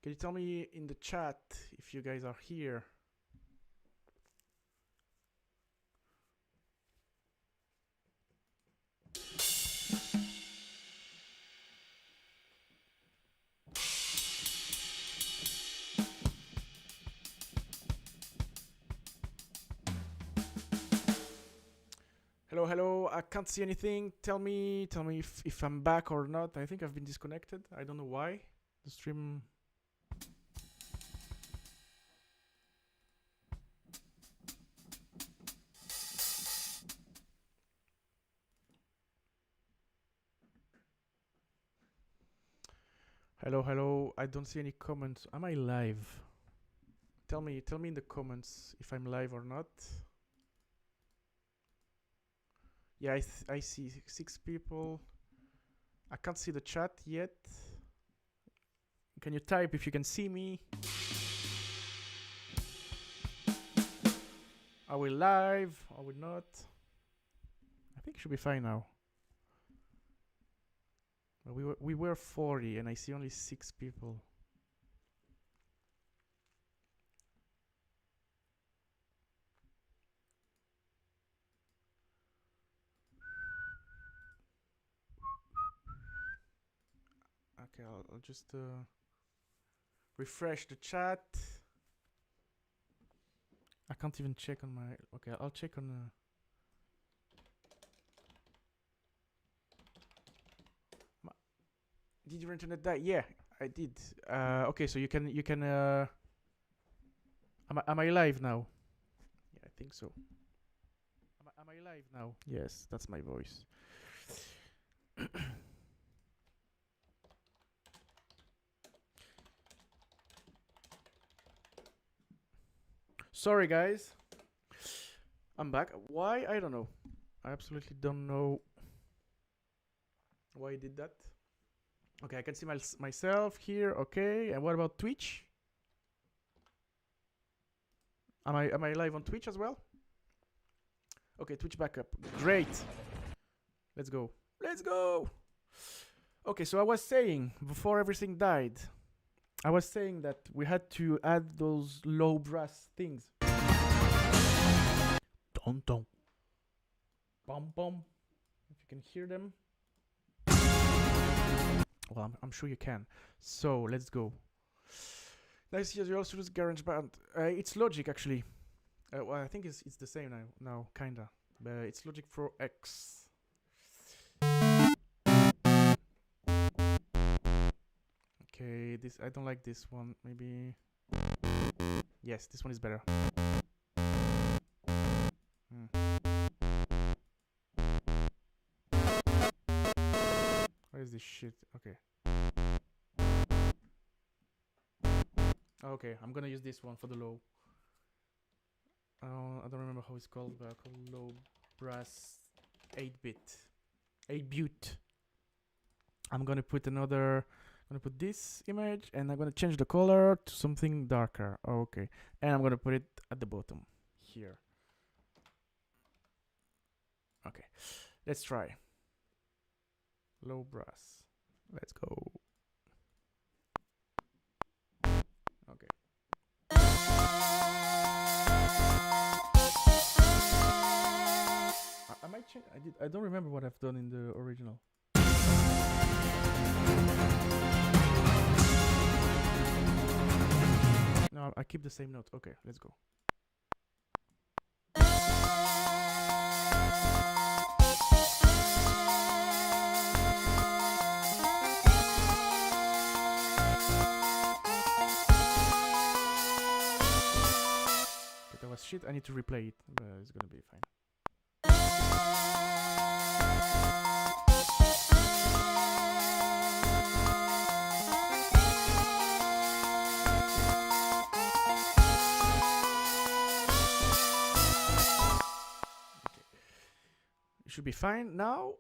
Can you tell me in the chat if you guys are here? Hello, hello. I can't see anything. Tell me if I'm back or not. I think I've been disconnected. I don't know why. The stream. Hello, hello. I don't see any comments. Am I live? Tell me in the comments if I'm live or not. Yeah, I see 6 people. I can't see the chat yet. Can you type if you can see me? Are we live? Are we not? I think it should be fine now. We were 40 and I see only 6 people. Okay, I'll just refresh the chat. I can't even check on my... Okay, I'll check on... Did your internet die? Yeah, I did. Okay, so you can... Am I live now? Yeah, I think so. Am I live now? Yes, that's my voice. Sorry, guys. I'm back. Why? I don't know. I absolutely don't know why I did that. Okay, I can see myself here. Okay, and what about Twitch? Am I live on Twitch as well? Okay, Twitch backup. Great. Let's go. Let's go. Okay, so I was saying before everything died, I was saying that we had to add those low brass things. Dun dun. Bum bum. If you can hear them. Well, I'm sure you can. So let's go. Nice, you also use GarageBand. It's Logic actually. Well, I think it's the same now, kinda. But it's Logic Pro X. Okay, this I don't like this one. Maybe. Yes, this one is better. What is this shit? Okay. Okay, I'm gonna use this one for the low. I don't remember how it's called, but I call low brass 8-bit. 8-bit. I'm gonna put this image and I'm gonna change the color to something darker. Okay. And I'm gonna put it at the bottom here. Okay. Let's try. Low brass. Let's go. Okay. I might change. I don't remember what I've done in the original. No, I keep the same note. Okay, let's go. That was shit. I need to replay it, but it's gonna be fine. Should be fine. Now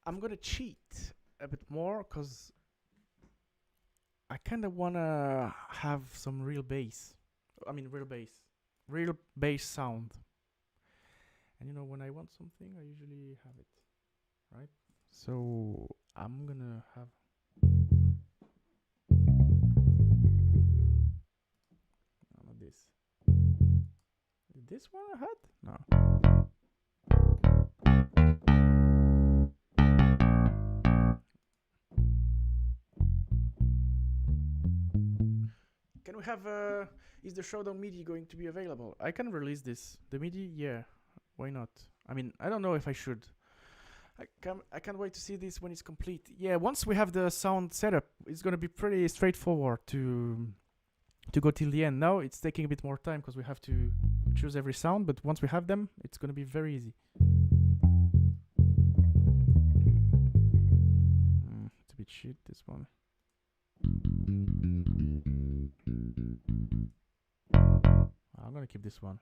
I'm gonna cheat a bit more because I kind of wanna have some real bass. I mean real bass sound. And you know, when I want something, I usually have it, right? So I'm gonna have this one I had? No. Can we have is the Showdown MIDI going to be available? I can release this. The MIDI, yeah. Why not? I mean, I don't know if I should. I can't wait to see this when it's complete. Yeah, once we have the sound setup, it's gonna be pretty straightforward to go till the end. Now it's taking a bit more time because we have to choose every sound, but once we have them, it's gonna be very easy. It's a bit shit, this one. I'm gonna keep this one.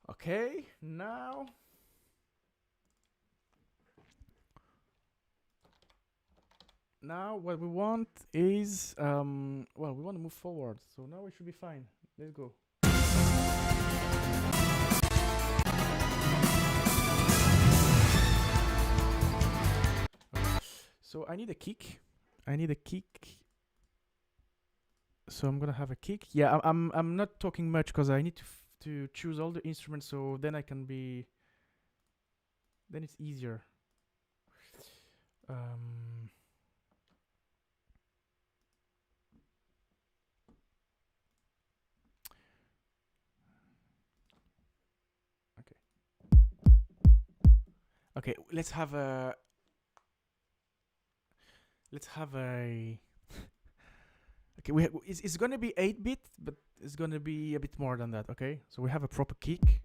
Okay, now what we want is well, we want to move forward, so now we should be fine. Let's go. Okay. So I need a kick. So I'm gonna have a kick. Yeah, I'm not talking much because I need to choose all the instruments, so then I can be. Then it's easier. Okay, let's have a. Okay, it's gonna be 8-bit, but it's gonna be a bit more than that. Okay, so we have a proper kick.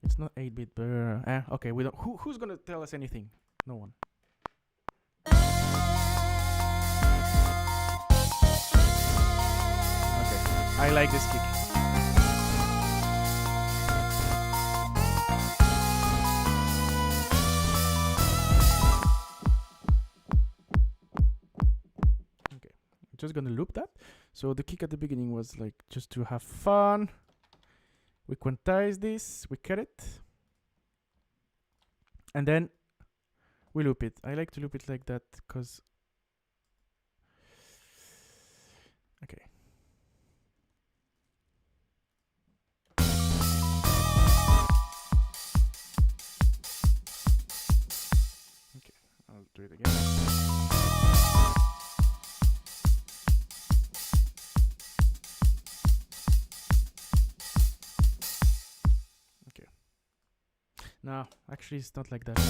It's not 8-bit, but okay, we don't. Who's gonna tell us anything? No one. Okay, I like this kick. Just gonna loop that. So the kick at the beginning was like just to have fun. We quantize this, we cut it, and then we loop it. I like to loop it like that because okay. Okay, I'll do it again. No, actually it's not like that. It's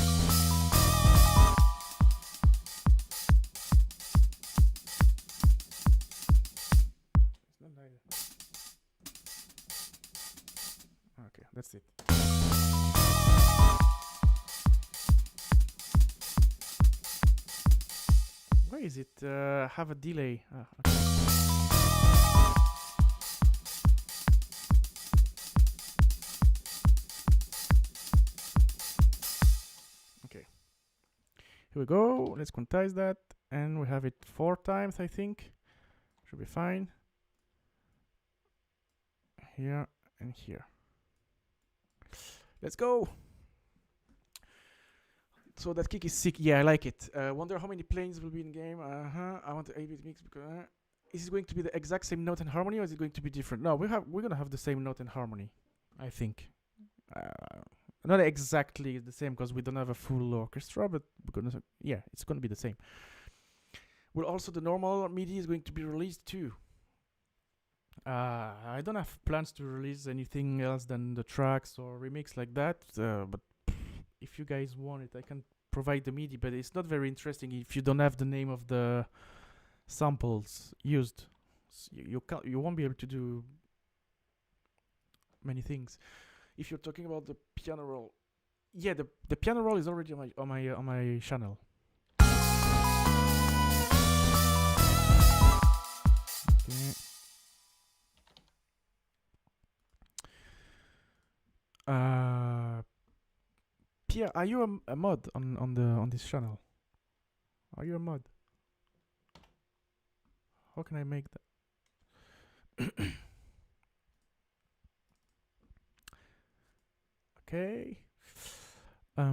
not like that. Okay, that's it. Why is it have a delay? Okay. Here we go. Let's quantize that, and we have it 4 times. I think should be fine. Here and here. Let's go. So that kick is sick. Yeah, I like it. Wonder how many planes will be in game. I want the 8-bit mix because is it going to be the exact same note and harmony, or is it going to be different? No, we're gonna have the same note and harmony. I think. Not exactly the same because we don't have a full orchestra, but we're gonna, yeah, it's gonna be the same. Well, also the normal MIDI is going to be released too. I don't have plans to release anything else than the tracks or remix like that, but if you guys want it, I can provide the MIDI, but it's not very interesting if you don't have the name of the samples used. So you won't be able to do many things. If you're talking about the piano roll, yeah, the piano roll is already on my channel. Okay. Pierre, are you a mod on this channel? Are you a mod? how can I make that? Okay. Okay,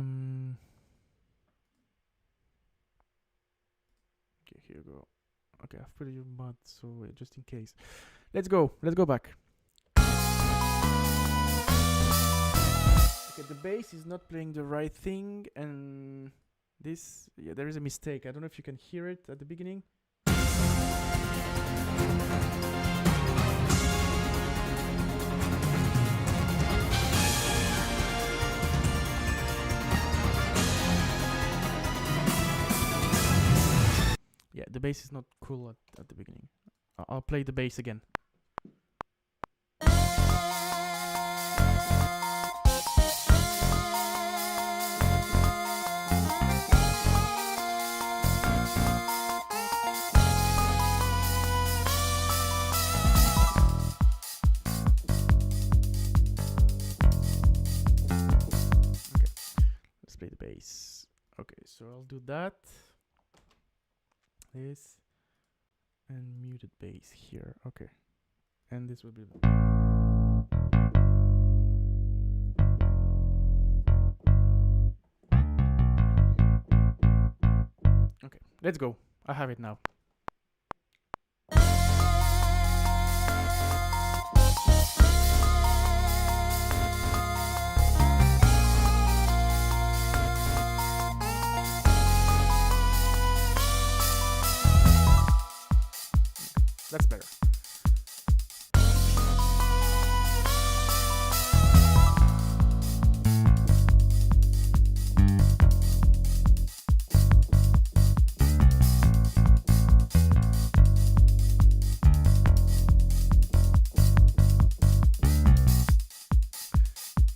here you go. Okay, I've put it in mod, so just in case. Let's go back. Okay, the bass is not playing the right thing, and this, yeah, there is a mistake. I don't know if you can hear it at the beginning. Yeah, the bass is not cool at the beginning. I'll play the bass again. Play the bass. Okay, so I'll do that. This and muted bass here. Okay, and this will be. Okay, let's go. I have it now. That's better.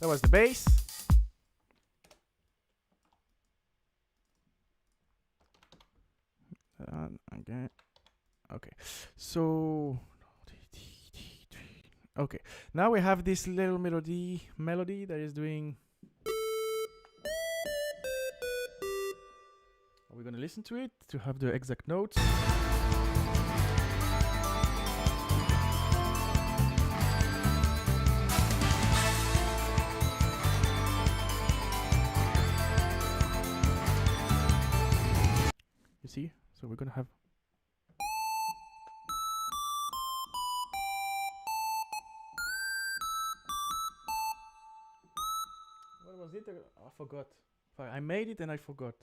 That was the bass. Again. Okay, so okay, now we have this little melody that is doing. Are we gonna listen to it to have the exact notes? You see? So we're gonna have. Was it? I forgot. I made it and I forgot.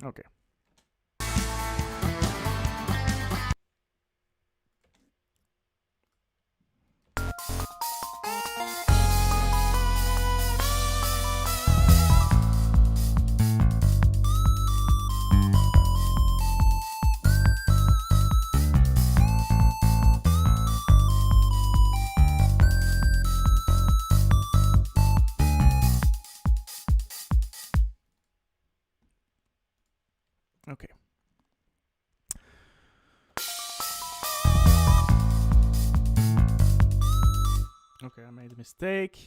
Okay. Okay. Okay, I made a mistake.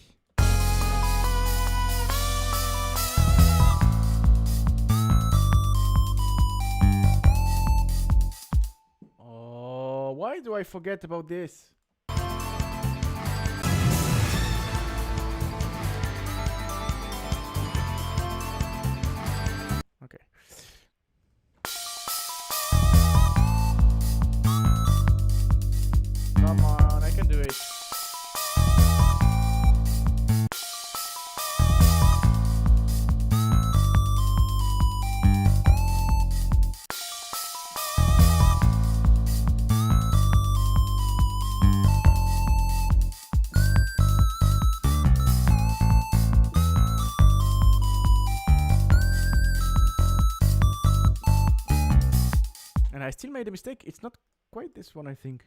Oh, why do I forget about this? Okay. Come on, I can do it. And I still made a mistake. It's not quite this one, I think.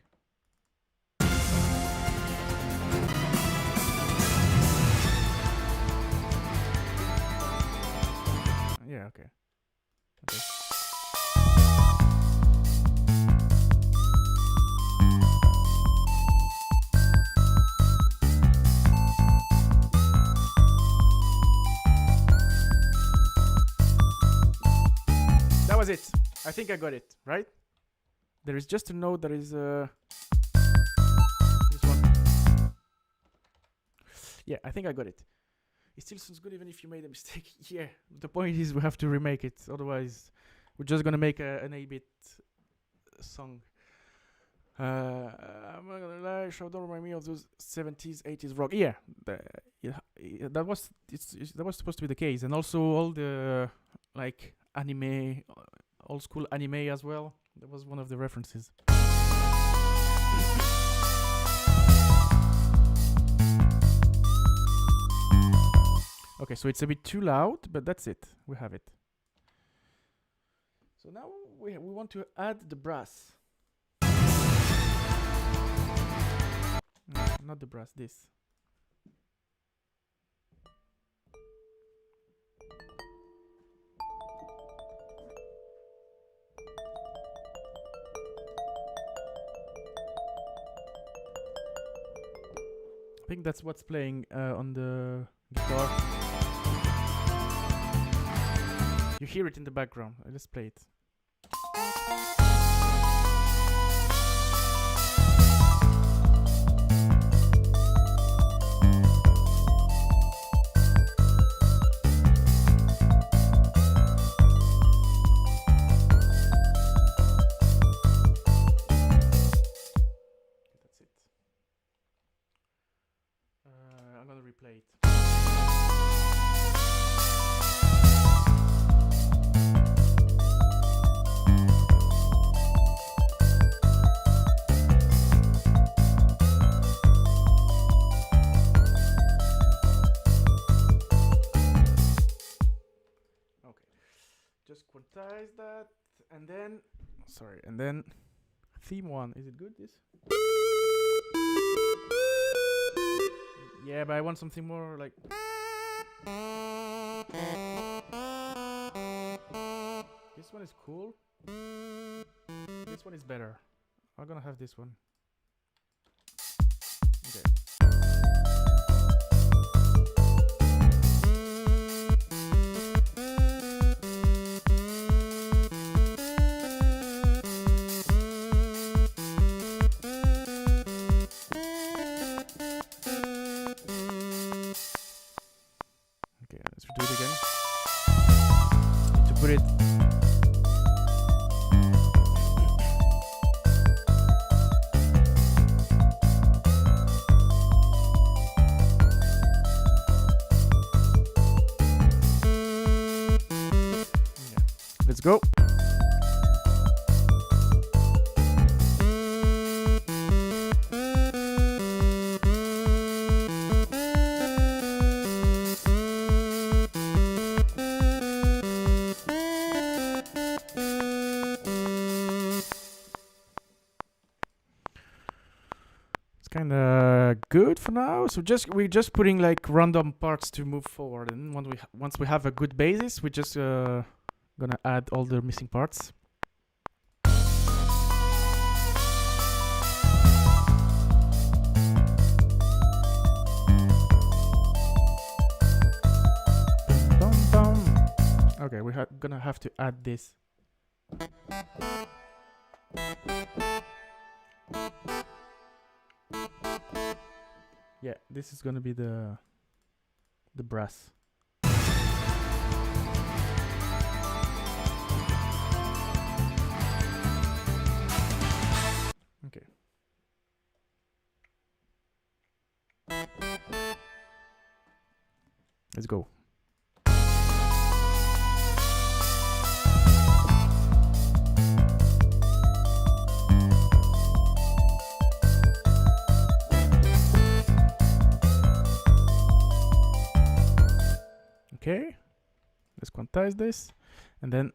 Yeah, okay. Okay. was it. I think I got it, right? There is just a note that is this one. Yeah, I think I got it. It still sounds good even if you made a mistake. Yeah, the point is we have to remake it. Otherwise, we're just gonna make an 8-bit song. I'm not gonna lie, Showdown remind me of those 70s, 80s rock. Yeah, that was supposed to be the case, and also all the like anime, old school anime as well. That was one of the references. Okay, so it's a bit too loud, but that's it. We have it. So now we want to add the brass. No, not the brass, this. I think that's what's playing on the guitar. You hear it in the background. Let's play it. That's it. I'm gonna replay it. Just quantize that, and then, and then theme 1. Is it good, this? Yeah, but I want something more like... This one is cool. This one is better. I'm gonna have this one. Okay. Do it again. To put it. Yeah. Let's go. Kinda good for now. So we're just putting like random parts to move forward, and once we have a good basis, we're just gonna add all the missing parts. Okay, we're gonna have to add this. Yeah, this is gonna be the brass. Okay. Let's go. Okay, let's quantize this, and then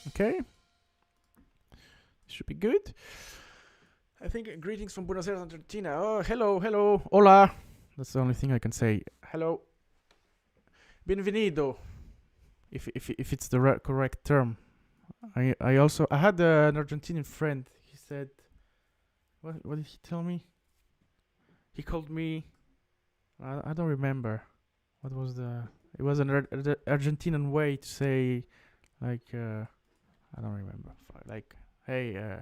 okay, should be good. I think greetings from Buenos Aires, Argentina. Oh, hello, hola. That's the only thing I can say. Hello. Bienvenido. if it's the correct term. I had an Argentinian friend. He said, what did he tell me? He called me. I don't remember. What was the? It was an Argentinian way to say, like, I don't remember. Like, hey,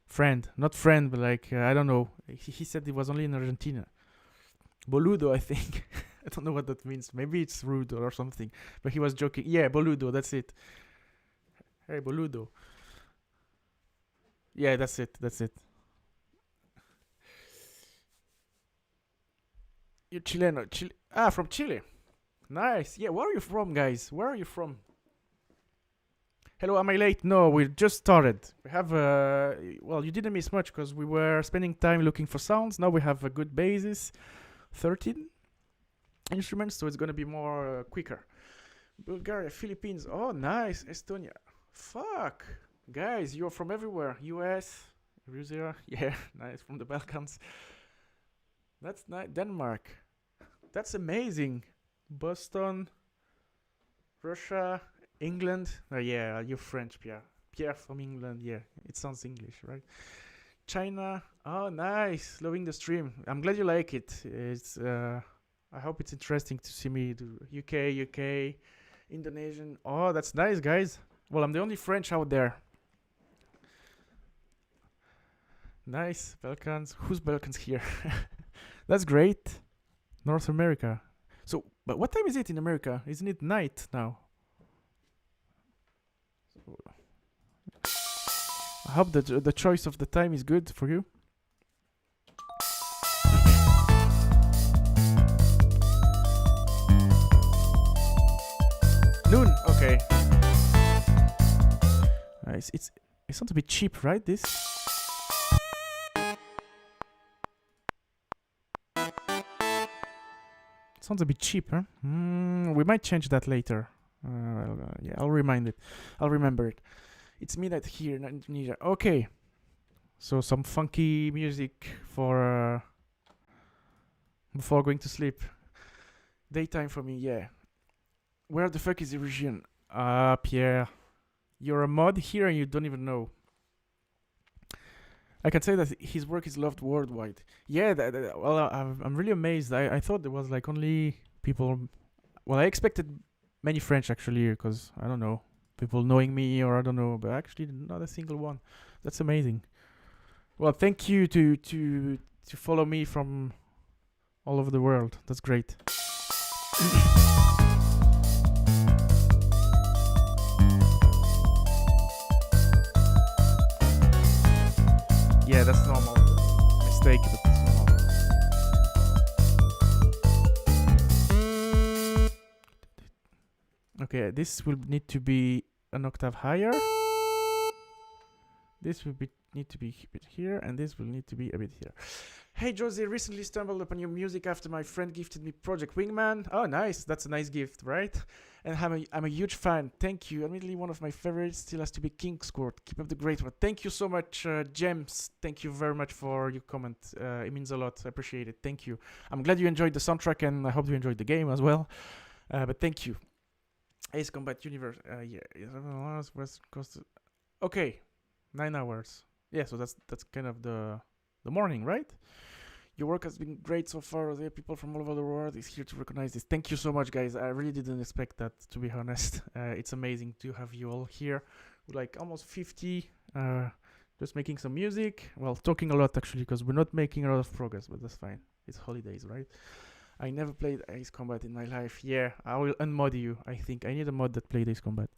friend, not friend, but like, I don't know. He said it was only in Argentina. Boludo, I think. I don't know what that means. Maybe it's rude or something. But he was joking. Yeah, boludo, that's it. Hey, boludo. Yeah, that's it. You're Chileno. From Chile. Nice. Yeah, where are you from, guys? Where are you from? Hello, am I late? No, we just started. We have, well, you didn't miss much because we were spending time looking for sounds. Now we have a good basis. 13 instruments, so it's gonna be more quicker. Bulgaria, Philippines. Oh, nice. Estonia. Fuck. Guys, you're from everywhere. US, Russia. Yeah, nice. From the Balkans. That's nice. Denmark. That's amazing. Boston, Russia, England. Oh, yeah, you're French, Pierre. Pierre from England. Yeah, it sounds English, right? China. Oh, nice. Loving the stream. I'm glad you like it. It's. I hope it's interesting to see me do UK, Indonesian. Oh, that's nice, guys. Well, I'm the only French out there. Nice. Balkans. Who's Balkans here? That's great. North America. So, but what time is it in America? Isn't it night now? I hope that the choice of the time is good for you. Noon. Okay. Nice. It sounds a bit cheap, right? This. Sounds a bit cheap, huh? We might change that later. Yeah, I'll remember it. It's midnight here in Indonesia. Okay. So some funky music for before going to sleep. Daytime for me, yeah. Where the fuck is the region? Pierre. You're a mod here and you don't even know. I can say that his work is loved worldwide. Yeah, well, I'm really amazed. I thought there was like only people. Well, I expected many French actually, because I don't know, people knowing me or I don't know, but actually not a single one. That's amazing. Well, thank you to follow me from all over the world. That's great. Yeah, that's normal. Mistake, but that's normal. Okay, this will need to be an octave higher. This will need to be a bit here, and this will need to be a bit here. Hey, Josie, recently stumbled upon your music after my friend gifted me Project Wingman. Oh, nice. That's a nice gift, right? And I'm a huge fan. Thank you. Admittedly, one of my favorites still has to be King's Court. Keep up the great work. Thank you so much, James. Thank you very much for your comment. It means a lot. I appreciate it. Thank you. I'm glad you enjoyed the soundtrack, and I hope you enjoyed the game as well. But thank you. Ace Combat Universe. Yeah. West Coast. Okay. 9 hours. Yeah, so that's kind of the morning, right? Your work has been great so far. There are people from all over the world is here to recognize this. Thank you so much, guys. I really didn't expect that, to be honest. It's amazing to have you all here. We're like almost 50, just making some music. Well, talking a lot, actually, because we're not making a lot of progress, but that's fine. It's holidays, right? I never played Ace Combat in my life. Yeah, I will unmod you, I think. I need a mod that played Ace Combat.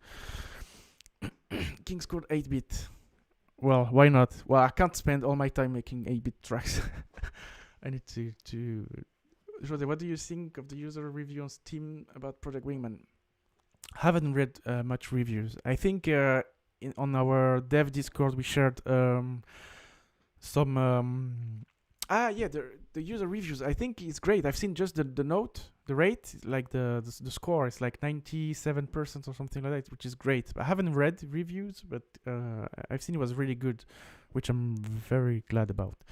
King's Court 8-bit. Well, why not? Well, I can't spend all my time making 8-bit tracks. I need to. Jose, what do you think of the user review on Steam about Project Wingman? Haven't read much reviews. I think on our dev Discord we shared some. The user reviews. I think it's great. I've seen just the note, the rate, like the score is like 97% or something like that, which is great. I haven't read reviews, but I've seen it was really good, which I'm very glad about.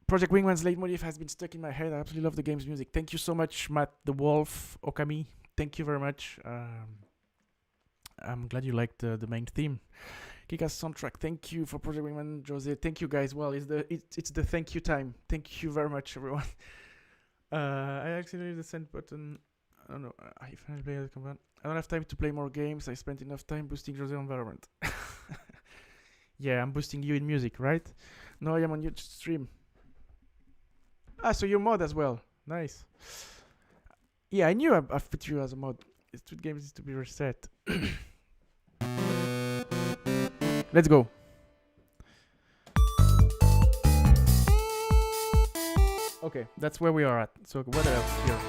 Project Wingman's leitmotif has been stuck in my head. I absolutely love the game's music. Thank you so much, Matt the Wolf Okami. thank you very much. I'm glad you liked the main theme. Kick-ass soundtrack. Thank you for Project Wingman, Jose. Thank you guys. Well, it's the thank you time. Thank you very much, everyone. I accidentally the send button. I don't know. I finally play the command. I don't have time to play more games. I spent enough time boosting Jose environment. Yeah, I'm boosting you in music, right? No, I am on your stream. Ah, so you're mod as well. Nice. Yeah, I knew I've put you as a mod. Street games is to be reset. Let's go. Okay, that's where we are at. So what else here?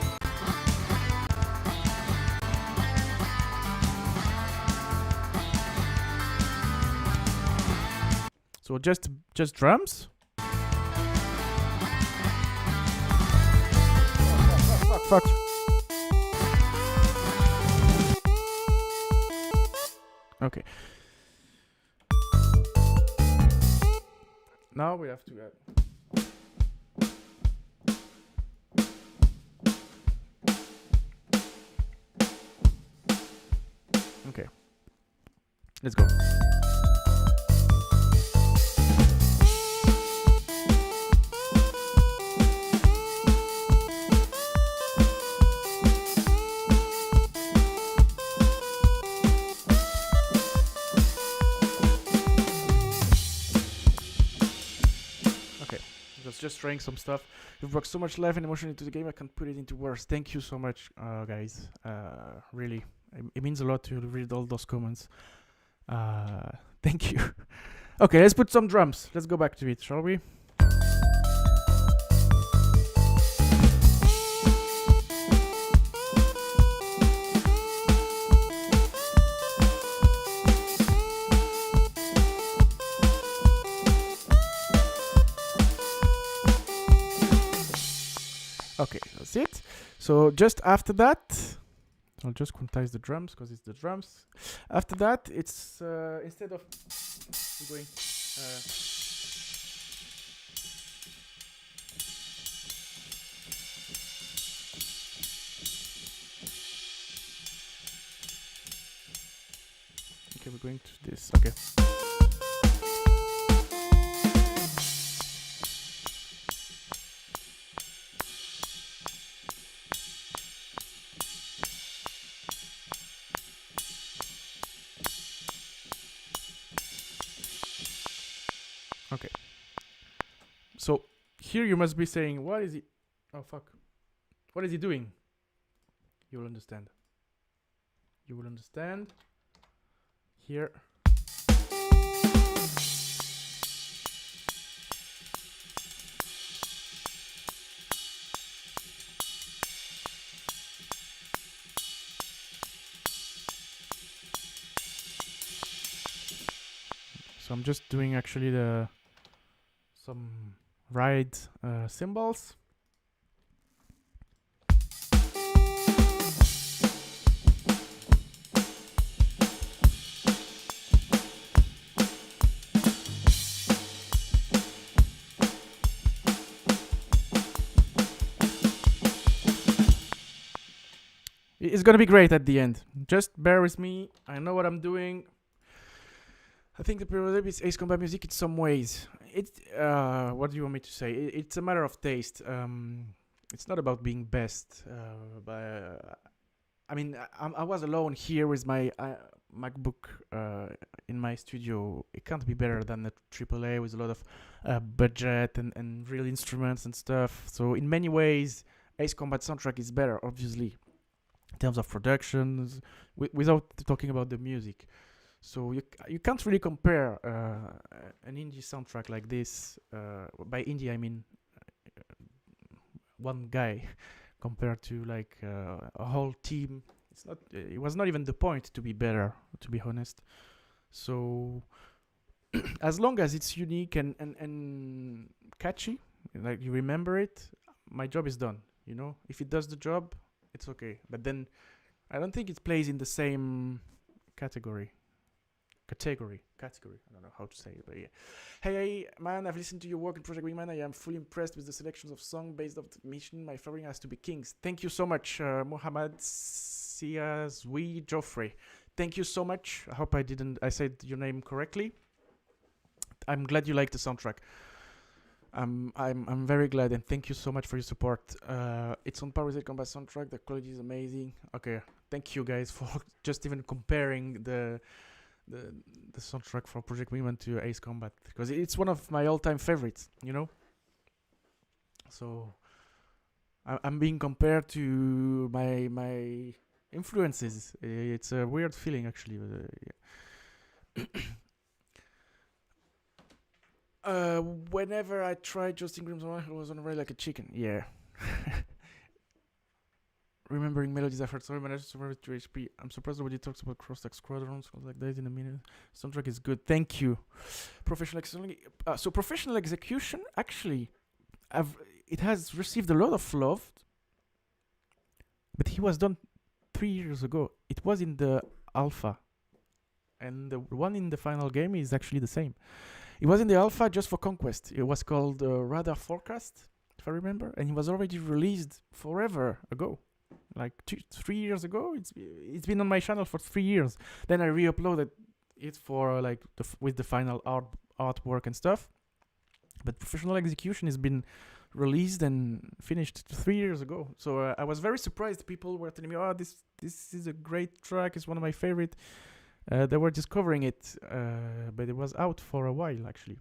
So just drums. Fuck. Okay. Now we have to add. Okay. Let's go. Just trying some stuff. You've brought so much life and emotion into the game, I can't put it into words. Thank you so much, guys. Really, it means a lot to read all those comments. Thank you. Okay, let's put some drums. Let's go back to it, shall we? Okay, that's it. So just after that, I'll just quantize the drums because it's the drums. After that, it's instead of going. Okay, we're going to this. Okay. Okay. So here you must be saying, what is he? Oh, fuck. What is he doing? You will understand. You will understand. Here. So I'm just doing actually some ride cymbals. It's gonna be great at the end. Just bear with me. I know what I'm doing. I think the periodic is Ace Combat music in some ways. What do you want me to say? It's a matter of taste. It's not about being best. But I mean, I was alone here with my MacBook in my studio. It can't be better than the AAA with a lot of budget and real instruments and stuff. So in many ways, Ace Combat Soundtrack is better, obviously, in terms of productions, without talking about the music. So you can't really compare an indie soundtrack like this. By indie, I mean one guy compared to like a whole team. It's not. It was not even the point to be better, to be honest. So as long as it's unique and catchy, like you remember it, my job is done. You know, if it does the job, it's okay. But then I don't think it plays in the same category. category. I don't know how to say it, but yeah. Hey, man, I've listened to your work in Project Wingman. I am fully impressed with the selections of songs based off the mission. My favorite has to be Kings. Thank you so much, Mohammad Siazwi Joffrey. Thank you so much. I hope I said your name correctly. I'm glad you like the soundtrack. I'm very glad, and thank you so much for your support. It's on par with the combat soundtrack. The quality is amazing. Okay, thank you guys for just even comparing the soundtrack for Project Wingman to Ace Combat, because it's one of my all-time favorites. You know. So I'm being compared to my influences. It's a weird feeling, actually. Whenever I tried Justin Grimm's one, I was on a rail like a chicken. Yeah. Remembering melodies I've heard. Sorry, man, I just remembered 2 HP. I'm surprised nobody talks about cross-stack squadrons like that in a minute. Soundtrack is good. Thank you. Professional execution, actually, it has received a lot of love, but he was done 3 years ago. It was in the alpha, and the one in the final game is actually the same. It was in the alpha just for Conquest. It was called Radar Forecast, if I remember, and it was already released forever ago, like 3 years ago. It's been on my channel for 3 years. Then I re-uploaded it for like with the final artwork and stuff. But Professional Execution has been released and finished 3 years ago. So I was very surprised. People were telling me, "Oh, this is a great track. It's one of my favorite." They were discovering it, but it was out for a while, actually.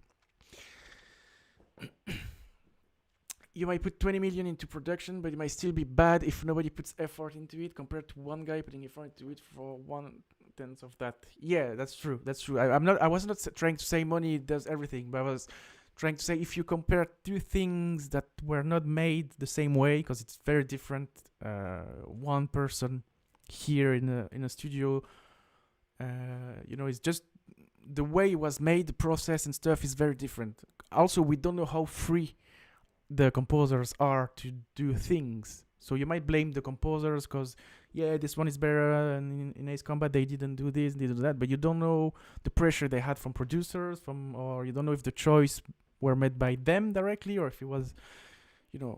You might put 20 million into production, but it might still be bad if nobody puts effort into it, compared to one guy putting effort into it for 1/10 of that. Yeah, that's true. I was not trying to say money does everything, but I was trying to say if you compare two things that were not made the same way, because it's very different. One person here in a studio. It's just the way it was made, the process and stuff is very different. Also, we don't know how free the composers are to do things. So you might blame the composers because, this one is better, and in Ace Combat they didn't do this, they didn't do that. But you don't know the pressure they had from producers, or you don't know if the choice were made by them directly, or if it was,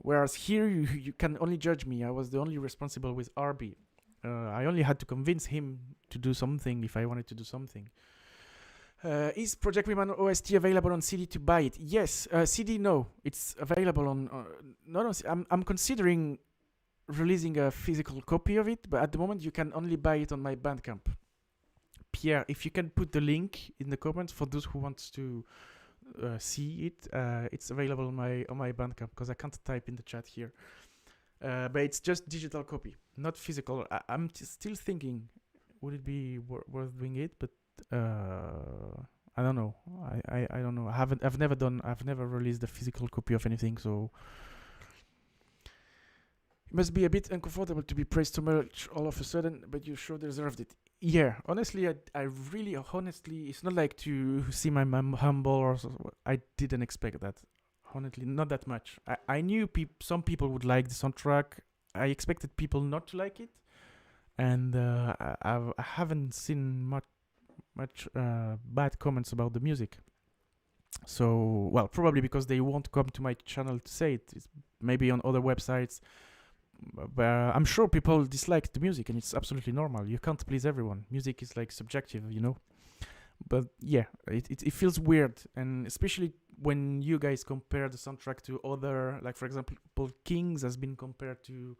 whereas here you can only judge me. I was the only responsible with RB. I only had to convince him to do something if I wanted to do something. Is Project Wingman OST available on CD to buy it? Yes. CD, no. It's available on... no, I'm considering releasing a physical copy of it, but at the moment you can only buy it on my Bandcamp. Pierre, if you can put the link in the comments for those who want to see it, it's available on my Bandcamp, because I can't type in the chat here. But it's just digital copy, not physical. I'm still thinking, would it be worth doing it? But I don't know. I don't know. I've never released a physical copy of anything, so it must be a bit uncomfortable to be praised so much all of a sudden. But you sure deserved it. Yeah, honestly, I really honestly, it's not like to see my mom humble or so. I didn't expect that. Honestly, not that much. I knew some people would like the soundtrack. I expected people not to like it, and I haven't seen much bad comments about the music. So, well, probably because they won't come to my channel to say it. It's maybe on other websites, but I'm sure people dislike the music, and it's absolutely normal. You can't please everyone. Music is like subjective, But yeah, it feels weird, and especially when you guys compare the soundtrack to other, like for example, Kings has been compared to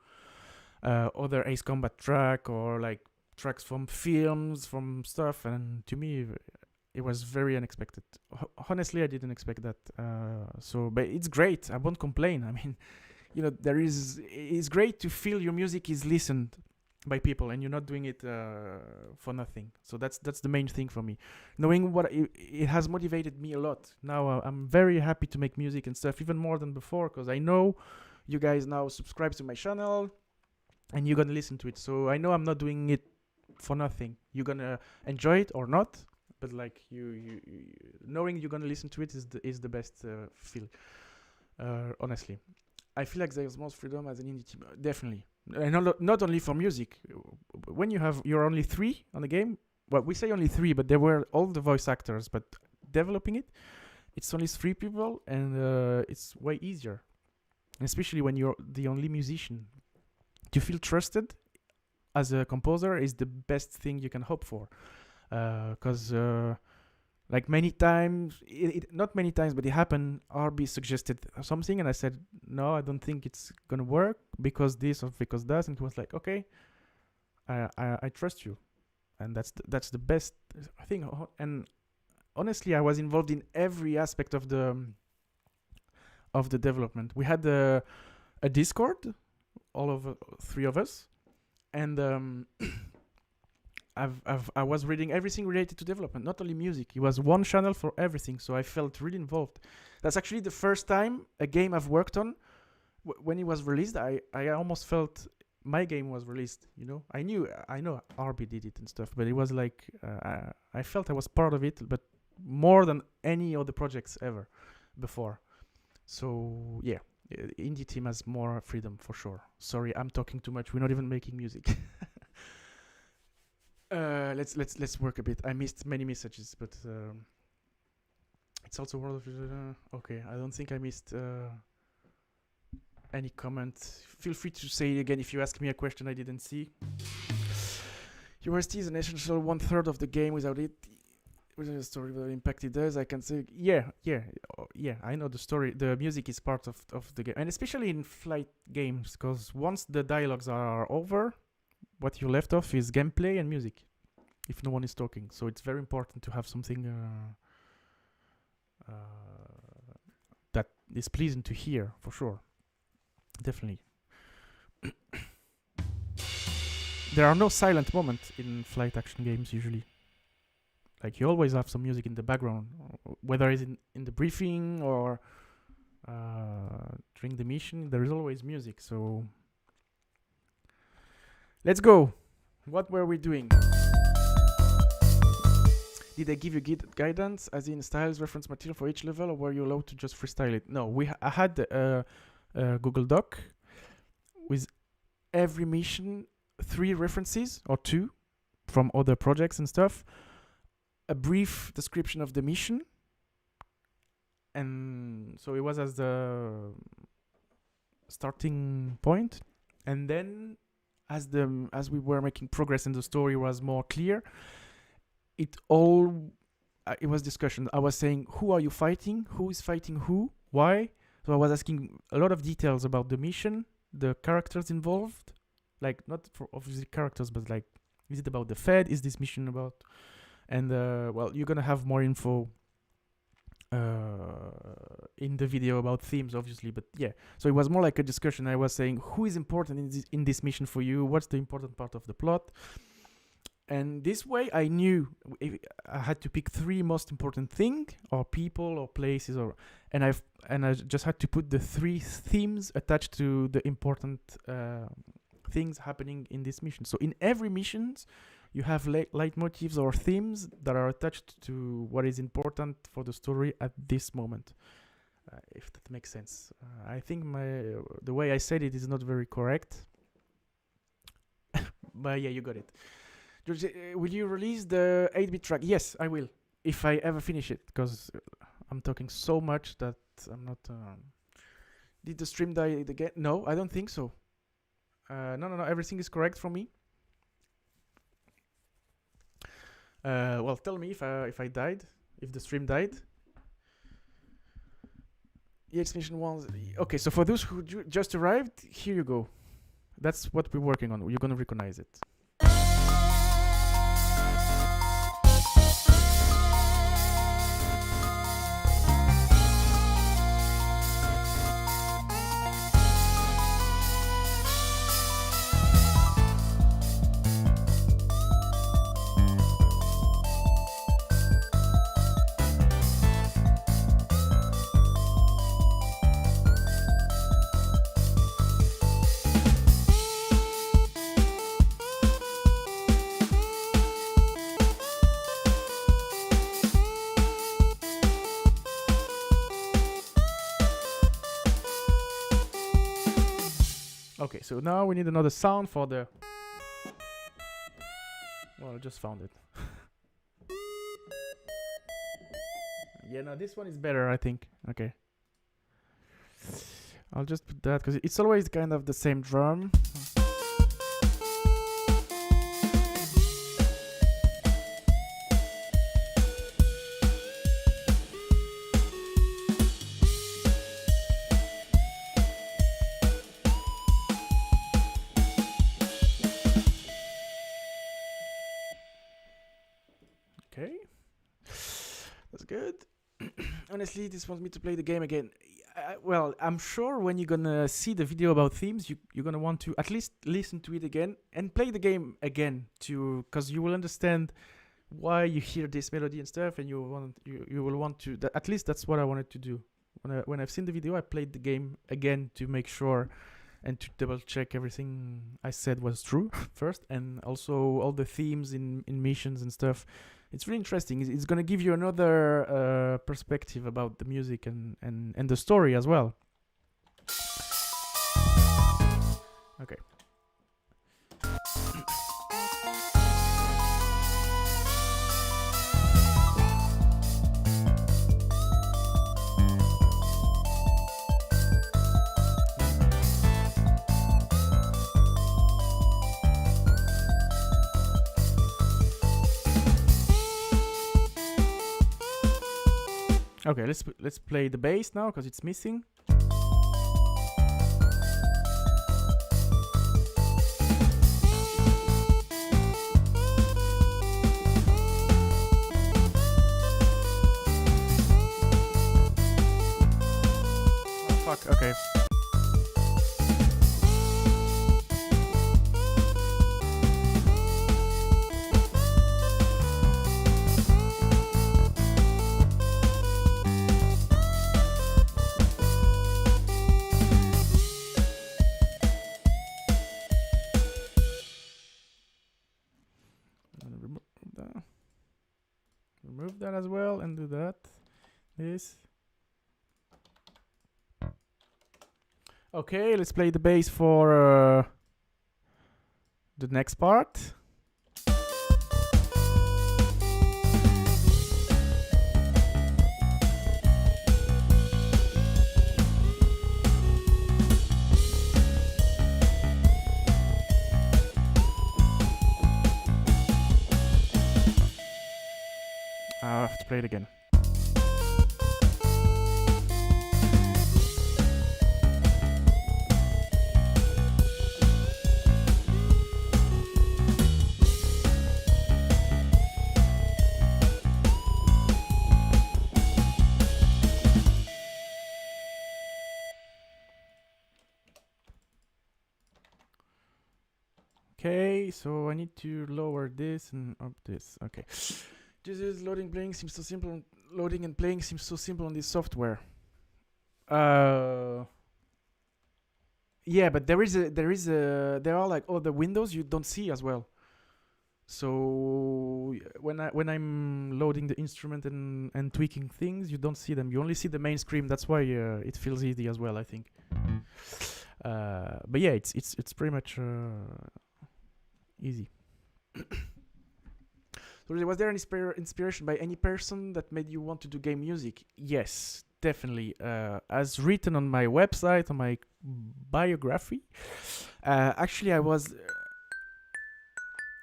other Ace Combat track, or like tracks from films, from stuff, and to me it was very unexpected. Honestly, I didn't expect that. But it's great. I won't complain. I mean, it's great to feel your music is listened by people, and you're not doing it for nothing. So that's the main thing for me. Knowing what it has motivated me a lot. Now I'm very happy to make music and stuff, even more than before, because I know you guys now subscribe to my channel and you're gonna listen to it. So I know I'm not doing it for nothing. You're gonna enjoy it or not, but like you knowing you're gonna listen to it is the best feel. Honestly, I feel like there's more freedom as an indie team. Definitely. And not only for music. When you're only 3 on the game, well, we say only 3, but there were all the voice actors, but developing it, it's only 3 people, and it's way easier, especially when you're the only musician. To feel trusted as a composer is the best thing you can hope for, because like many times, not many times, but it happened. RB suggested something, and I said, no, I don't think it's gonna work because this or because that, and he was like, okay, I trust you, and that's the best thing. And honestly, I was involved in every aspect of the development. We had a Discord, all of 3 of us, and I was reading everything related to development, not only music. It was one channel for everything, so I felt really involved. That's actually the first time a game I've worked on, when it was released, I almost felt my game was released. You know, I know RB did it and stuff, but it was like I felt I was part of it, but more than any other projects ever before. So yeah, indie team has more freedom for sure. Sorry, I'm talking too much. We're not even making music. Let's work a bit. I missed many messages, but it's also World of okay. I don't think I missed any comment. Feel free to say it again if you ask me a question I didn't see. UST is an essential 1/3 of the game. Without it, with the story that impact it does, I can say yeah. I know the story. The music is part of the game, and especially in flight games, because once the dialogues are over, what you left off is gameplay and music, if no one is talking. So it's very important to have something that is pleasing to hear, for sure. Definitely. There are no silent moments in flight action games usually. Like, you always have some music in the background, whether it's in the briefing or during the mission. There is always music. So let's go. What were we doing? Did they give you guidance, as in styles, reference material for each level, or were you allowed to just freestyle it? No, I had a Google Doc with every mission, 3 references or 2 from other projects and stuff, a brief description of the mission, and so it was as the starting point, and then as we were making progress and the story was more clear, it was discussion. I was saying, who are you fighting? Who is fighting who? Why? So I was asking a lot of details about the mission, the characters involved, like not for obviously characters, but like, is it about the Fed? Is this mission about? And well, you're gonna have more info in the video about themes, obviously, but yeah. So it was more like a discussion. I was saying, who is important in this mission for you? What's the important part of the plot? And this way, I knew if I had to pick 3 most important thing, or people, or places, and I just had to put the 3 themes attached to the important things happening in this mission. So in every missions, you have leitmotifs or themes that are attached to what is important for the story at this moment. If that makes sense. I think the way I said it is not very correct. But yeah, you got it. George, will you release the 8-bit track? Yes, I will, if I ever finish it, because I'm talking so much that I'm not... Did the stream die again? No, I don't think so. No, everything is correct for me. Well, tell me if I died, if the stream died. Yes, mission 1. Okay, so for those who just arrived, here you go. That's what we're working on. You're gonna recognize it. Okay, so now we need another sound for the... Well, I just found it. Yeah, no, this one is better, I think. Okay. I'll just put that because it's always kind of the same drum. Okay. That's good. Honestly, this wants me to play the game again. Well, I'm sure when you're gonna see the video about themes, you're gonna want to at least listen to it again and play the game again because you will understand why you hear this melody and stuff, and you will want to. At least that's what I wanted to do. When I've seen the video, I played the game again to make sure and to double check everything I said was true first, and also all the themes in missions and stuff. It's really interesting. It's going to give you another perspective about the music and the story as well. Okay. Okay, let's play the bass now because it's missing. Oh fuck, okay. Remove that as well and do that. This. Okay, let's play the bass for the next part. I have to play it again. Okay, so I need to lower this and up this. Okay. This is loading playing seems so simple. Loading and playing seems so simple on this software. Yeah, but there are like other windows you don't see as well. So when I'm loading the instrument and tweaking things, you don't see them. You only see the main screen. That's why it feels easy as well, I think. But yeah, it's pretty much easy. So was there any inspiration by any person that made you want to do game music? Yes, definitely. As written on my website, on my biography. Actually, I was...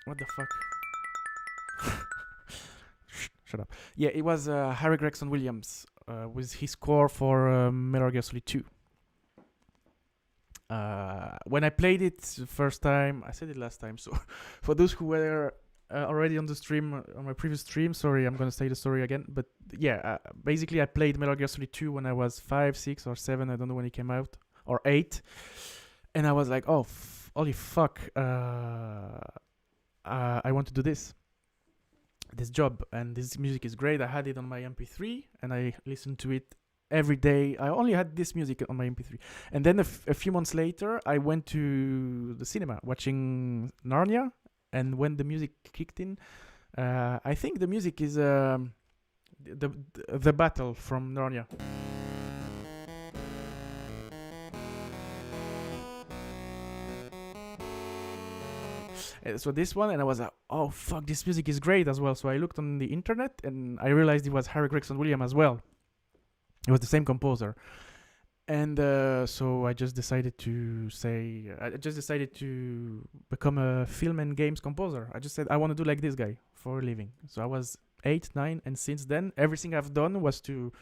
what the fuck? Shut up. Yeah, it was Harry Gregson Williams with his score for Metal Gear Solid 2. When I played it first time, I said it last time, so for those who were already on the stream, on my previous stream, sorry, I'm gonna say the story again, but yeah, basically I played Metal Gear Solid 2 when I was 5, 6 or 7, I don't know when it came out, or 8, and I was like, oh, holy fuck, I want to do this job, and this music is great. I had it on my MP3, and I listened to it every day. I only had this music on my MP3. And then a few months later, I went to the cinema watching Narnia. And when the music kicked in, I think the music is the battle from Narnia. So this one, and I was like, oh fuck, this music is great as well. So I looked on the internet and I realized it was Harry Gregson Williams as well. It was the same composer. And so I just decided to become a film and games composer. I just said I want to do like this guy for a living. So I was 8, 9, and since then everything I've done was to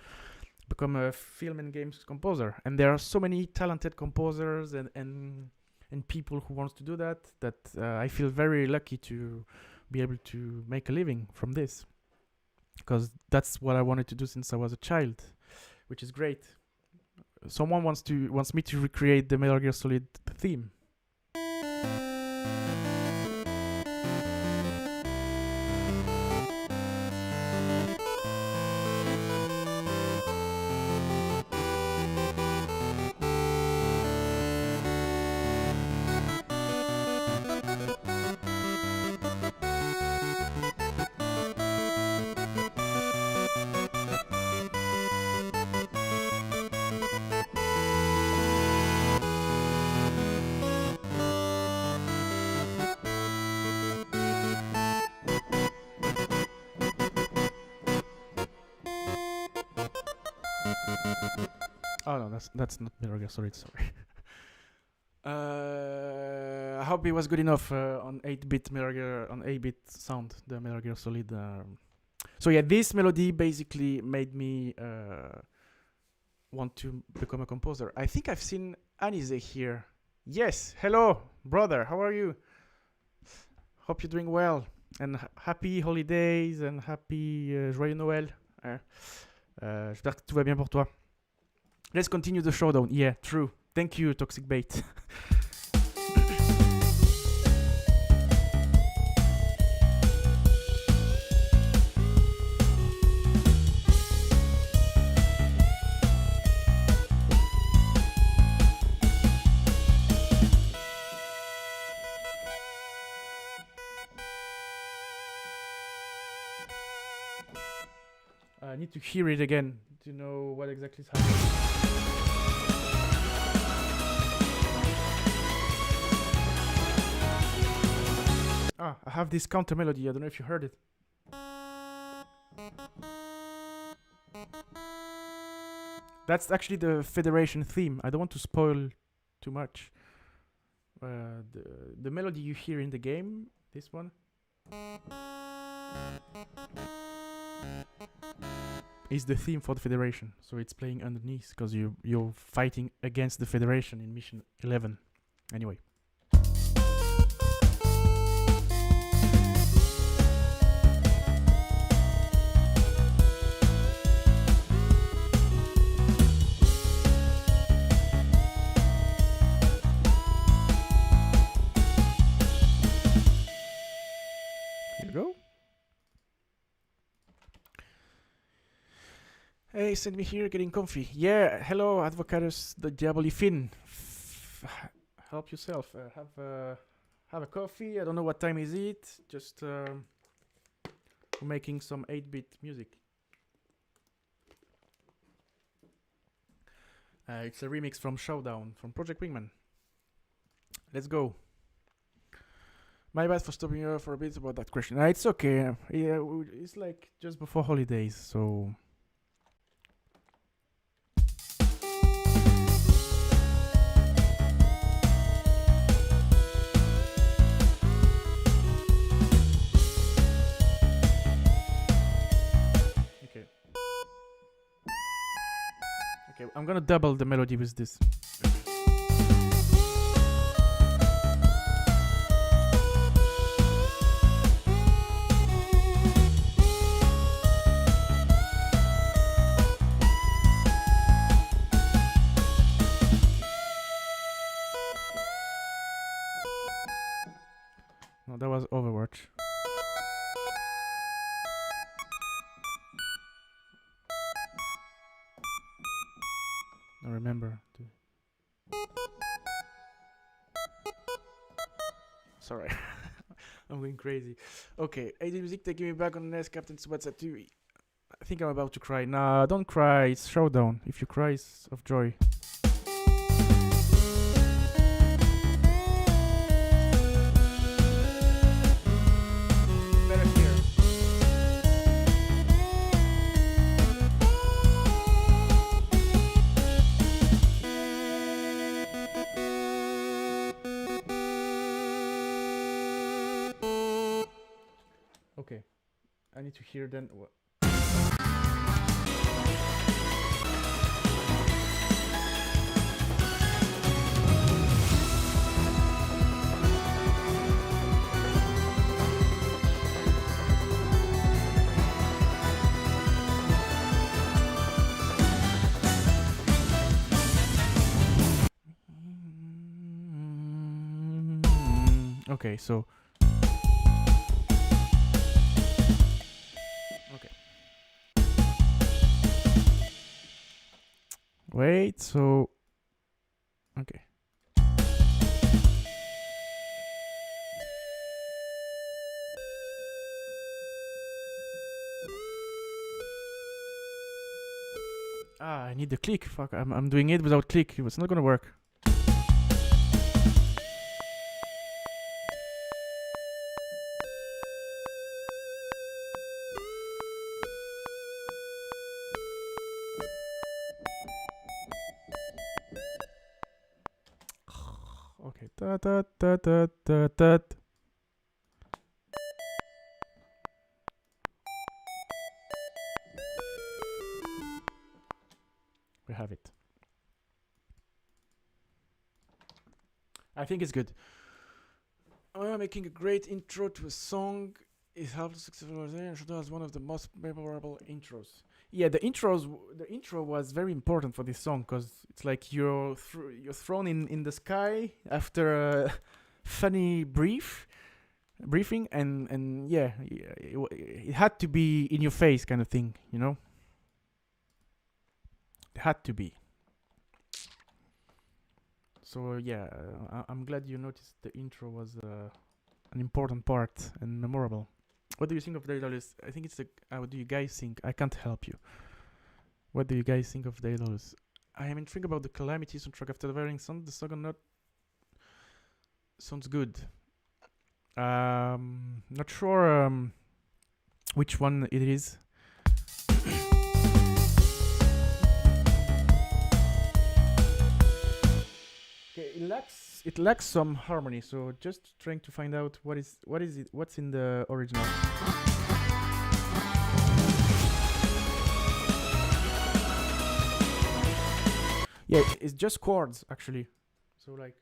become a film and games composer. And there are so many talented composers and people who wants to do that I feel very lucky to be able to make a living from this, because that's what I wanted to do since I was a child, which is great. Someone wants me to recreate the Metal Gear Solid theme. Oh no, that's not Metal Gear Solid. Sorry. I hope it was good enough on 8-bit Metal Gear, on 8-bit sound, the Metal Gear Solid. So yeah, this melody basically made me want to become a composer. I think I've seen Anize here. Yes, hello, brother. How are you? Hope you're doing well, and happy holidays and happy joyeux Noël. J'espère que tout va bien pour toi. Let's continue the showdown. Yeah, true. Thank you, Toxic Bait. I need to hear it again to know what exactly is happening. I have this counter melody. I don't know if you heard it. That's actually the Federation theme. I don't want to spoil too much. The melody you hear in the game, this one, is the theme for the Federation. So it's playing underneath because you're fighting against the Federation in Mission 11. Anyway. Hey, send me here, getting comfy. Yeah, hello, Advocatus, the Diaboli Fin. Help yourself. Have a coffee. I don't know what time is it. Just making some 8-bit music. It's a remix from Showdown, from Project Wingman. Let's go. My bad for stopping you for a bit about that question. It's okay. Yeah, it's like just before holidays, so... Okay, I'm gonna double the melody with this. No, that was Overwatch. I remember. Sorry. I'm going crazy. Okay, 80 music taking me back on the NES, Captain Tsubasa 2. I think I'm about to cry. Nah, don't cry. It's Showdown. If you cry, it's of joy. Okay, I need to hear then. Okay, so. Okay. Wait, so. Okay. I need the click. Fuck, I'm doing it without click. It's not gonna work. Okay. Da da da da da da. We have it. I think it's good. Making a great intro to a song is helpful successful and as one of the most memorable intros. Yeah, the intro was very important for this song because it's like you're thrown in the sky after a funny briefing and yeah, it had to be in your face kind of thing, you know. It had to be. So yeah, I'm glad you noticed the intro was an important part and memorable. What do you think of Daedalus? I think it's what do you guys think? I can't help you. What do you guys think of Daedalus? I am intrigued about the Calamity soundtrack. After the varying sound, the second note sounds good. Not sure which one it is. Okay, it lacks some harmony, so just trying to find out what's in the original. Yeah, it's just chords actually. So like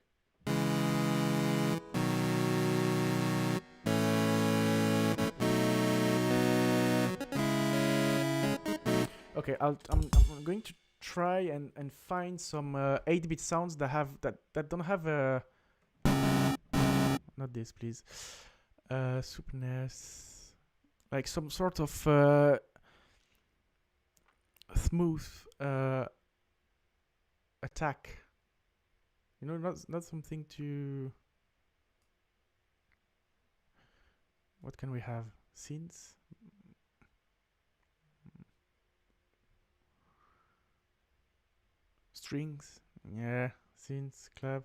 okay, I'm going to try and find some 8-bit sounds that don't have a not this please superness, like some sort of smooth attack, you know, not something to what can we have, synths, strings, yeah, synths, clap.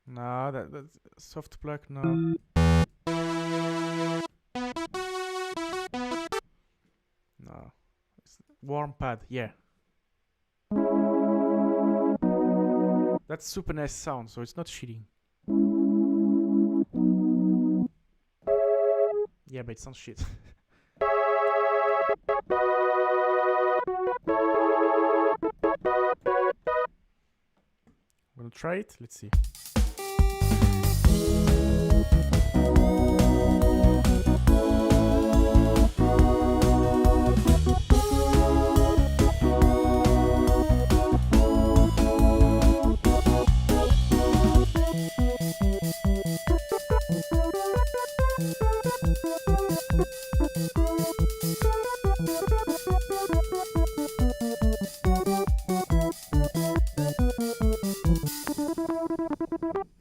No, that's soft plug. No. No. It's warm pad. Yeah. That's super nice sound, so it's not cheating. Yeah, but it sounds shit. We'll try it. Let's see.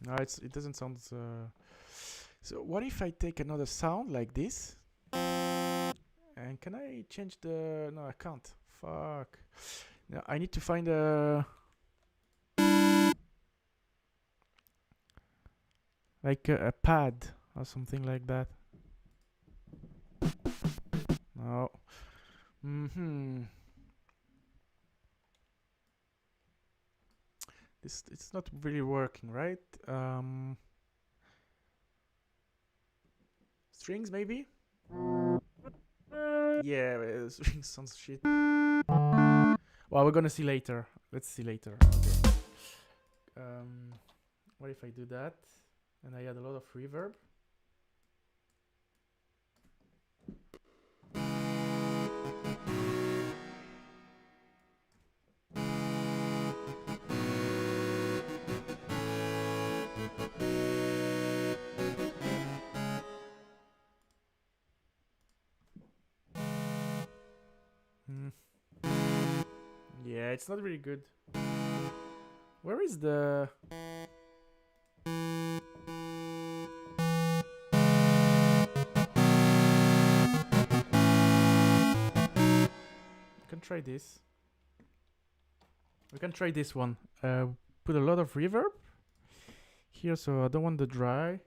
No, it doesn't sound. So what if I take another sound like this? And can I change the? No, I can't. Fuck. Now I need to find a like a pad or something like that. No. It's not really working, right? Strings maybe? Yeah, strings sounds shit. Well, we're gonna see later. Let's see later. Okay. What if I do that and I add a lot of reverb? Yeah, it's not really good. Where is the... We can try this. We can try this one. Put a lot of reverb here, so I don't want the dry.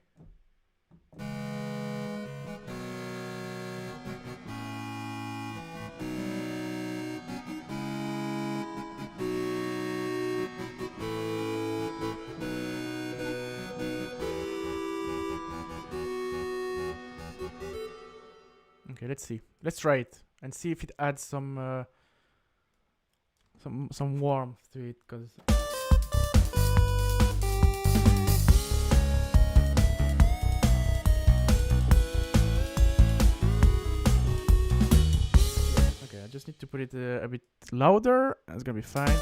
Okay, let's see. Let's try it and see if it adds some warmth to it, because okay, I just need to put it a bit louder. It's gonna be fine.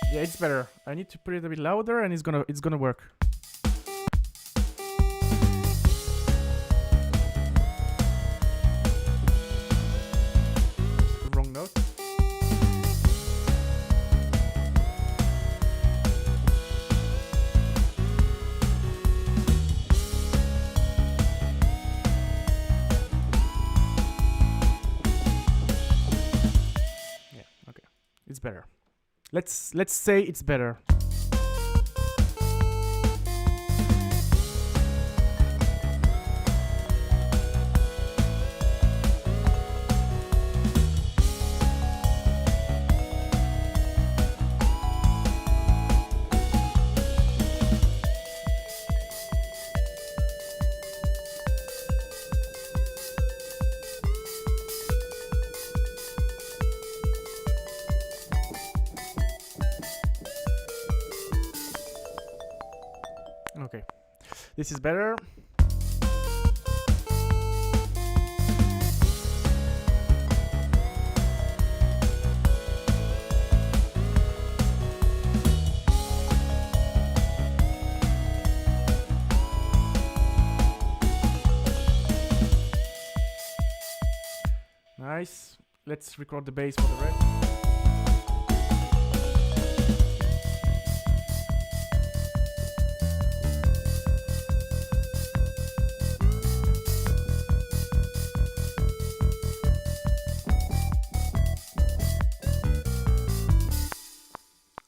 Yeah, it's better. I need to put it a bit louder, and it's gonna work. Wrong note. Yeah, okay. It's better. Let's say it's better. Okay, this is better. Nice. Let's record the bass for the rest.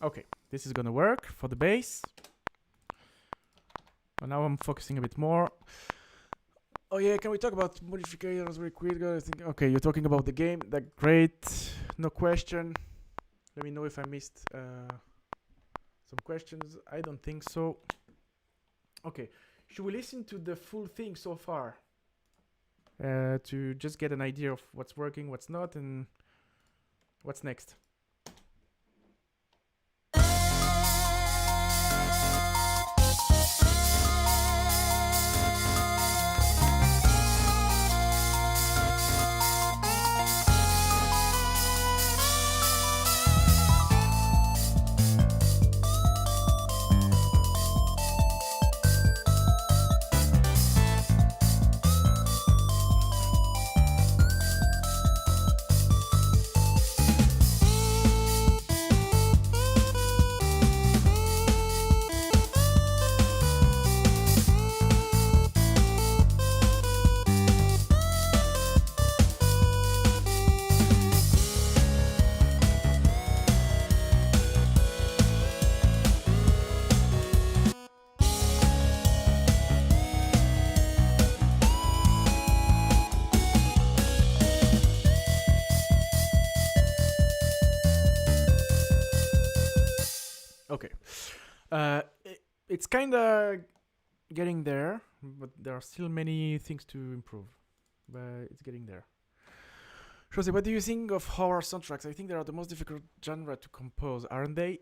Okay, this is gonna work for the bass. But now I'm focusing a bit more. Oh yeah, can we talk about modifications very quick? I think, okay, you're talking about the game. That's great, no question. Let me know if I missed some questions. I don't think so. Okay, should we listen to the full thing so far? To just get an idea of what's working, what's not, and what's next. It's kind of getting there, but there are still many things to improve. But it's getting there. Jose, what do you think of horror soundtracks? I think they are the most difficult genre to compose, aren't they?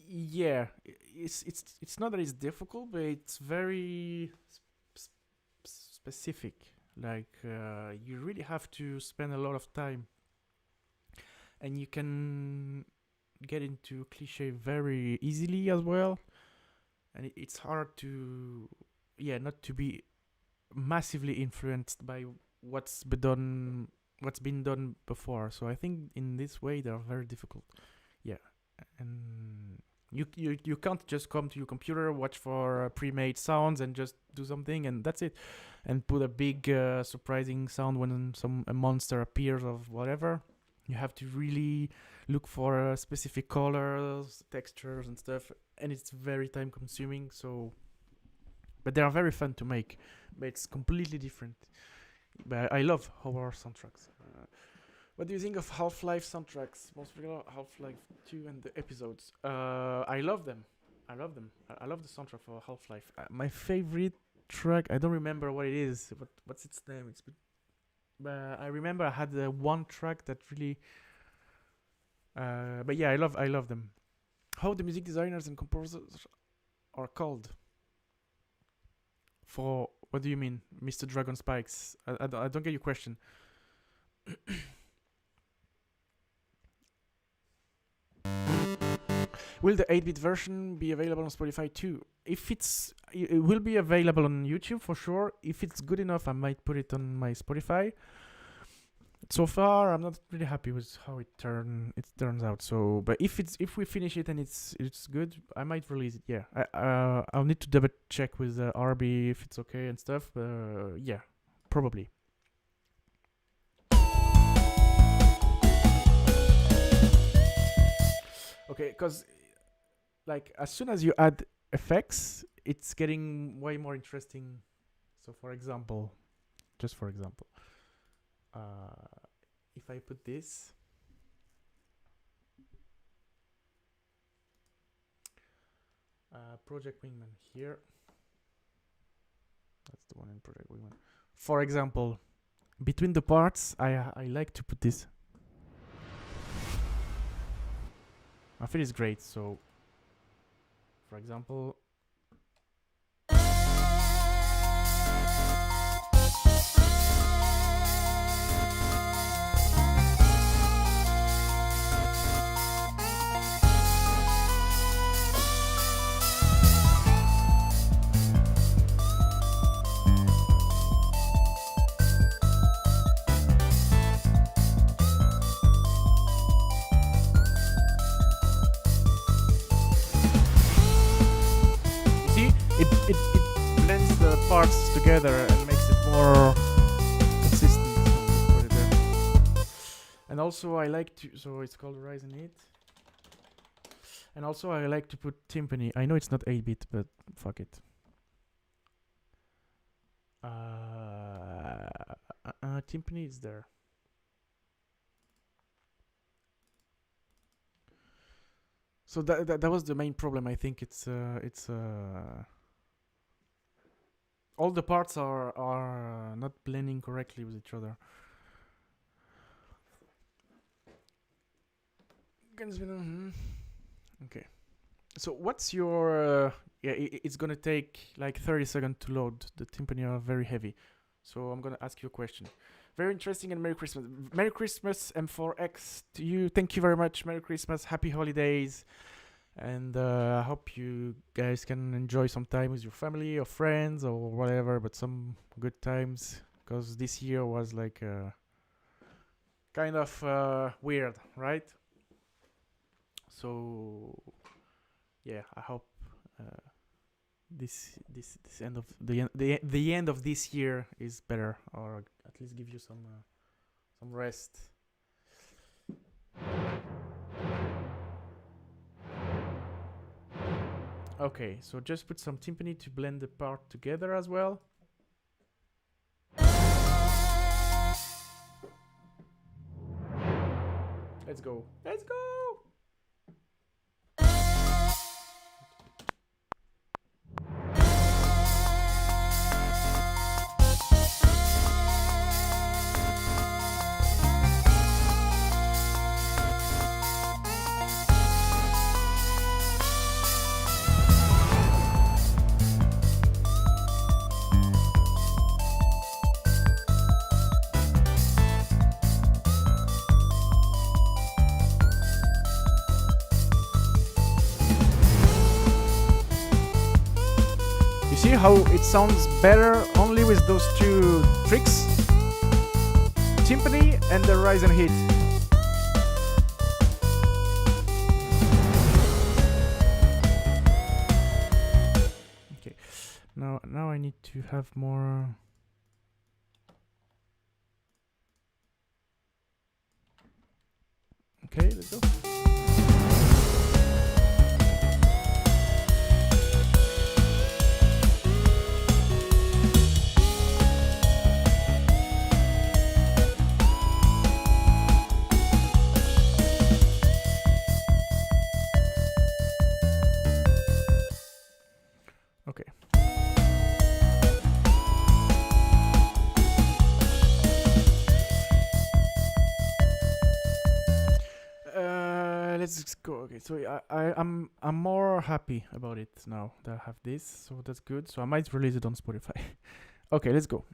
Yeah, it's not that it's difficult, but it's very specific. Like you really have to spend a lot of time, and you can get into cliche very easily as well. And it's hard to, not to be massively influenced by what's been done before. So I think in this way they are very difficult. Yeah, and you can't just come to your computer, watch for pre-made sounds, and just do something, and that's it, and put a big surprising sound when a monster appears or whatever. You have to really look for specific colors, textures, and stuff, and it's very time consuming. So, but they are very fun to make. But it's completely different. But I love horror soundtracks. What do you think of Half-Life soundtracks? Most particular Half-Life 2 and the episodes. I love them. I love the soundtrack for Half-Life. My favorite track, I don't remember what it is. What's its name? But I remember I had one track that really. But yeah, I love them. How the music designers and composers are called? For what do you mean, Mr. Dragon Spikes? I don't get your question. Will the 8-bit version be available on Spotify too? If it will be available on YouTube for sure. If it's good enough, I might put it on my Spotify. So far, I'm not really happy with how it turns out. So, but if we finish it and it's good, I might release it. Yeah, I'll need to double check with RB if it's okay and stuff. Yeah, probably. Okay, because like as soon as you add effects, it's getting way more interesting. So, just for example. If I put this, Project Wingman here, that's the one in Project Wingman. For example, between the parts, I like to put this. I feel it's great. So, for example. It blends the parts together and makes it more consistent. So put it there. And also I like to, so it's called Horizon 8. And also I like to put timpani. I know it's not 8-bit, but fuck it. Timpani is there. So that was the main problem. I think it's all the parts are not blending correctly with each other. Okay. So what's your it's gonna take like 30 seconds to load. The timpani are very heavy. So I'm gonna ask you a question. Very interesting, and Merry Christmas. Merry Christmas, M4X to you. Thank you very much. Merry Christmas. Happy holidays. And I hope you guys can enjoy some time with your family or friends or whatever, but some good times, because this year was like kind of weird, right? So yeah, I hope this end of the end of this year is better, or at least give you some rest. Okay, so just put some timpani to blend the part together as well. Let's go. Let's go. see how it sounds better only with those two tricks? Timpani and the rise and hit. Okay, now I need to have more. Okay, let's go. Okay. Let's go. Okay, so I'm more happy about it now that I have this, so that's good. So I might release it on Spotify. Okay, let's go.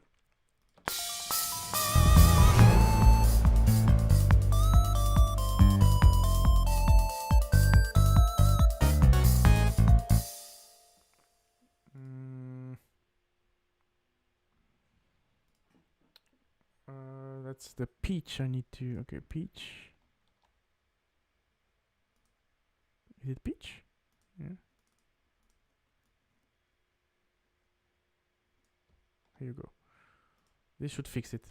That's the peach I need to. Okay, peach. Is it peach? Yeah. Here you go. This should fix it.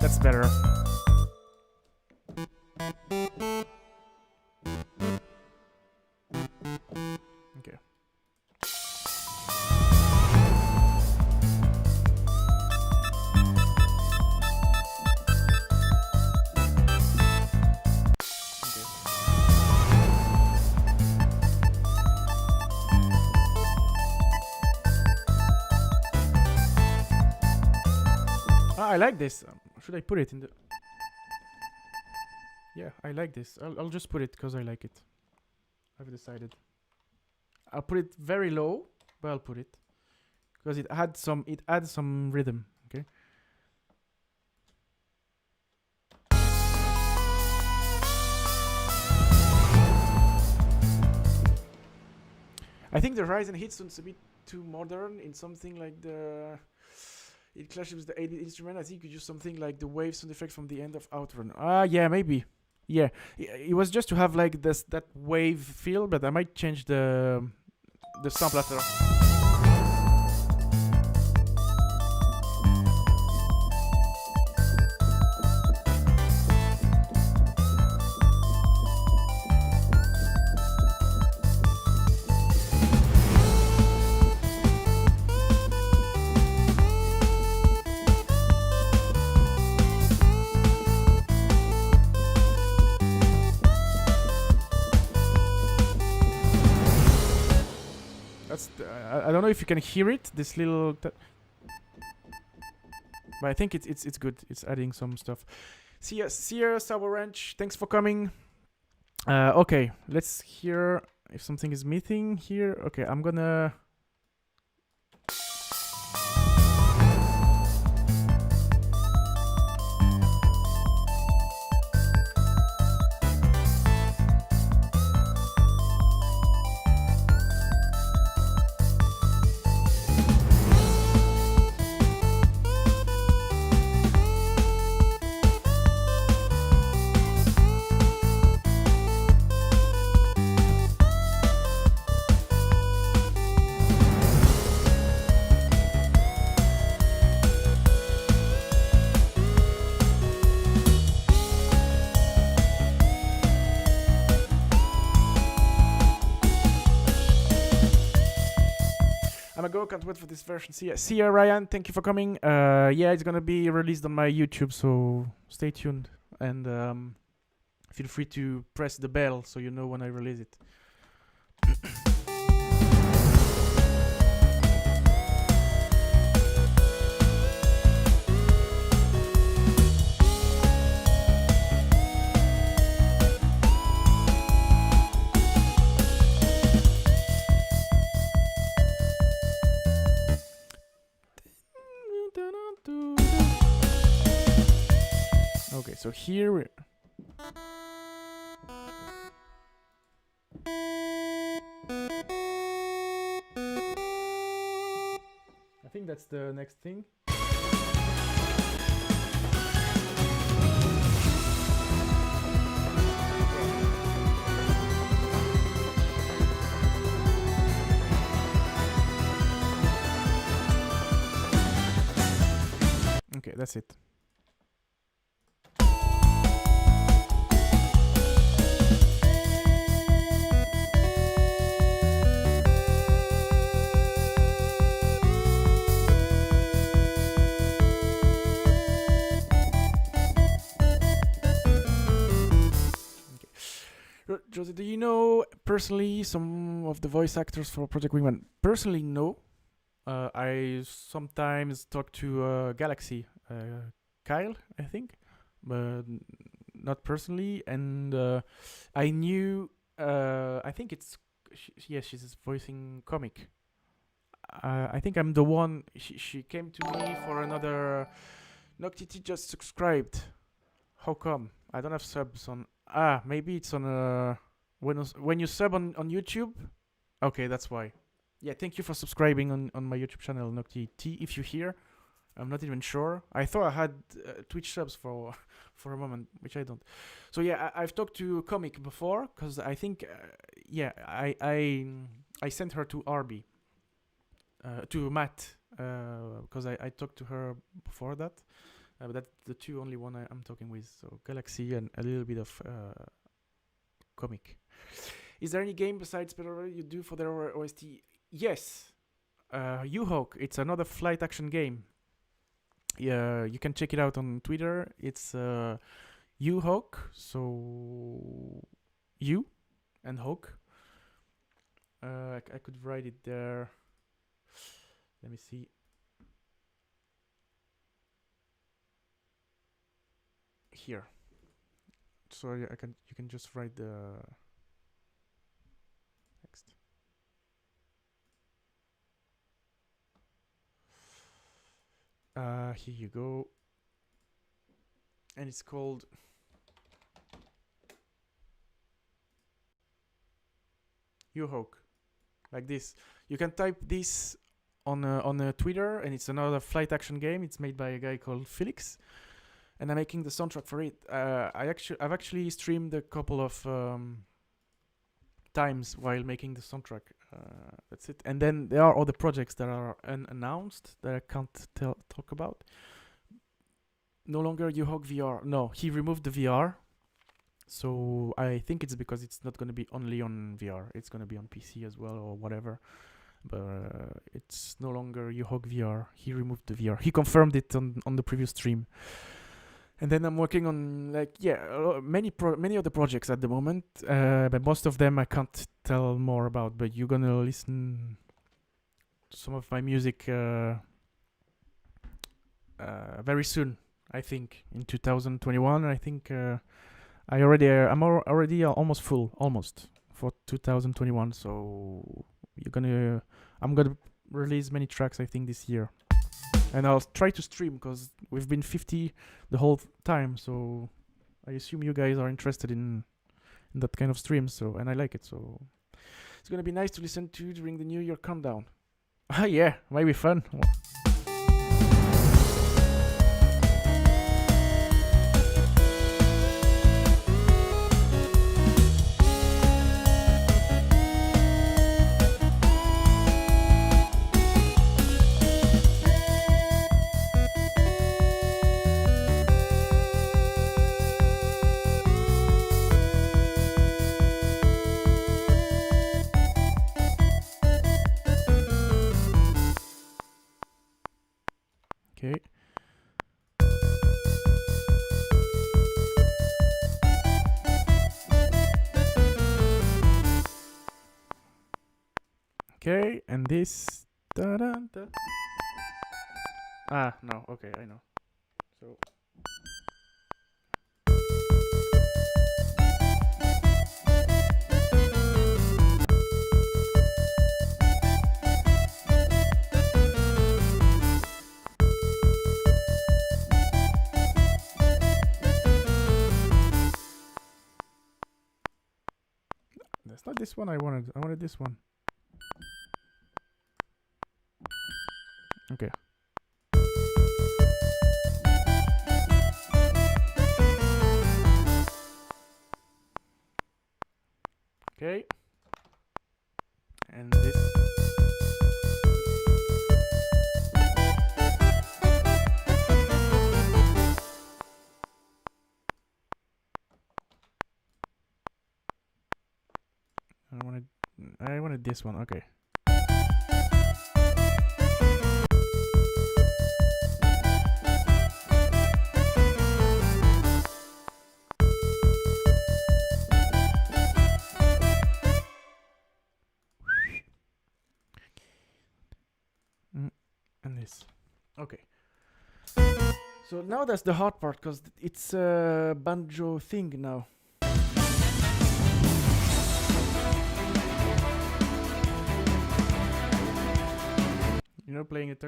That's better. Okay. I like this. Should I put it in the... Yeah, I like this. I'll just put it because I like it. I've decided. I'll put it very low, but I'll put it because it adds some rhythm. Okay. I think the rise and hit sounds a bit too modern in something like the... It clashes with the 8-bit instrument. I think you could use something like the wave sound effect from the end of Outrun. Yeah, maybe. Yeah, it was just to have like that wave feel, but I might change the sample after. I don't know if you can hear it, this little... but I think it's good. It's adding some stuff. See ya, Sour Ranch. Thanks for coming. Okay, let's hear if something is missing here. Okay, I'm gonna... Can't wait for this version. See ya, Ryan. Thank you for coming. Yeah, it's gonna be released on my YouTube, so stay tuned and feel free to press the bell so you know when I release it. So here I think that's the next thing. Okay, that's it. Josie, do you know personally some of the voice actors for Project Wingman? Personally, no. I sometimes talk to Galaxy, Kyle, I think, but not personally. And I knew, I think it's, she's voicing comic. I think I'm the one. She came to me for another. Noctiti just subscribed. How come? I don't have subs on. Maybe it's on when you sub on YouTube. Okay, that's why. Yeah, thank you for subscribing on my YouTube channel, Noctiti. If you hear, I'm not even sure. I thought I had Twitch subs for a moment, which I don't. So yeah, I've talked to Comic before because I think I sent her to RB, to Matt, because I talked to her before that. But that's the two only one I'm talking with. So Galaxy and a little bit of Comic. Is there any game besides Spellrunner you do for the OST? Yes. U-Hawk. It's another flight action game. Yeah, you can check it out on Twitter. It's U-Hawk. So U and Hawk. I could write it there. Let me see. Here. So you can just write the text. Here you go. And it's called U-Hawk. Like this. You can type this on Twitter, and it's another flight action game. It's made by a guy called Felix. And I'm making the soundtrack for it. I've actually streamed a couple of times while making the soundtrack. That's it. And then there are other projects that are unannounced that I can't talk about. No longer U-Hawk VR. No, he removed the VR. So I think it's because it's not going to be only on VR. It's going to be on PC as well or whatever. But it's no longer U-Hawk VR. He removed the VR. He confirmed it on the previous stream. And then I'm working on many other projects at the moment, but most of them I can't tell more about. But you're gonna listen to some of my music very soon. I think in 2021. I think I'm already almost full, almost for 2021. So I'm gonna release many tracks. I think this year. And I'll try to stream because we've been 50 the whole time. So I assume you guys are interested in that kind of stream. So and I like it. So it's gonna be nice to listen to during the New Year countdown. Yeah, might be fun. Okay. Okay, and this. Da-da-da. No. Okay, I know. So. not this one I wanted. I wanted this one. Okay. Okay. And this. I wanted this one. Okay. And this. Okay. So now that's the hard part, because it's a banjo thing now. You know, playing it.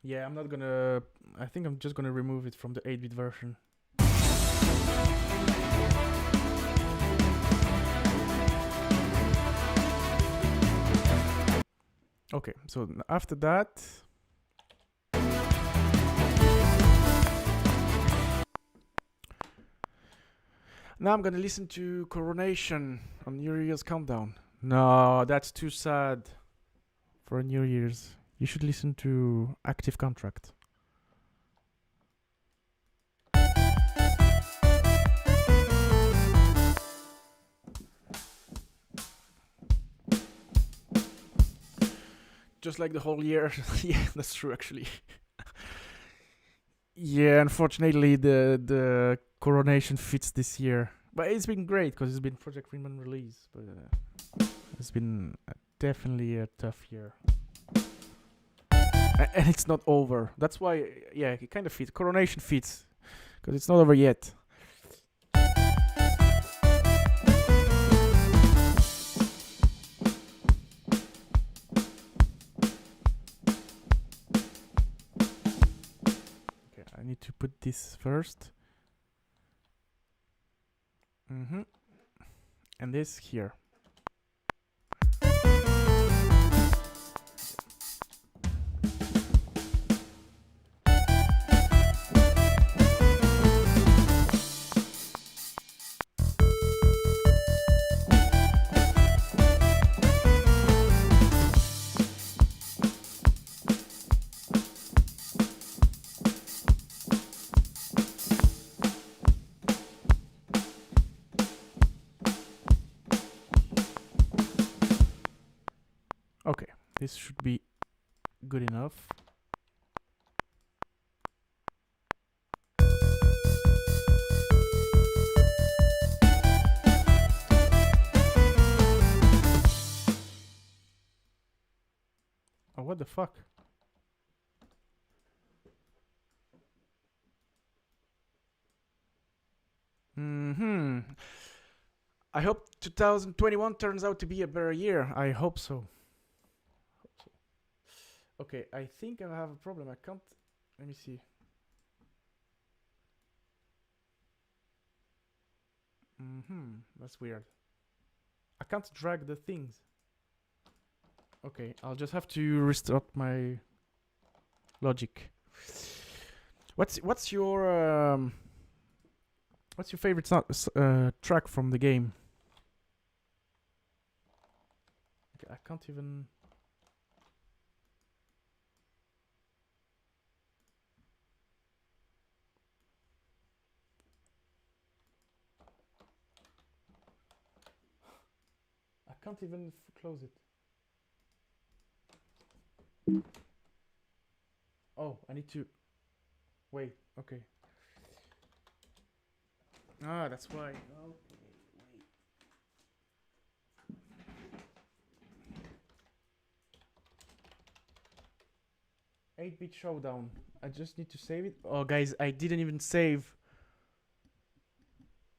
Yeah, I'm not gonna. I think I'm just gonna remove it from the 8-bit version. Okay, so after that. Now I'm gonna listen to Coronation on New Year's Countdown. No, that's too sad for New Year's. You should listen to Active Contract. Just like the whole year. Yeah, that's true actually. Yeah, unfortunately the Coronation fits this year. But it's been great because it's been Project Wingman release. But it's been definitely a tough year. And it's not over. That's why, yeah, it kind of fits. Coronation fits because it's not over yet. Okay, I need to put this first. And this here. Okay, this should be good enough. Oh, what the fuck? I hope 2021 turns out to be a better year. I hope so. Okay, I think I have a problem. I can't. Let me see. That's weird. I can't drag the things. Okay, I'll just have to restart my logic. What's your favorite track from the game? Okay, I can't even. I can't even close it. Oh, I need to wait. Okay. Ah, that's why. Okay, wait. 8-bit Showdown. I just need to save it. Oh, guys, I didn't even save.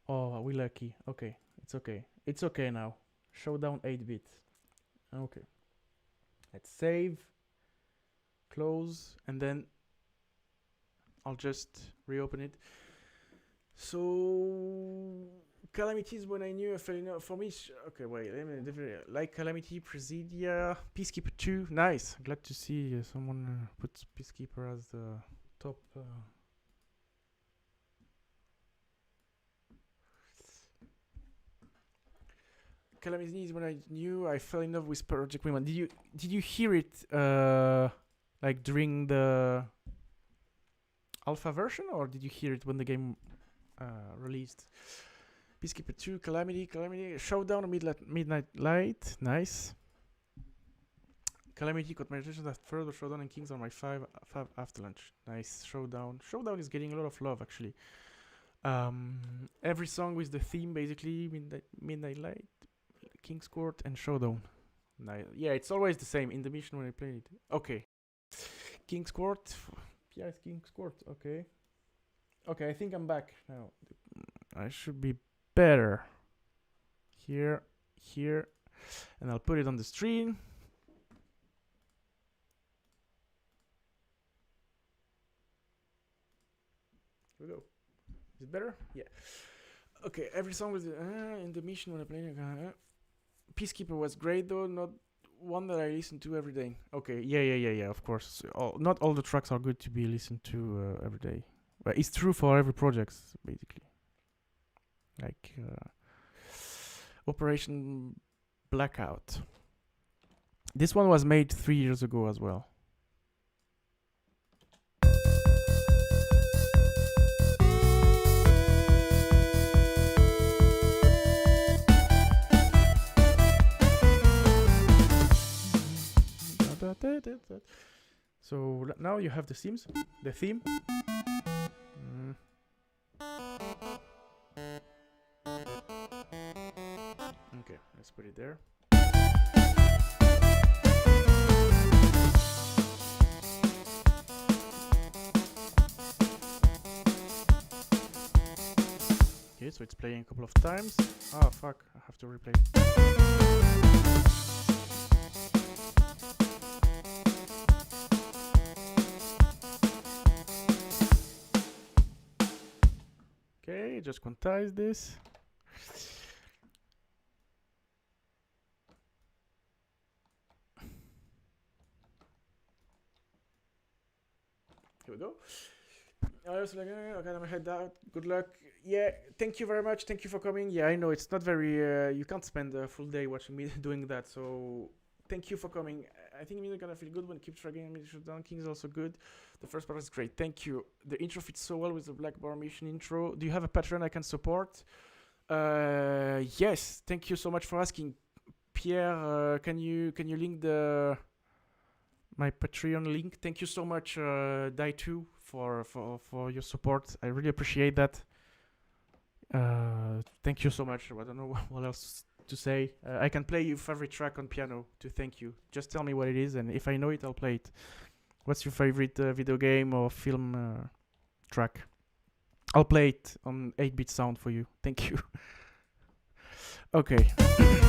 Oh, are we lucky? Okay, it's okay. It's okay now. Showdown 8-bit. Okay. Let's save, close, and then I'll just reopen it. So Calamities, when I knew I fell in love. For me, okay, wait, let me like Calamity, Presidia, Peacekeeper 2. Nice. Glad to see someone put Peacekeeper as the top. Calamities, when I knew I fell in love with Project Wingman. Did you hear it like during the alpha version, or did you hear it when the game released? Peacekeeper 2, Calamity, Showdown, Midnight Light, nice. Calamity, Cosmetizations at further Showdown and Kings are my five after lunch. Nice, Showdown. Showdown is getting a lot of love actually. Every song with the theme basically, Midnight Light, King's Court, and Showdown. Nice. Yeah, it's always the same in the mission when I play it. Okay. King's Court. Yeah, it's King's Court. Okay. Okay, I think I'm back now. I should be better. Here, and I'll put it on the stream. Here we go. Is it better? Yeah. Okay, every song was in the mission when I played. Peacekeeper was great though, not one that I listen to every day. Okay, yeah, of course. Not all the tracks are good to be listened to every day. But it's true for every project, basically. Like Operation Blackout. This one was made 3 years ago as well. So now you have the themes, the theme. Okay, let's put it there. Okay, so it's playing a couple of times. Ah, fuck, I have to replay. Okay, just quantize this. Here we go. I was like, I got my head out. Good luck. Yeah, thank you very much. Thank you for coming. Yeah, I know it's not very. You can't spend a full day watching me doing that. So thank you for coming. I think you're gonna feel good when Keep Dragging Me Showdown. King is also good. The first part is great. Thank you. The intro fits so well with the Black Bar Mission intro. Do you have a Patreon I can support? Yes. Thank you so much for asking, Pierre. Can you link my Patreon link? Thank you so much, Die2, for your support. I really appreciate that. Thank you so much. I don't know what else to say. I can play your favorite track on piano to thank you. Just tell me what it is, and if I know it, I'll play it. What's your favorite video game or film track? I'll play it on 8-bit sound for you. Thank you. Okay. Okay.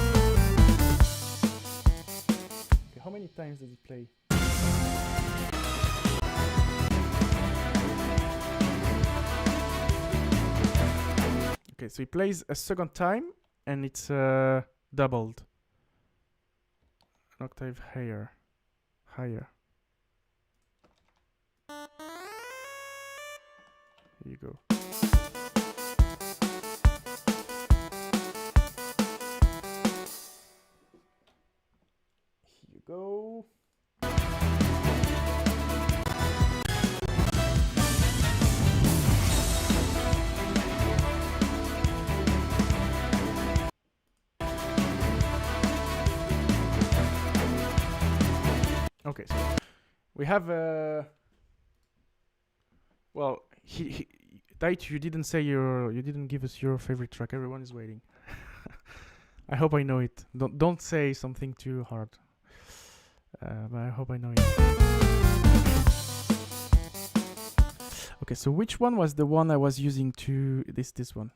How many times does it play? Okay, so it plays a second time, and it's doubled. An octave higher. Here you go. Here you go. Okay, so we have well, Dite, you didn't say you didn't give us your favorite track. Everyone is waiting. I hope I know it. Don't say something too hard. But I hope I know it. Okay, so which one was the one I was using to this one?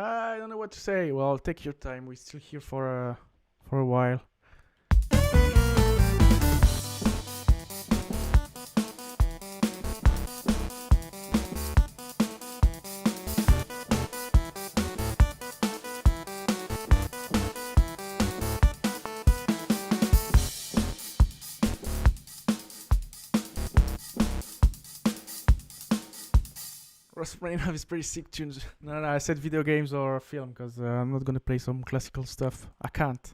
I don't know what to say. Well, take your time. We're still here for a while. Rachmaninoff is pretty sick tunes. No, I said video games or film because I'm not gonna play some classical stuff. I can't.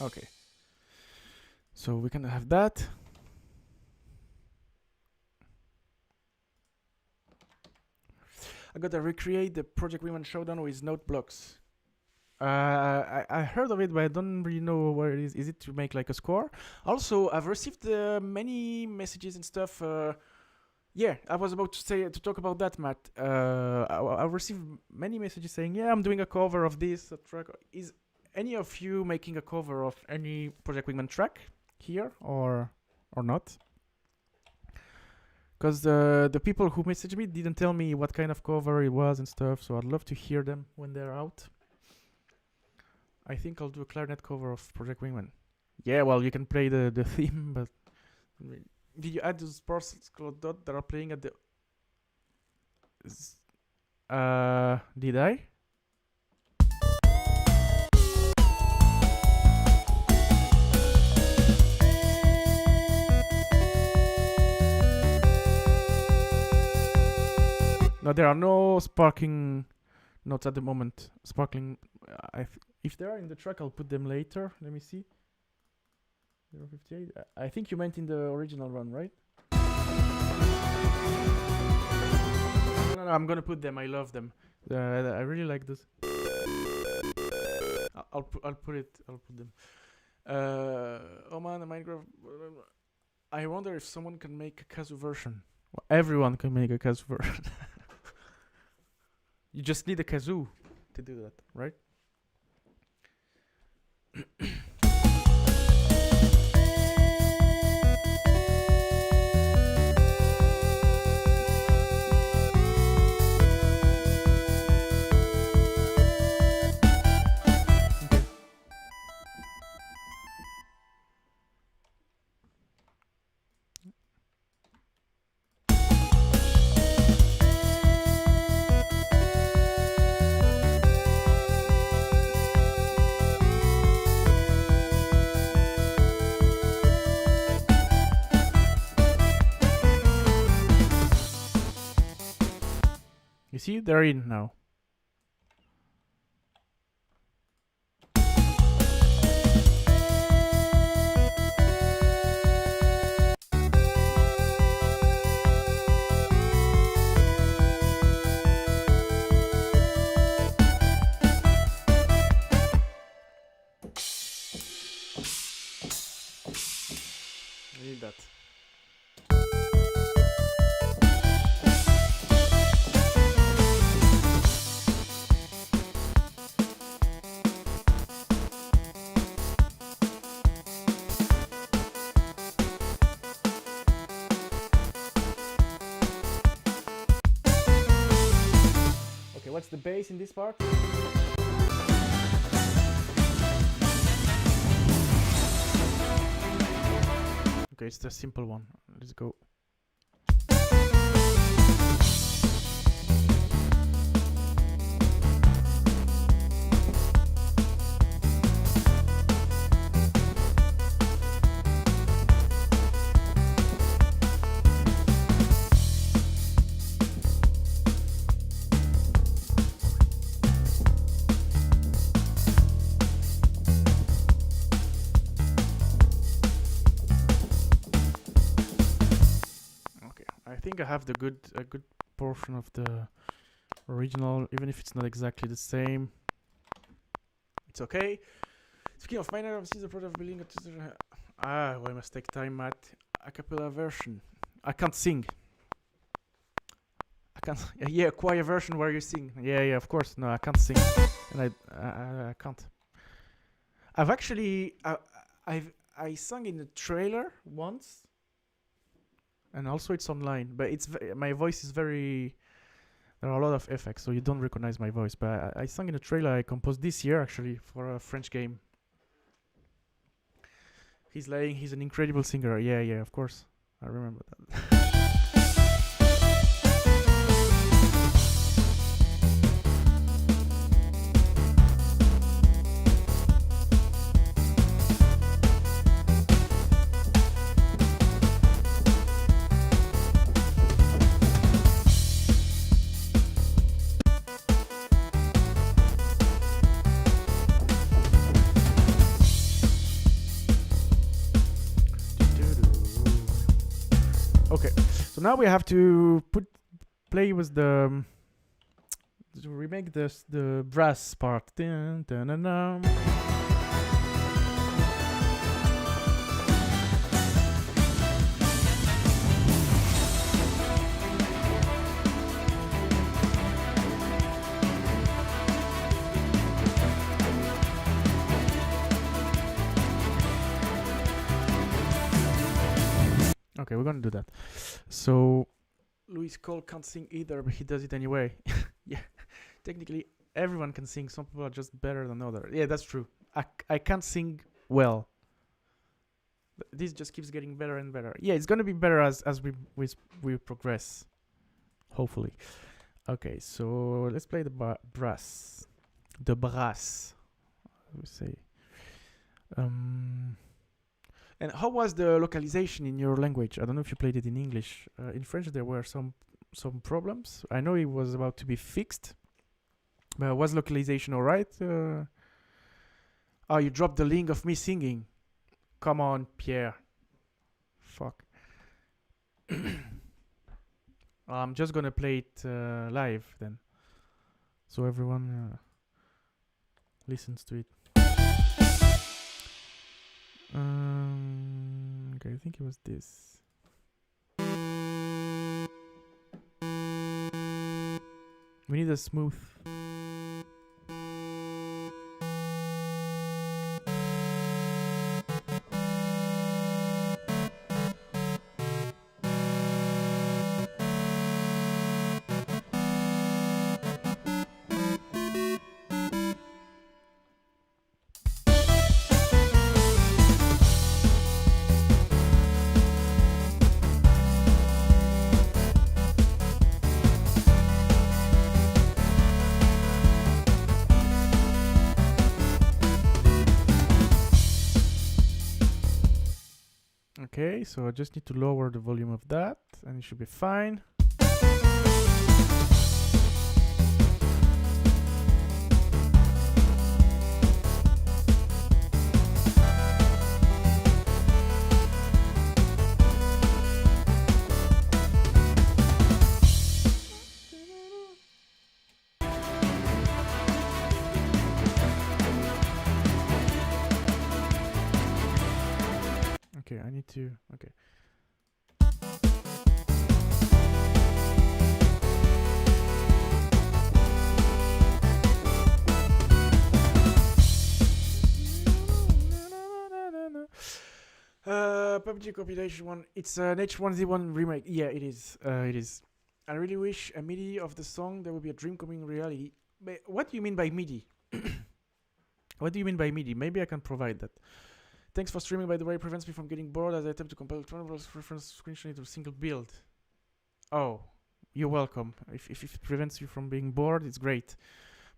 Okay. So we can have that. I gotta recreate the Project Wingman Showdown with note blocks. I heard of it, but I don't really know what it is. Is it to make like a score? Also, I've received many messages and stuff. Yeah, I was about to talk about that, Matt. I received many messages saying, "Yeah, I'm doing a cover of this track." Is any of you making a cover of any Project Wingman track here, or not? Because the people who messaged me didn't tell me what kind of cover it was and stuff, so I'd love to hear them when they're out. I think I'll do a clarinet cover of Project Wingman. Yeah, well, you can play the theme, but... Did you add those parcels that are playing at the... Did I? No, there are no sparkling notes at the moment. Sparkling, if they are in the track, I'll put them later. Let me see. 058. I think you meant in the original run, right? No, I'm gonna put them. I love them. I really like this. I'll put them. Oh man, the Minecraft. I wonder if someone can make a kazoo version. Well, everyone can make a kazoo version. You just need a kazoo to do that, right? You see, they're in now. I need that. What's the bass in this part? Okay, it's the simple one. Let's go. I think I have a good portion of the original, even if it's not exactly the same. It's okay. Speaking of minor, I've seen the product of building. Well, I must take time, Matt. A cappella version. I can't sing. can't. Yeah, choir version where you sing. Yeah, of course. No, I can't sing, and I can't. I've actually I sung in a trailer once, and also it's online. But my voice is very. There are a lot of effects, so you don't recognize my voice. But I sung in a trailer I composed this year actually for a French game. He's an incredible singer. Yeah, of course. I remember that. Okay, so now we have to play with to remake the brass part. Dun, dun, dun, dun. Okay, we're gonna do that. So, Louis Cole can't sing either, but he does it anyway. Yeah, technically everyone can sing. Some people are just better than others. Yeah, that's true. I can't sing well. This just keeps getting better and better. Yeah, it's gonna be better as we progress. Hopefully. Okay, so let's play the brass. The brass. I would say. And how was the localization in your language? I don't know if you played it in English. In French, there were some problems. I know it was about to be fixed. But was localization all right? Oh, you dropped the link of me singing. Come on, Pierre. Fuck. I'm just gonna play it live then. So everyone listens to it. Okay, I think it was this. We need a smooth. Okay, so I just need to lower the volume of that and it should be fine. Okay, I need to. Okay. PUBG compilation one. It's an H1Z1 remake. Yeah, it is. It is. I really wish a MIDI of the song. There will be a dream coming reality. But what do you mean by MIDI? What do you mean by MIDI? Maybe I can provide that. Thanks for streaming, by the way. It prevents me from getting bored as I attempt to compile 12 reference screenshot into a single build. Oh, you're welcome. If it prevents you from being bored, it's great.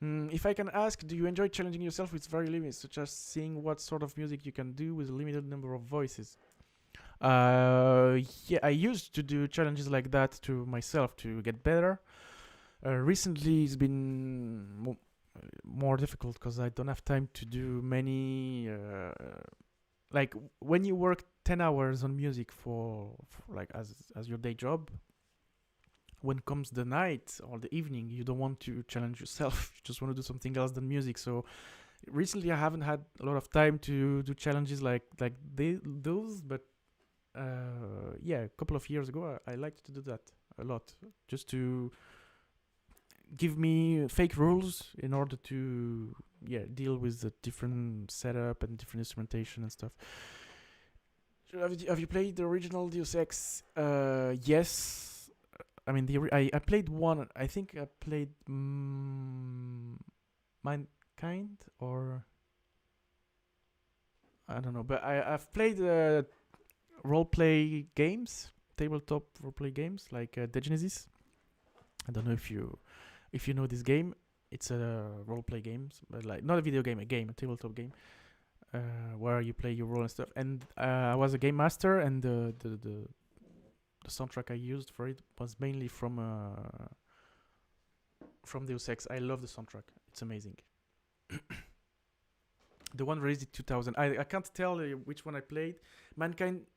If I can ask, do you enjoy challenging yourself with very limits, such as seeing what sort of music you can do with a limited number of voices? Yeah, I used to do challenges like that to myself to get better. Recently, it's been more difficult because I don't have time to do many. Like when you work 10 hours on music for like as your day job, when comes the night or the evening, you don't want to challenge yourself. You just want to do something else than music. So recently I haven't had a lot of time to do challenges like those, but yeah, a couple of years ago I liked to do that. a lot, just to give me fake rules in order to deal with the different setup and different instrumentation and stuff. So have you played the original Deus Ex? Yes. I mean, I played one. I think I played Mankind, or I don't know. But I've played role-play games, tabletop role-play games like Genesis. I don't know if you know this game. It's a role-play game, but like not a video game, a tabletop game, where you play your role and stuff. And I was a game master, and the soundtrack I used for it was mainly from Deus Ex. I love the soundtrack; it's amazing. The one released in 2000. I can't tell which one I played. Mankind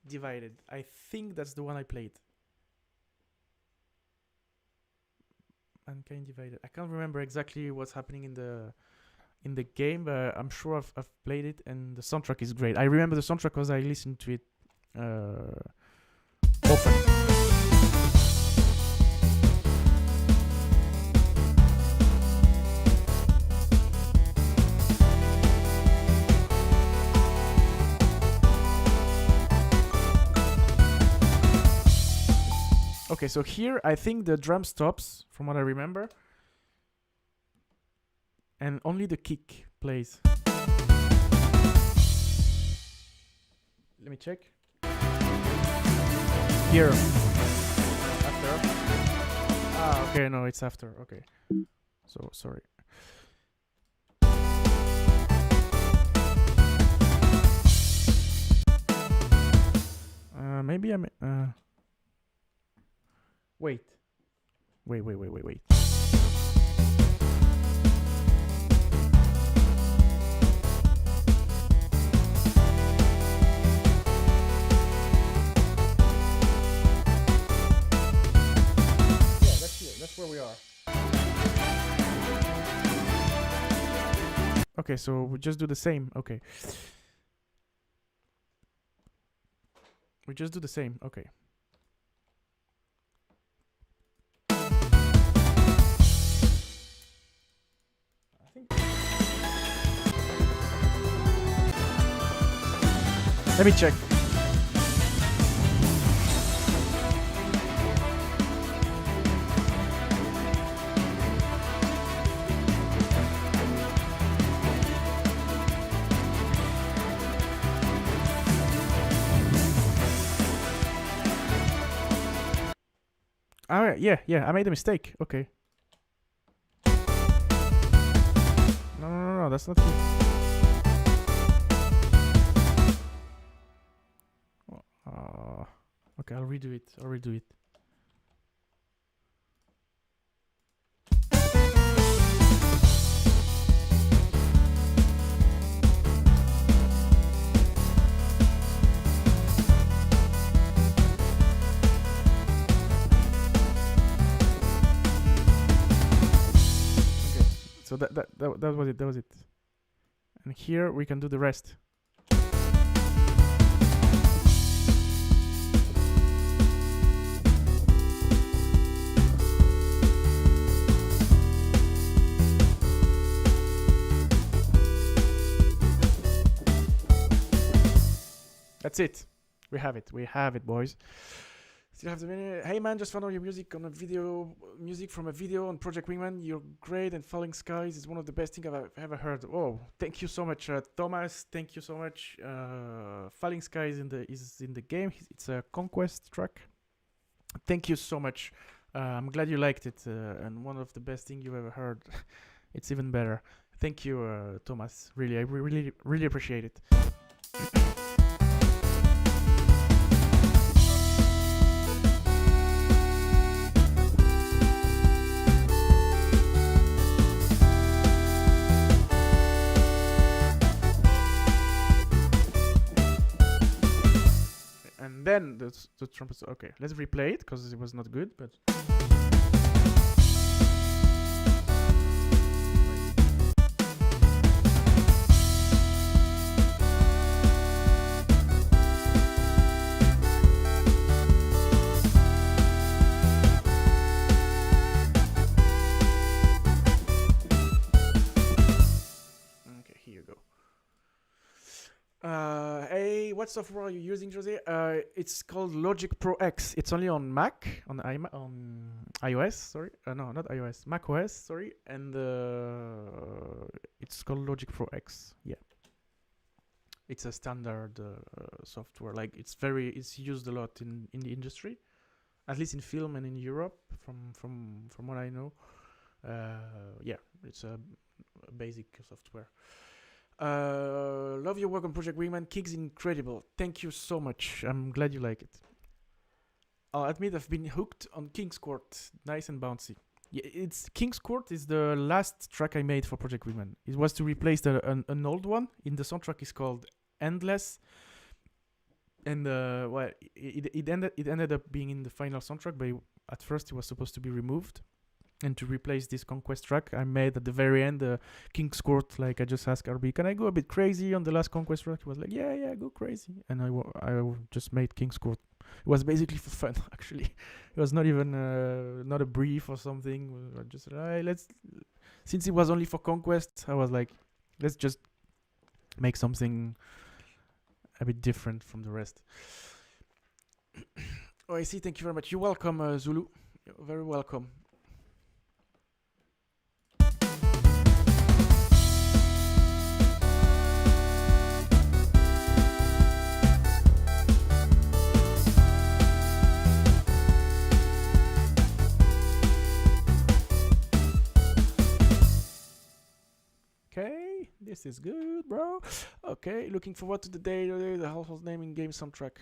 Divided. I think that's the one I played. Mankind Divided. I can't remember exactly what's happening in the game, but I'm sure I've played it, and the soundtrack is great. I remember the soundtrack because I listened to it often. Okay, so here I think the drum stops, from what I remember, and only the kick plays. Let me check. Here. After. Ah, okay, no, it's after. Okay. So, sorry. Maybe I'm... Wait. That's where we are. Okay, so we just do the same. Okay. We just do the same. Okay. Let me check. Alright, yeah, I made a mistake. Okay. No, that's not good. Okay, I'll redo it. So that was it. And here we can do the rest. That's it. We have it, boys. Still have the minute. Hey man, just found all your music from a video on Project Wingman. You're great, and Falling Skies is one of the best things I've ever heard. Oh, thank you so much, Thomas. Thank you so much. Falling Skies is in the game. It's a conquest track. Thank you so much. I'm glad you liked it, and one of the best things you've ever heard. It's even better. Thank you, Thomas. Really, I really appreciate it. And then the trumpets. Okay, let's replay it because it was not good, but. what software are you using, Jose? It's called Logic Pro X. It's only on Mac, on iOS. Sorry, no, not iOS. Mac OS. Sorry, and it's called Logic Pro X. Yeah, it's a standard software. Like it's used a lot in the industry, at least in film and in Europe. From what I know, yeah, it's a basic software. Love your work on Project Wingman. Kicks incredible. Thank you so much. I'm glad you like it. I'll admit I've been hooked on King's Court. Nice and bouncy. Yeah, it's King's Court is the last track I made for Project Wingman. It was to replace an old one. In the soundtrack is called Endless. And well, it ended up being in the final soundtrack, but at first it was supposed to be removed. And to replace this Conquest track, I made at the very end King's Court. Like I just asked RB, can I go a bit crazy on the last Conquest track? He was like, yeah, go crazy. And I just made King's Court. It was basically for fun, actually. It was not even not a brief or something. I just since it was only for Conquest, I was like, let's just make something a bit different from the rest. Oh, I see. Thank you very much. You're welcome, Zulu. You're very welcome. Okay, this is good, bro. Okay, looking forward to the day the household name in game soundtrack.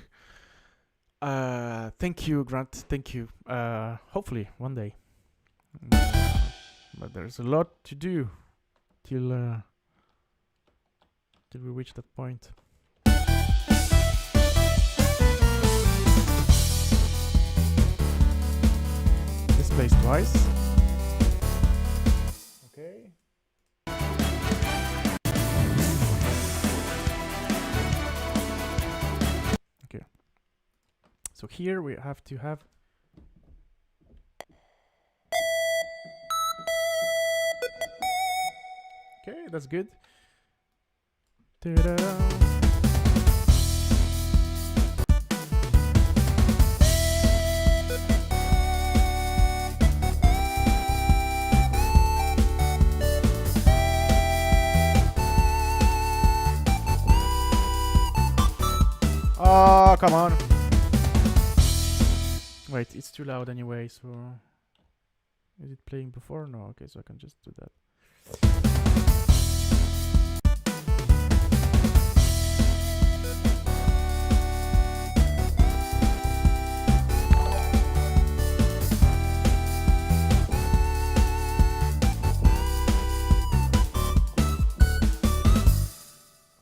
Thank you, Grant. Thank you. Hopefully one day. But there's a lot to do till we reach that point. This plays twice. Okay. So here we have to have okay, that's good. Ta-da. Oh, come on. Wait, it's too loud anyway, so... Is it playing before? No, okay, so I can just do that.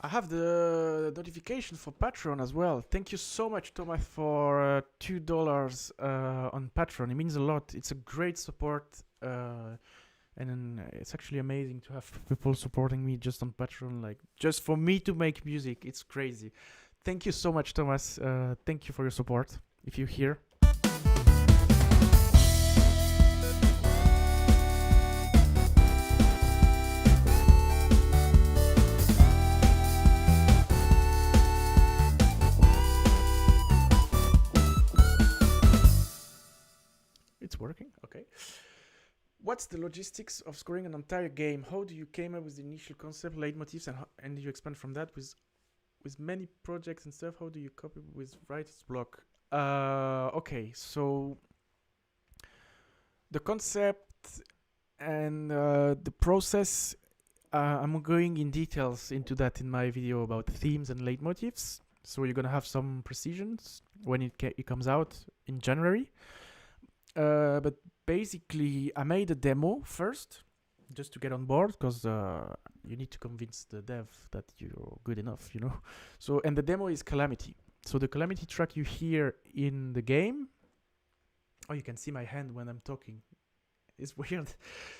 I have the notification for Patreon as well. Thank you so much, Thomas, for $2 on Patreon. It means a lot. It's a great support, and it's actually amazing to have people supporting me just on Patreon, like just for me to make music. It's crazy. Thank you so much, Thomas. Thank you for your support. If you're here. Working, okay. What's the logistics of scoring an entire game? How do you came up with the initial concept, leitmotifs, and you expand from that with many projects and stuff? How do you copy with writer's block? Okay, so the concept and the process, I'm going in details into that in my video about themes and leitmotifs. So you're gonna have some precisions when it comes out in January. But basically, I made a demo first, just to get on board, because you need to convince the dev that you're good enough, you know. So, and the demo is Calamity. So the Calamity track you hear in the game. Oh, you can see my hand when I'm talking. It's weird.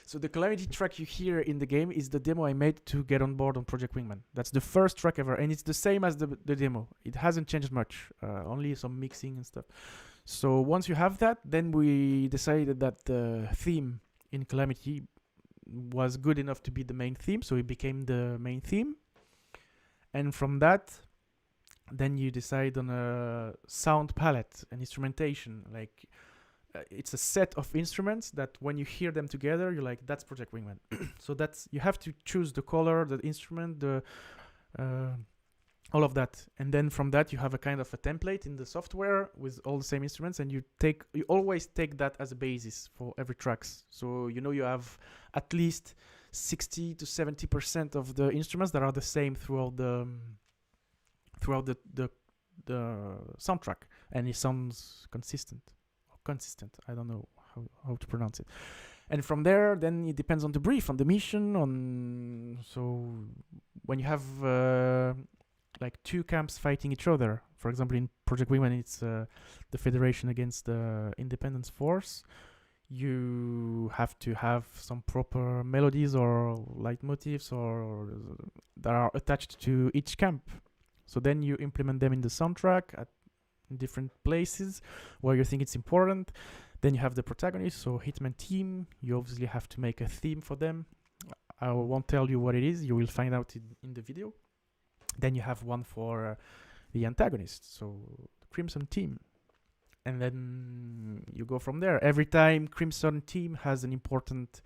So the Calamity track you hear in the game is the demo I made to get on board on Project Wingman. That's the first track ever, and it's the same as the demo. It hasn't changed much, only some mixing and stuff. So once you have that, then we decided that the theme in Calamity was good enough to be the main theme, so it became the main theme. And from that, Then you decide on a sound palette and instrumentation. Like it's a set of instruments that when you hear them together, you're like, that's Project Wingman. So that's, you have to choose the color, the instrument, the all of that, and then from that you have a kind of a template in the software with all the same instruments, and you always take that as a basis for every tracks. So you know you have at least 60 to 70% of the instruments that are the same throughout the soundtrack, and it sounds consistent. I don't know how to pronounce it. And from there, then it depends on the brief, on the mission, so when you have like two camps fighting each other, for example in Project Wingman it's the Federation against the Independence Force, you have to have some proper melodies or leitmotifs or that are attached to each camp. So then you implement them in the soundtrack at different places where you think it's important. Then you have the protagonist, so Hitman team. You obviously have to make a theme for them. I won't tell you what it is. You will find out in the video. Then you have one for the antagonist, so the Crimson team. And then you go from there. Every time Crimson team has an important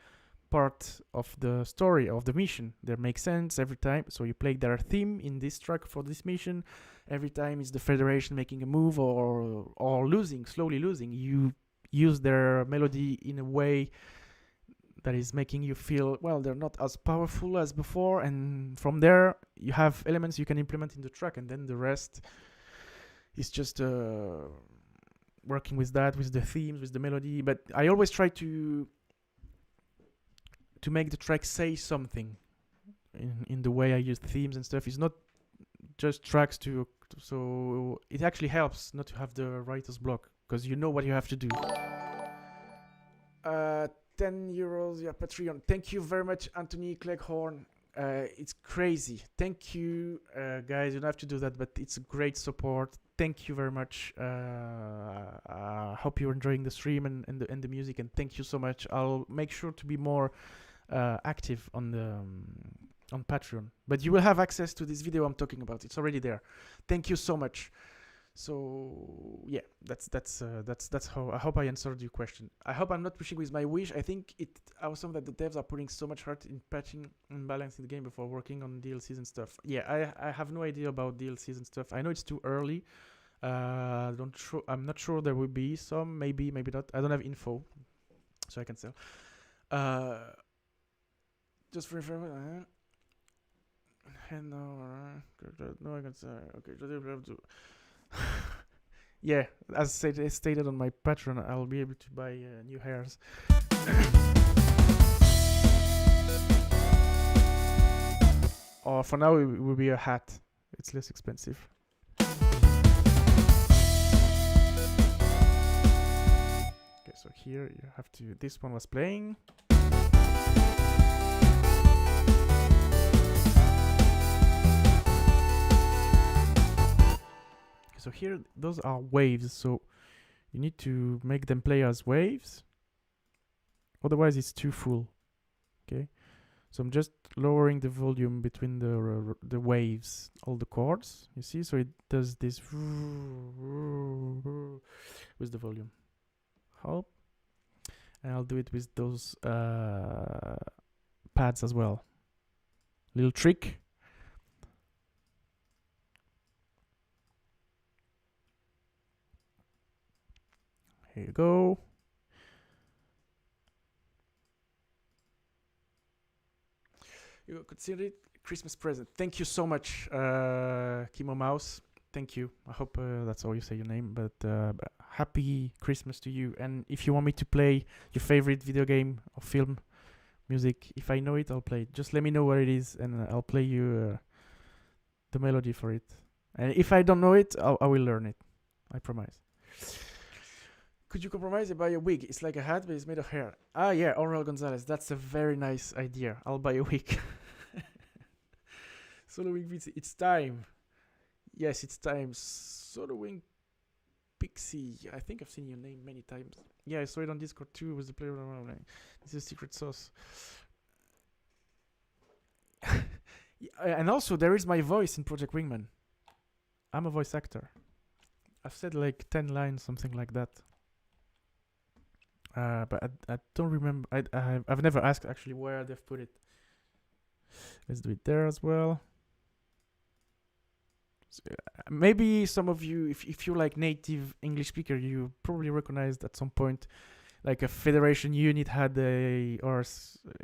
part of the story, of the mission, that makes sense every time. So you play their theme in this track for this mission. Every time it's the Federation making a move or losing, slowly losing. You use their melody in a way that is making you feel, well, they're not as powerful as before, and from there you have elements you can implement in the track, and then the rest is just working with that, with the themes, with the melody. But I always try to make the track say something in the way I use themes and stuff. It's not just tracks so it actually helps not to have the writer's block, because you know what you have to do. 10 euros, yeah, Patreon. Thank you very much, Anthony Cleghorn. It's crazy. Thank you, guys. You don't have to do that, but it's a great support. Thank you very much. I hope you're enjoying the stream and the music, and thank you so much. I'll make sure to be more active on Patreon, but you will have access to this video I'm talking about. It's already there. Thank you so much. So yeah, that's how I hope I answered your question. I hope I'm not pushing with my wish. I think it awesome that the devs are putting so much heart in patching and balancing the game before working on DLCs and stuff. Yeah, I have no idea about DLCs and stuff. I know it's too early. I'm not sure there will be some. Maybe not. I don't have info, so I can sell. Just for information. And no, I can say okay. Yeah, as stated on my Patreon, I'll be able to buy new hairs. Or for now, it will be a hat. It's less expensive. Okay, so here you have to. This one was playing. So here, those are waves, so you need to make them play as waves. Otherwise, it's too full. Okay, so I'm just lowering the volume between the waves, all the chords. You see, so it does this with the volume. Hope, and I'll do it with those pads as well. Little trick. Here you go. You consider it Christmas present. Thank you so much, Kimo Mouse. Thank you. I hope that's all you say your name. But happy Christmas to you. And if you want me to play your favorite video game or film music, if I know it, I'll play it. Just let me know where it is, and I'll play you the melody for it. And if I don't know it, I will learn it. I promise. Could you compromise and buy a wig? It's like a hat, but it's made of hair. Ah, yeah, Aurel Gonzalez. That's a very nice idea. I'll buy a wig. Solo Wing Pixie. It's time. Yes, it's time. Solo Wing Pixie. I think I've seen your name many times. Yeah, I saw it on Discord too. With the player. This is a secret sauce. And also, there is my voice in Project Wingman. I'm a voice actor. I've said like 10 lines, something like that. But I don't remember. I've never asked actually where they've put it. Let's do it there as well. So, maybe some of you, if you're like native English speaker, you probably recognized at some point like a Federation unit had a, or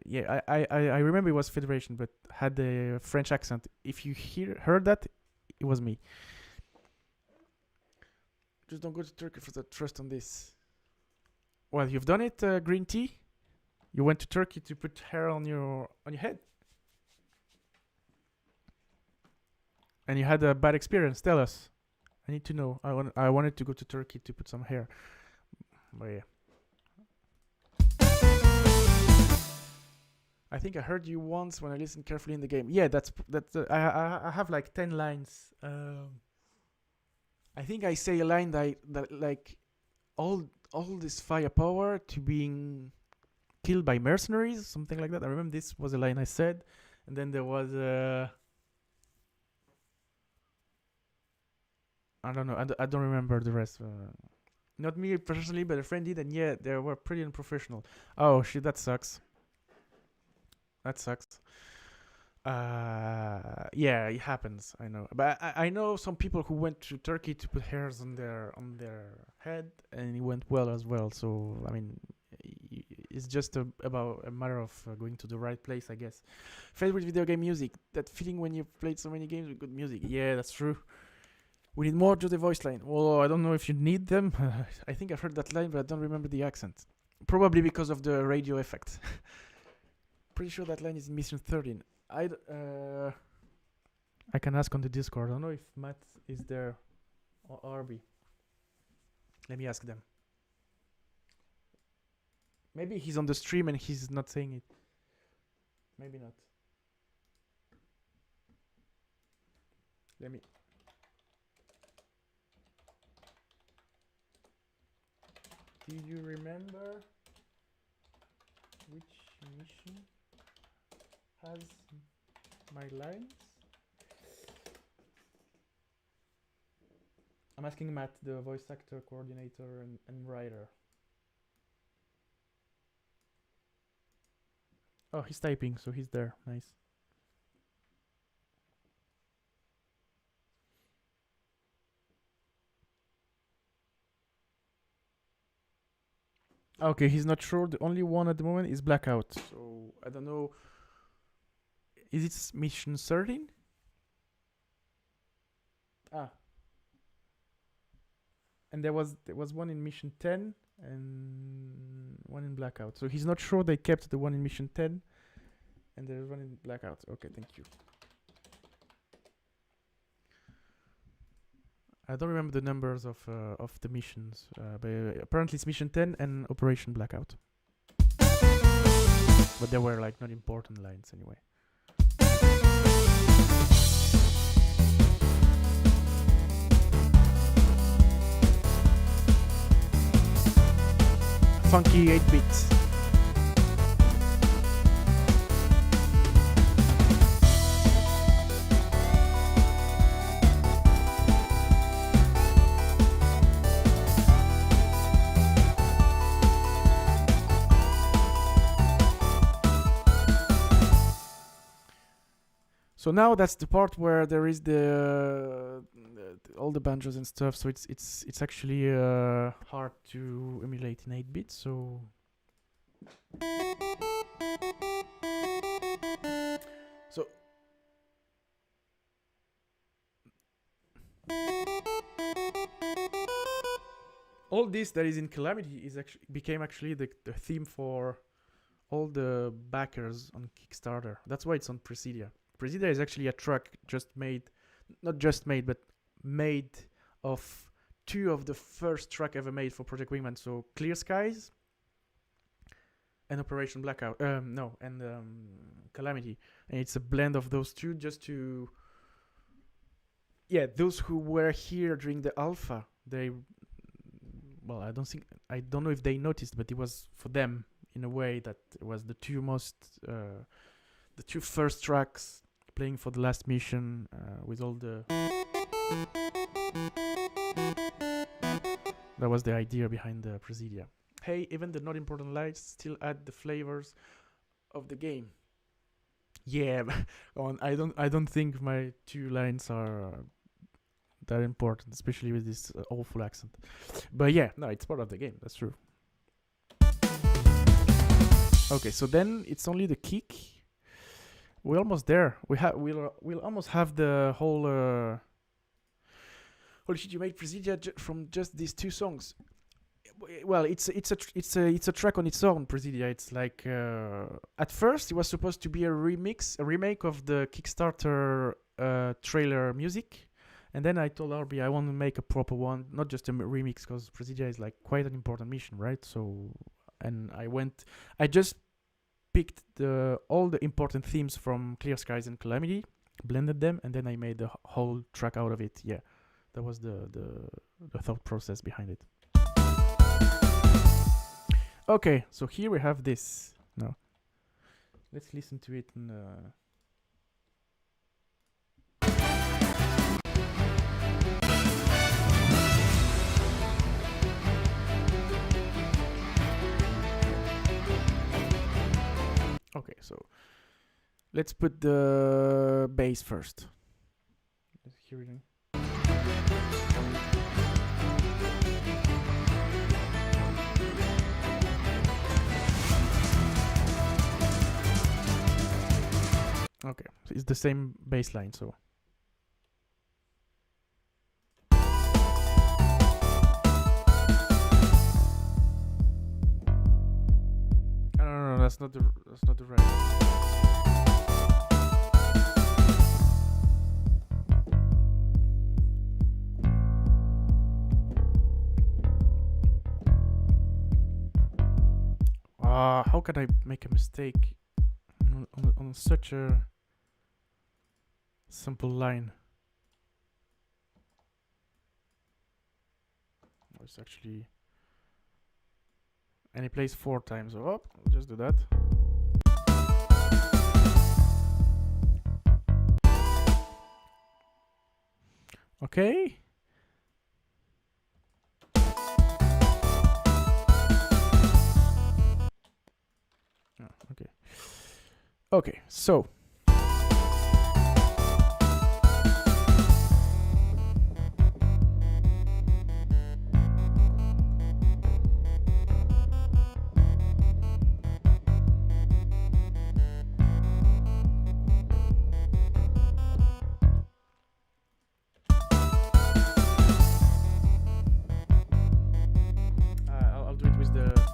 yeah, I remember it was Federation, but had a French accent. If you heard that, it was me. Just don't go to Turkey for the trust on this. Well, you've done it, green tea. You went to Turkey to put hair on your head, and you had a bad experience. Tell us. I need to know. I wanted to go to Turkey to put some hair, but yeah. I think I heard you once when I listened carefully in the game. Yeah, that's. I have like 10 lines. I think I say a line that like all this firepower to being killed by mercenaries, something like that. I remember this was a line I said, and then there was I don't know. I don't remember the rest. Not me personally, but a friend did, and yeah, they were pretty unprofessional. Oh shit, that sucks. That sucks. Yeah, it happens. I know, but I know some people who went to Turkey to put hairs on their head, and it went well as well. So I mean, it's just about a matter of going to the right place, I guess. Favorite video game music? That feeling when you've played so many games with good music. Yeah, that's true. We need more to the voice line. Well, I don't know if you need them. I think I've heard that line, but I don't remember the accent. Probably because of the radio effect. Pretty sure that line is in Mission 13. I can ask on the Discord. I don't know if Matt is there or Arby. Let me ask them. Maybe he's on the stream and he's not saying it. Maybe not. Let me. Do you remember which mission has my lines? I'm asking Matt, the voice actor, coordinator, and writer. Oh, he's typing, so he's there. Nice. Okay, he's not sure. The only one at the moment is Blackout. So I don't know. Is it Mission 13? Ah. And there was one in Mission 10 and one in Blackout. So he's not sure they kept the one in Mission 10 and there's one in Blackout. Okay, thank you. I don't remember the numbers of the missions, but apparently it's Mission 10 and Operation Blackout. But they were like not important lines anyway. Funky 8-bit. So now that's the part where there is the all the banjos and stuff. So it's actually hard to emulate in 8-bit. So all this that is in Calamity is became the theme for all the backers on Kickstarter. That's why it's on Presidia. Presidia is actually a track but made of two of the first track ever made for Project Wingman. So Clear Skies and Operation Blackout. Calamity. And it's a blend of those two just to... Yeah, those who were here during the alpha, they... Well, I don't know if they noticed, but it was for them in a way that it was the two first tracks playing for the last mission with all the That was the idea behind the Presidia. Hey, even the not important lines still add the flavors of the game. Yeah, I don't think my 2 lines are that important, especially with this awful accent. But yeah, no, it's part of the game. That's true. Okay, so then it's only the kick. We're almost there. We'll almost have the whole. Holy shit! You made Presidia from just these 2 songs. Well, it's a track on its own. Presidia. It's like at first it was supposed to be a remake of the Kickstarter trailer music, and then I told RB I want to make a proper one, not just a remix, because Presidia is like quite an important mission, right? So, and I just picked all the important themes from Clear Skies and Calamity, blended them, and then I made the whole track out of it. Yeah, that was the thought process behind it. Okay, so here we have this. Now, let's listen to it. Okay, so let's put the bass first. Let's hear it. Okay, so it's the same bass line, so. No, that's not the right. How can I make a mistake on such a simple line? It's actually, and he plays 4 times. Oh, I'll just do that. Okay. Okay. Okay, so. I'll do it with the.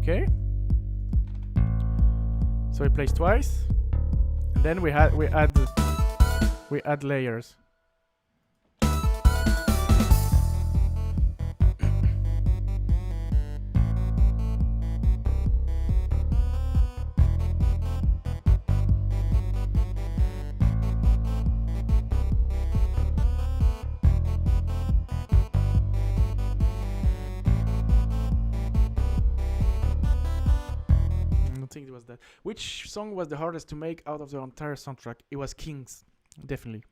Okay. So it plays twice, and then we add layers. Think it was that. Which song was the hardest to make out of the entire soundtrack? It was Kings, definitely.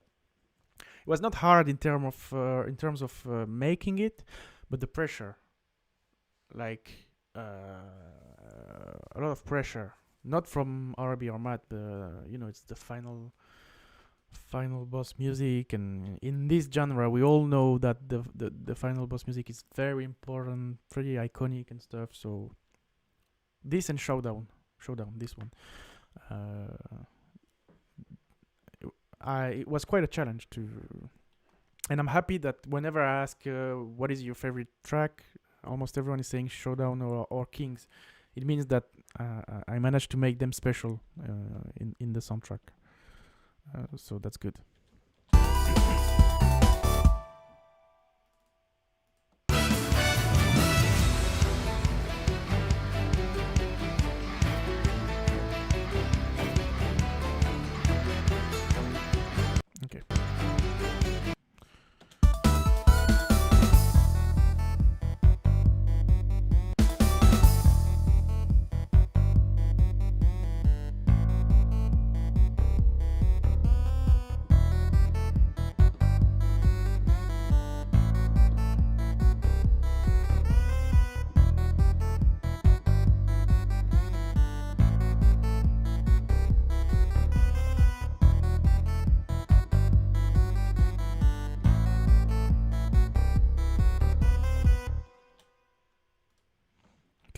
It was not hard in terms of making it, but the pressure, like a lot of pressure, not from RB or Matt, but it's the final boss music, and in this genre, we all know that the final boss music is very important, pretty iconic and stuff. So this and Showdown, this one, it was quite a challenge to, and I'm happy that whenever I ask what is your favorite track, almost everyone is saying Showdown or Kings. It means that I managed to make them special in the soundtrack, so that's good.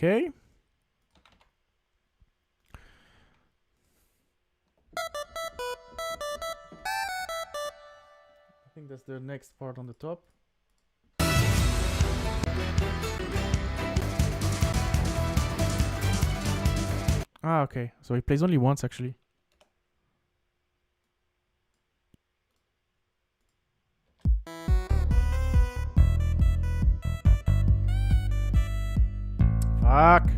Okay. I think that's the next part on the top. Ah, okay. So he plays only once, actually. Fuck. Here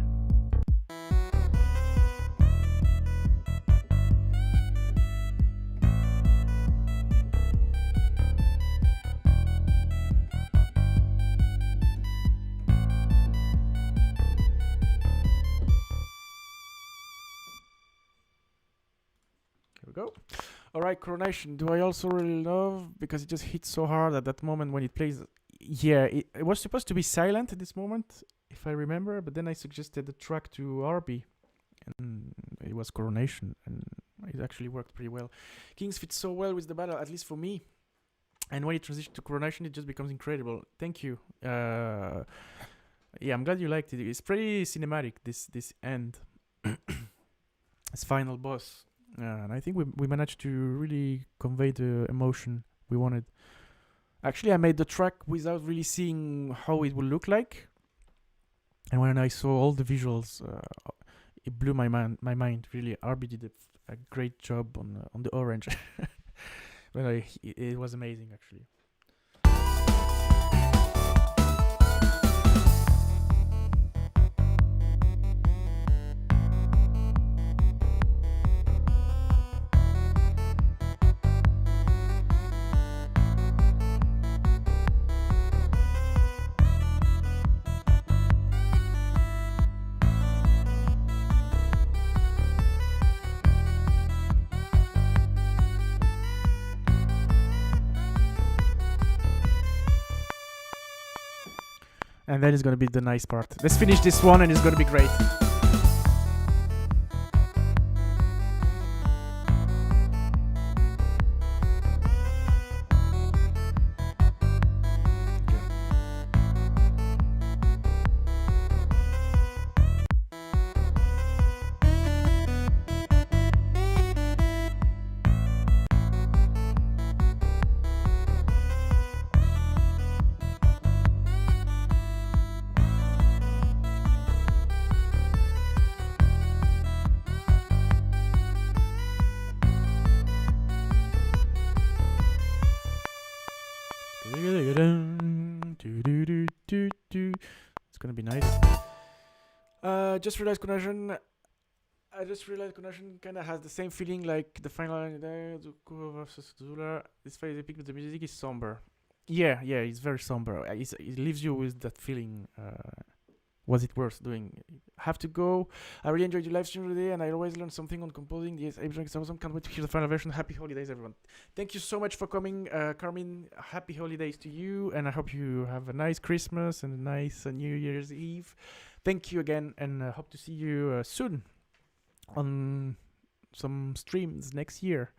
we go. Alright, Coronation. Do I also really love? Because it just hits so hard at that moment when it plays. Yeah, it was supposed to be silent at this moment, if I remember, but then I suggested the track to RB, and it was Coronation, and it actually worked pretty well. Kings fits so well with the battle, at least for me. And when it transitions to Coronation, it just becomes incredible. Thank you. Yeah, I'm glad you liked it. It's pretty cinematic, this end. This final boss. And I think we managed to really convey the emotion we wanted. Actually, I made the track without really seeing how it would look like. And when I saw all the visuals, it blew my mind. Really, RB did a great job on the orange. Well, it was amazing, actually. And that is gonna be the nice part. Let's finish this one and it's gonna be great. It's gonna be nice. Just realized Connection. I just realized Connection kind of has the same feeling like the final line there. This phase is epic, but the music is somber. Yeah, it's very somber. It leaves you with that feeling. Was it worth doing? Have to go. I really enjoyed your live stream today, and I always learn something on composing. Yes, it's awesome. Can't wait to hear the final version. Happy holidays, everyone. Thank you so much for coming, Carmen. Happy holidays to you, and I hope you have a nice Christmas and a nice New Year's Eve. Thank you again, and hope to see you soon on some streams next year.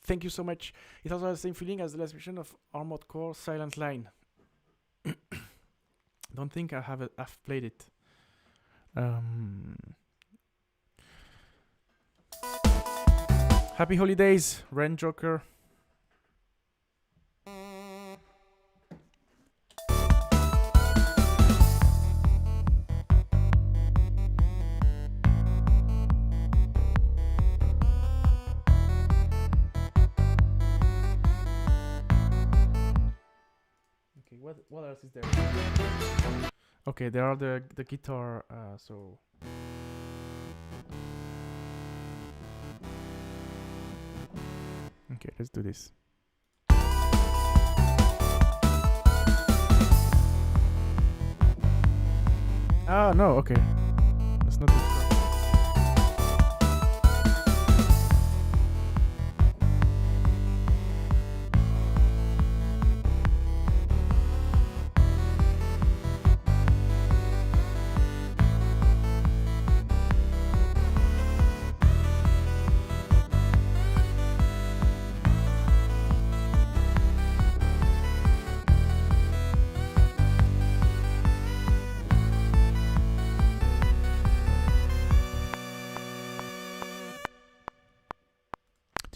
Thank you so much. It also has the same feeling as the last version of Armored Core Silent Line. Don't think I've played it. Happy holidays, Ren Joker. Okay, what else is there? Okay, there are the guitar, so... Okay, let's do this. Ah, no, okay. That's not it.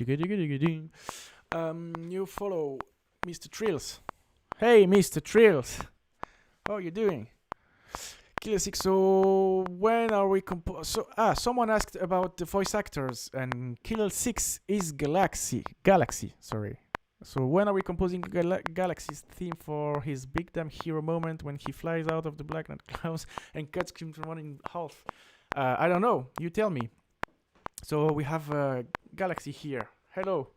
You follow Mr. Trills. Hey, Mr. Trills. How are you doing? Killer 6, so when are we someone asked about the voice actors, and Killer 6 is Galaxy, sorry. So when are we composing Galaxy's theme for his big damn hero moment when he flies out of the black night clouds and cuts him one in half? I don't know, you tell me. So we have Galaxy here. Hello.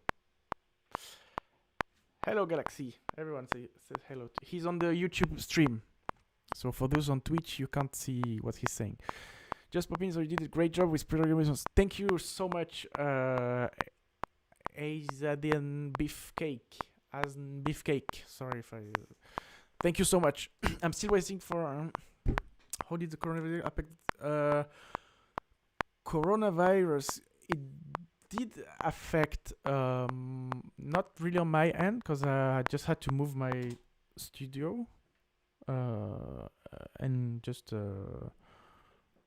Hello, Galaxy. Everyone says hello. He's on the YouTube stream. So for those on Twitch, you can't see what he's saying. Just pop in, so you did a great job with Protagonist. Thank you so much, Azadian Beefcake. Sorry if I... Thank you so much. I'm still waiting for... how did the coronavirus affect... coronavirus, it did affect... not really on my end, because I just had to move my studio. And just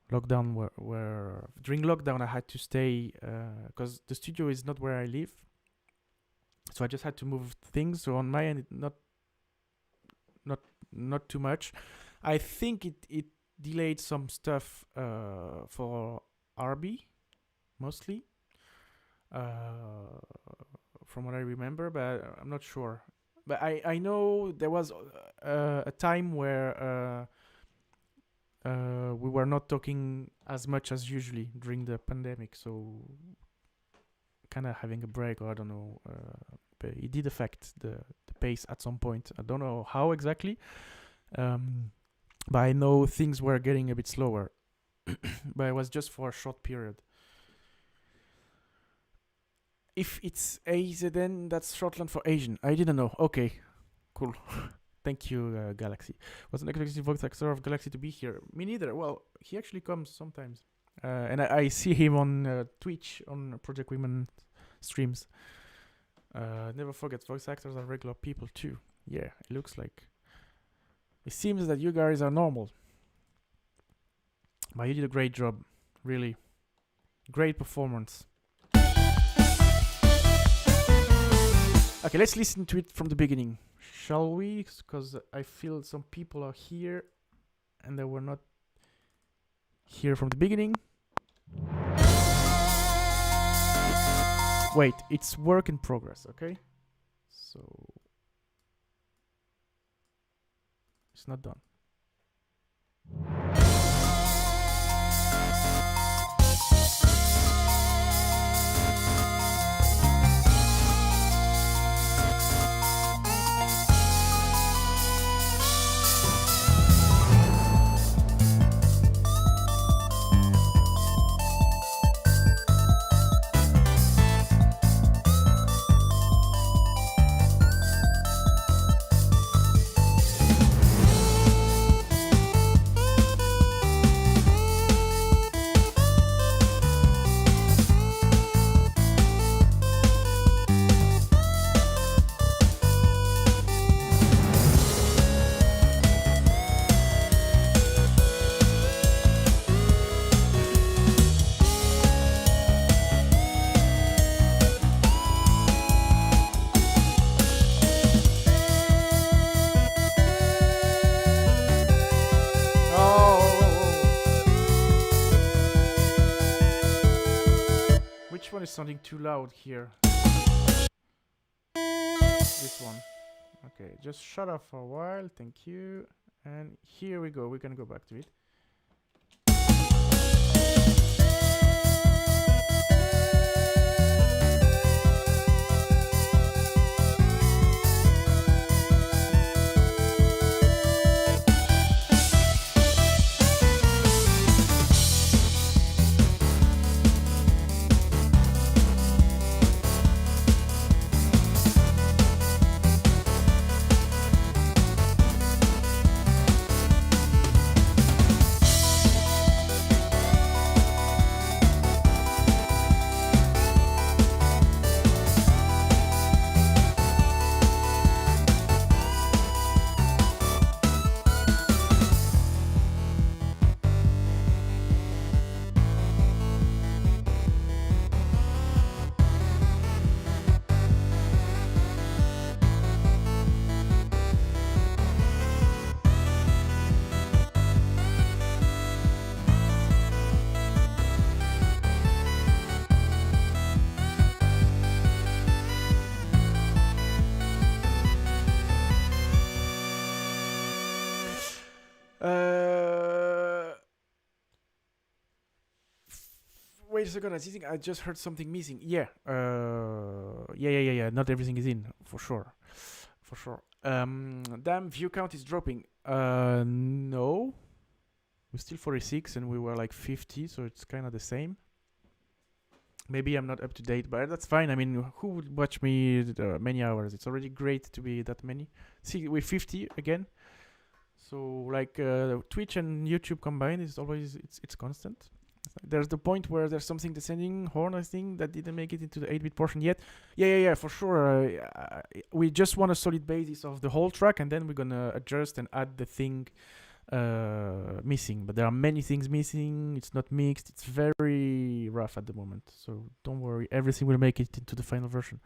lockdown where during lockdown I had to stay because the studio is not where I live, so I just had to move things. So on my end, not too much. I think it delayed some stuff for RB mostly, from what I remember, but I'm not sure. But I know there was a time where we were not talking as much as usually during the pandemic, so kind of having a break, or I don't know. But it did affect the pace at some point. I don't know how exactly, but I know things were getting a bit slower. But it was just for a short period. If it's AZN, that's shorthand for Asian. I didn't know. Okay, cool. Thank you, Galaxy. Wasn't expecting voice actor of Galaxy to be here. Me neither. Well, he actually comes sometimes. And I see him on Twitch, on Project Wingman streams. Never forget, voice actors are regular people too. Yeah, it looks like. It seems that you guys are normal. But you did a great job. Really. Great performance. Okay, let's listen to it from the beginning, shall we? Because I feel some people are here and they were not here from the beginning. Wait, it's work in progress, okay? So it's not done. Is sounding too loud here. This one. Okay, just shut up for a while. Thank you. And here we go. We're gonna go back to it. Uh, Wait a second. I think I just heard something missing. Yeah. Yeah. Not everything is in for sure. For sure. Damn, view count is dropping. No. We're still 46 and we were like 50, so it's kind of the same. Maybe I'm not up to date, but that's fine. I mean, who would watch me many hours? It's already great to be that many. See, we're 50 again. So like Twitch and YouTube combined is always it's constant. There's the point where there's something descending horn, I think, that didn't make it into the 8-bit portion yet. Yeah, for sure. We just want a solid basis of the whole track, and then we're gonna adjust and add the thing missing. But there are many things missing. It's not mixed. It's very rough at the moment. So don't worry. Everything will make it into the final version.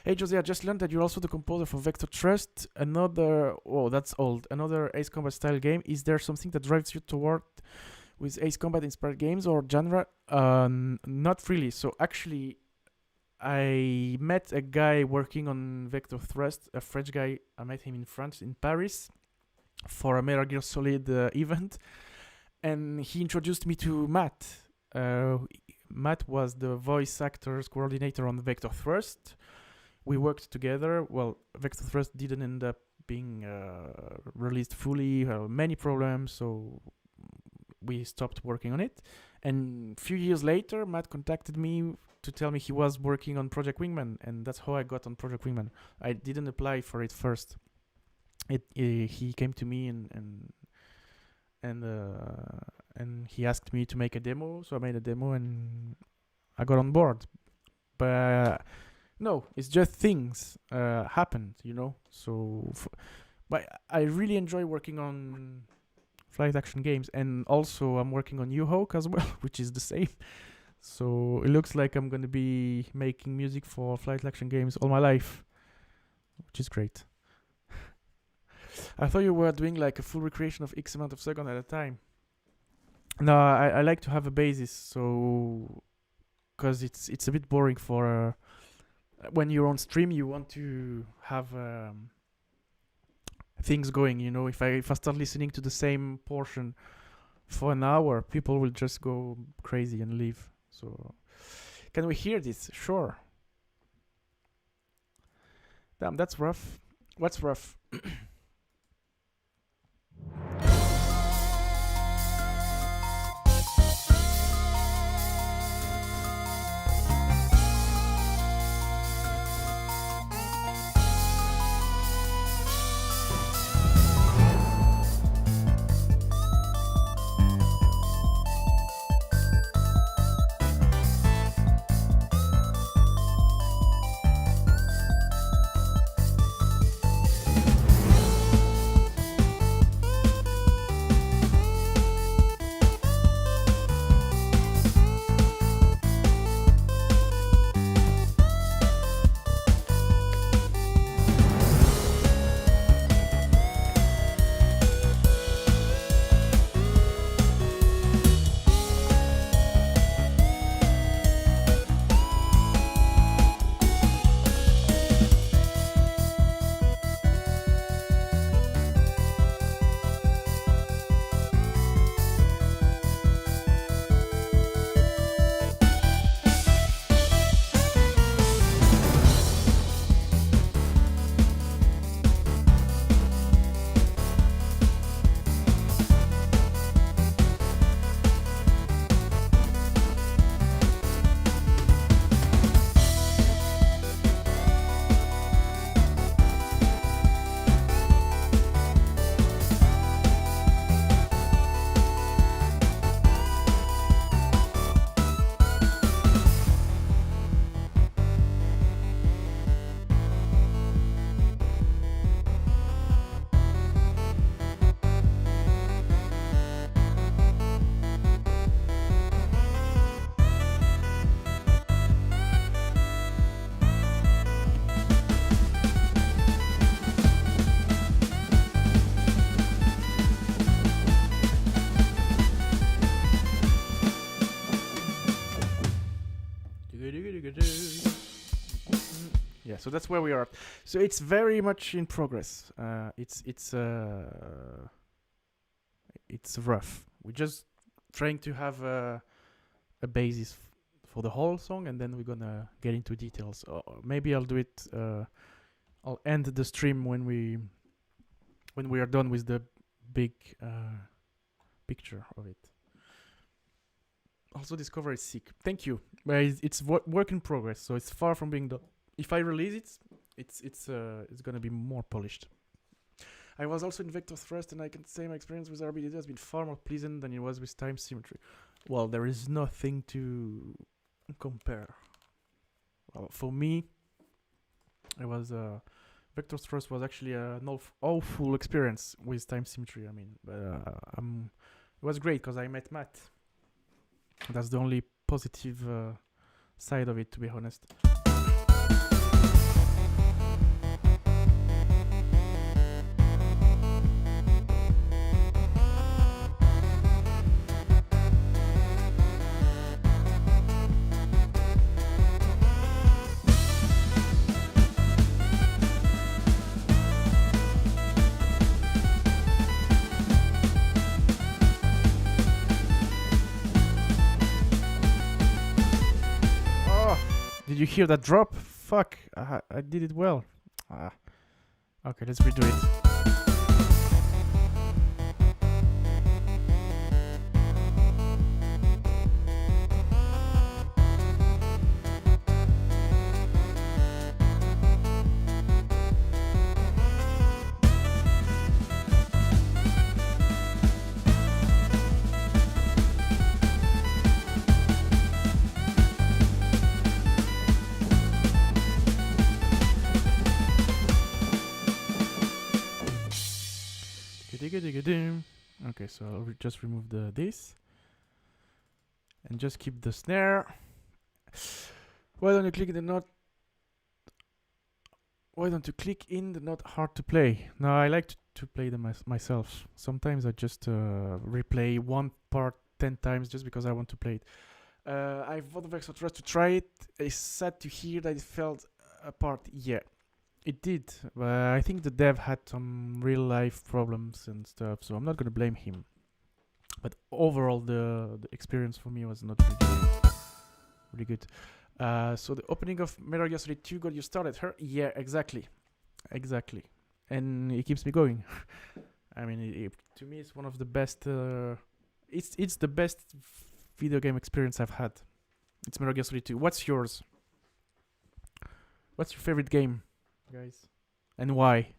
Hey Jose, I just learned that you're also the composer for Vector Trust. That's old. Another Ace Combat style game. Is there something that drives you toward with Ace Combat inspired games or genre? Not really. So actually, I met a guy working on Vector Thrust, a French guy. I met him in France, in Paris, for a Metal Gear Solid event, and he introduced me to Matt. Matt was the voice actors coordinator on Vector Thrust. We worked together. Well, Vector Thrust didn't end up being released fully. Many problems, so we stopped working on it. And a few years later, Matt contacted me to tell me he was working on Project Wingman, and that's how I got on Project Wingman. I didn't apply for it first. He came to me and he asked me to make a demo, so I made a demo and I got on board. But no, it's just things happened, you know. So, but I really enjoy working on flight action games, and also I'm working on New Hawk as well, which is the same. So it looks like I'm gonna be making music for flight action games all my life, which is great. I thought you were doing like a full recreation of X amount of seconds at a time. No, I like to have a basis, so because it's a bit boring for when you're on stream. You want to have things going. You know, if I start listening to the same portion for an hour, people will just go crazy and leave. So, can we hear this? Sure. Damn, that's rough. What's rough? Yeah, so that's where we are. So it's very much in progress. It's it's rough. We're just trying to have a basis for the whole song, and then we're gonna get into details. Maybe I'll do it. I'll end the stream when we are done with the big picture of it. Also, Discover is sick. Thank you. But it's work in progress, so it's far from being done. If I release it, it's gonna be more polished. I was also in Vector Thrust, and I can say my experience with RBD has been far more pleasant than it was with Time Symmetry. Well, there is nothing to compare. Well, for me, it was Vector Thrust was actually an awful experience with Time Symmetry. I mean, but it was great because I met Matt. That's the only positive side of it, to be honest. Did you hear that drop? Fuck, I did it well. Okay, let's redo it. Okay, so I'll just remove this and just keep the snare. Why don't you click in the note? Why don't you click in the note hard to play? No, I like to play them myself. Sometimes I just replay one part 10 times just because I want to play it. I voted Vector Thrust to try it. It's sad to hear that it fell apart. Yeah. It did, but I think the dev had some real life problems and stuff, so I'm not gonna blame him. But overall, the experience for me was not really good. So the opening of Metal Gear Solid 2 got you started. Yeah, exactly, and it keeps me going. I mean, to me, it's one of the best. It's the best video game experience I've had. It's Metal Gear Solid 2. What's yours? What's your favorite game, guys, and why?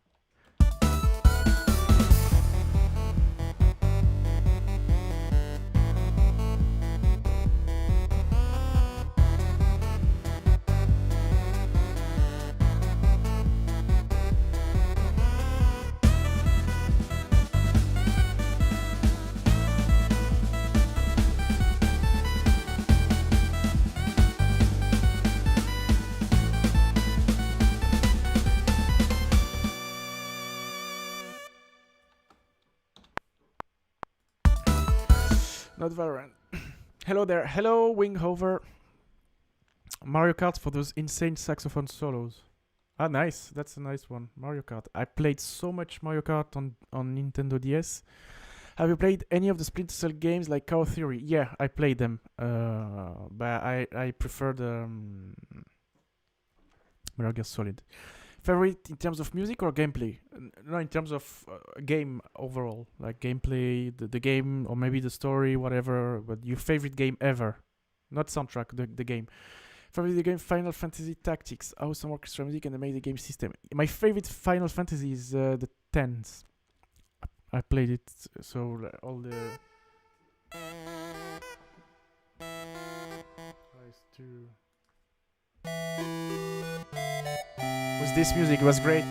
Not Valorant. Hello there. Hello, Winghover. Mario Kart for those insane saxophone solos. Ah, nice. That's a nice one. Mario Kart. I played so much Mario Kart on Nintendo DS. Have you played any of the Splinter Cell games like Chaos Theory? Yeah, I played them. But I prefer the Metal Gear Solid. Favorite in terms of music or gameplay? No, in terms of game overall, like gameplay, the game, or maybe the story, whatever. But your favorite game ever, not soundtrack, the game. Favorite video game: Final Fantasy Tactics, awesome orchestra music and amazing game system. My favorite Final Fantasy is the 10s. I played it, so all the. With this music, it was great.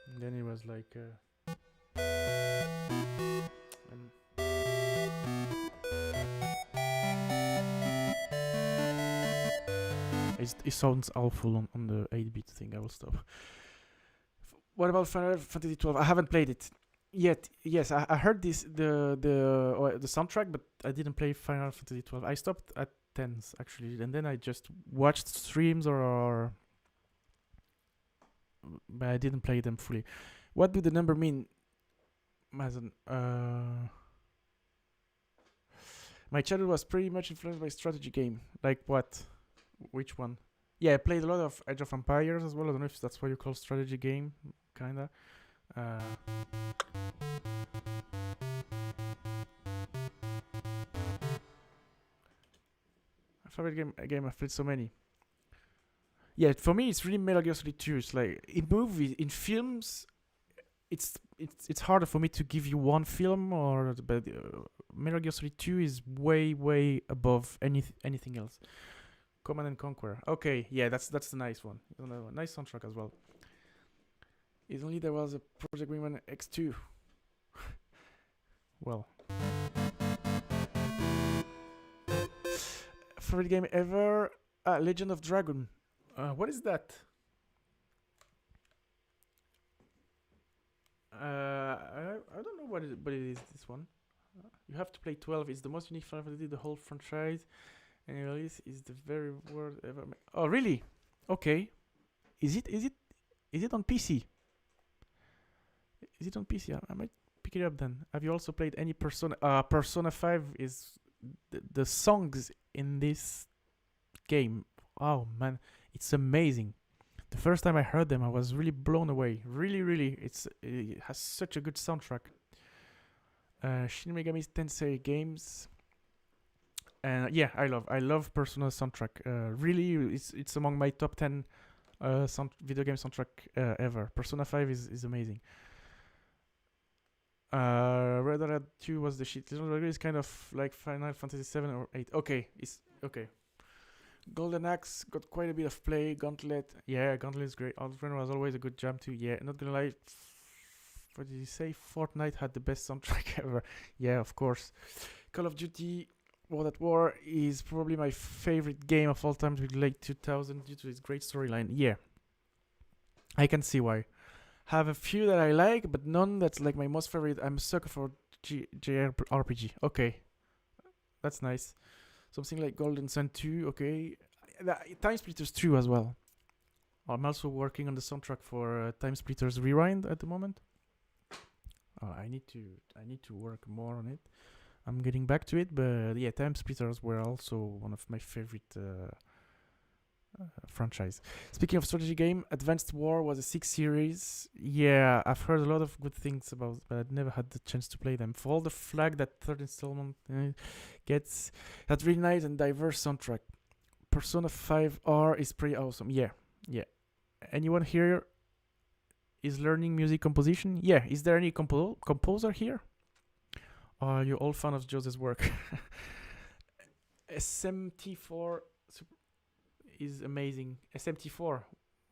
And then it was like. It sounds awful on the 8-bit thing. I will stop. What about Final Fantasy 12? I haven't played it yet. Yes, I heard the soundtrack, but I didn't play Final Fantasy 12. I stopped at 10s actually, and then I just watched streams or but I didn't play them fully. What do the number mean, Mazen? My childhood was pretty much influenced by strategy game. Like what? Which one? Yeah, I played a lot of Age of Empires as well. I don't know if that's what you call strategy game, kinda. Favorite game I've played so many. Yeah, for me it's really Metal Gear Solid 2. It's like in movies, in films, it's harder for me to give you one film but Metal Gear Solid 2 is way above anything else. Command and Conquer. Okay, yeah, that's the nice one. Nice soundtrack as well. If only there was a Project Wingman X2. Well. Favorite game ever? Legend of Dragon. What is that? I don't know what it is. This one. You have to play 12. It's the most unique Final Fantasy the whole franchise, and release is the very worst ever. Oh, really? Okay. Is it on PC? Is it on PC? I might pick it up then. Have you also played any Persona? Persona 5 is the songs in this game. Oh man, it's amazing. The first time I heard them, I was really blown away. Really, it has such a good soundtrack. Shin Megami Tensei games, and yeah, I love Persona soundtrack. Really, it's among my top 10 video game soundtrack ever. Persona 5 is amazing. Red Dead 2 was the shit. It's kind of like Final Fantasy 7 or 8. Okay, it's okay. Golden Axe got quite a bit of play. Gauntlet, yeah, Gauntlet is great. Outrun was always a good jam too. Yeah, not gonna lie. What did you say? Fortnite had the best soundtrack ever. Yeah, of course. Call of Duty World at War is probably my favorite game of all time with late 2000 due to its great storyline. Yeah, I can see why. Have a few that I like, but none that's like my most favorite. I'm a sucker for JRPG. Okay, that's nice. Something like Golden Sun 2. Okay, Time Splitters 2 as well. I'm also working on the soundtrack for Time Splitters Rewind at the moment. I need to work more on it. I'm getting back to it, but yeah, Time Splitters were also one of my favorite franchise. Speaking of strategy game, Advanced War was a 6 series. Yeah, I've heard a lot of good things about, but I've never had the chance to play them. For all the flag that third installment gets, that really nice and diverse soundtrack. Persona 5R is pretty awesome. Yeah. Anyone here is learning music composition? Yeah. Is there any composer here? Are you all fan of Jose's work? SMT4 is amazing. SMT4,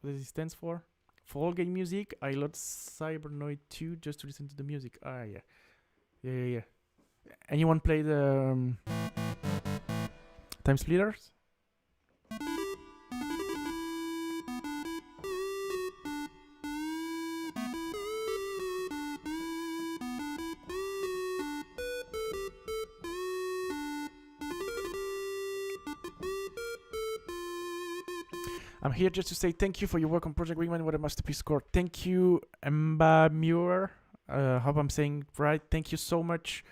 what does it stand for? For all game music, I load Cybernoid 2 just to listen to the music. Yeah. Anyone play the Time Splitters? I'm here just to say thank you for your work on Project Wingman. What a masterpiece score. Thank you, Mba Muir. Hope I'm saying right. Thank you so much.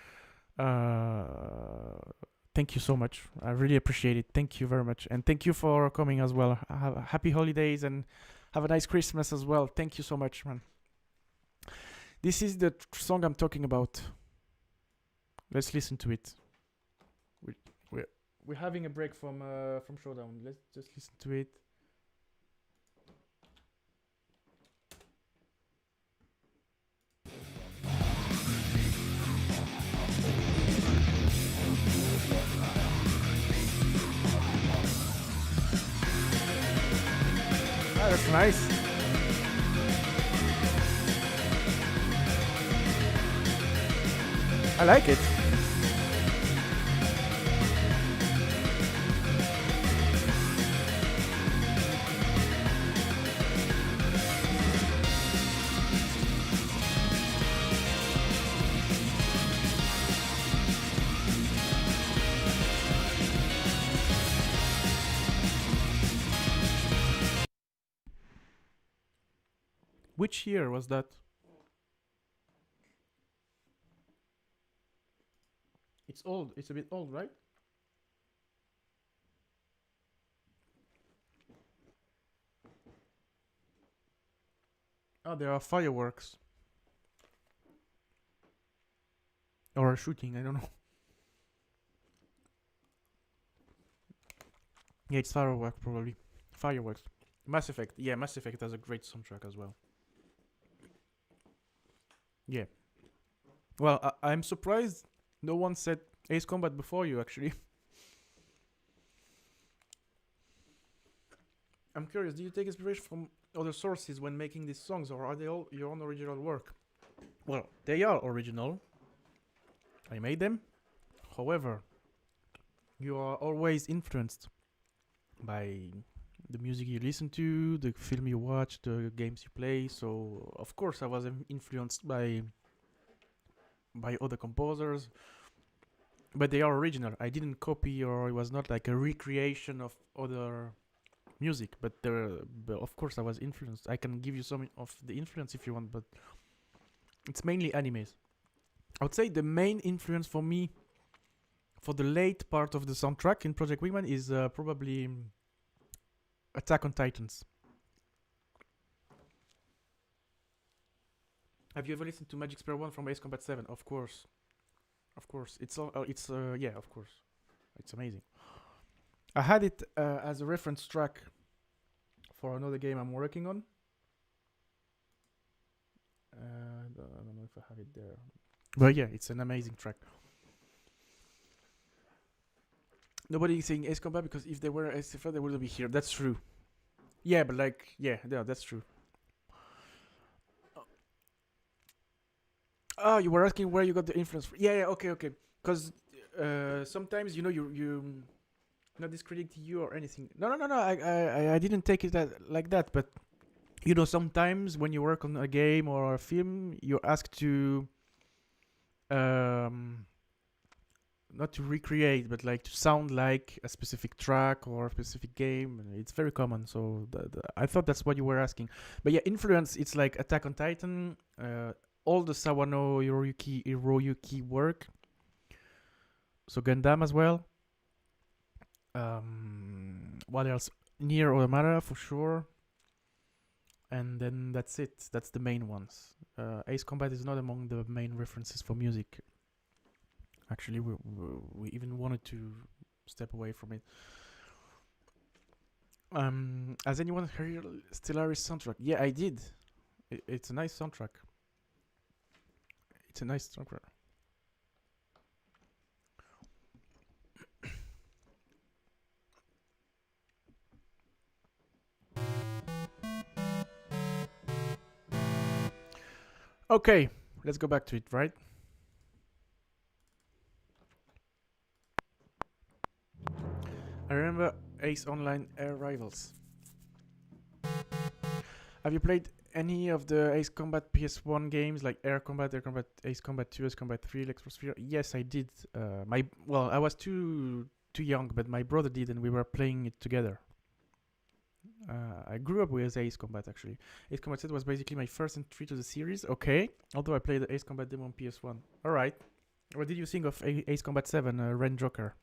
Thank you so much. I really appreciate it. Thank you very much. And thank you for coming as well. Have happy holidays and have a nice Christmas as well. Thank you so much, man. This is the song I'm talking about. Let's listen to it. We're having a break from Showdown. Let's just listen to it. That's nice. I like it. Which year was that? It's old. It's a bit old, right? Oh, there are fireworks. Or a shooting, I don't know. Yeah, it's firework probably. Fireworks. Mass Effect. Yeah, Mass Effect has a great soundtrack as well. Yeah. Well, I'm surprised no one said Ace Combat before you, actually. I'm curious, do you take inspiration from other sources when making these songs, or are they all your own original work? Well, they are original. I made them. However, you are always influenced by the music you listen to, the film you watch, the games you play. So, of course, I was influenced by other composers, but they are original. I didn't copy, or it was not like a recreation of other music, but of course I was influenced. I can give you some of the influence if you want, but it's mainly animes. I would say the main influence for me for the late part of the soundtrack in Project Wingman is probably Attack on Titans. Have you ever listened to Magic Spare 1 from Ace Combat 7? Of course. Of course. It's yeah, of course. It's amazing. I had it as a reference track for another game I'm working on. I don't know if I have it there. But yeah, it's an amazing track. Nobody is saying Ace Combat because if they were SFR, they wouldn't be here. That's true. Yeah, but like, yeah, that's true. Oh, you were asking where you got the influence from. Yeah, okay. Because sometimes, you not discrediting you or anything. No. I didn't take it like that. But sometimes when you work on a game or a film, you're asked to not to recreate, but like to sound like a specific track or a specific game. It's very common. So I thought that's what you were asking. But yeah, influence. It's like Attack on Titan. All the Sawano Hiroyuki work. So Gundam as well. What else? Nier Automata for sure. And then that's it. That's the main ones. Ace Combat is not among the main references for music. Actually, we even wanted to step away from it. Has anyone heard Stellaris Soundtrack? Yeah, I did. It's a nice soundtrack. It's a nice soundtrack. Okay, let's go back to it, right? I remember Ace Online Air Rivals. Have you played any of the Ace Combat PS1 games like Air Combat, Ace Combat 2, Ace Combat 3, Electrosphere? Yes, I did. I was too young, but my brother did, and we were playing it together. I grew up with Ace Combat, actually. Ace Combat 7 was basically my first entry to the series. Okay. Although I played the Ace Combat demo on PS1. Alright. What did you think of Ace Combat 7, Ren Joker?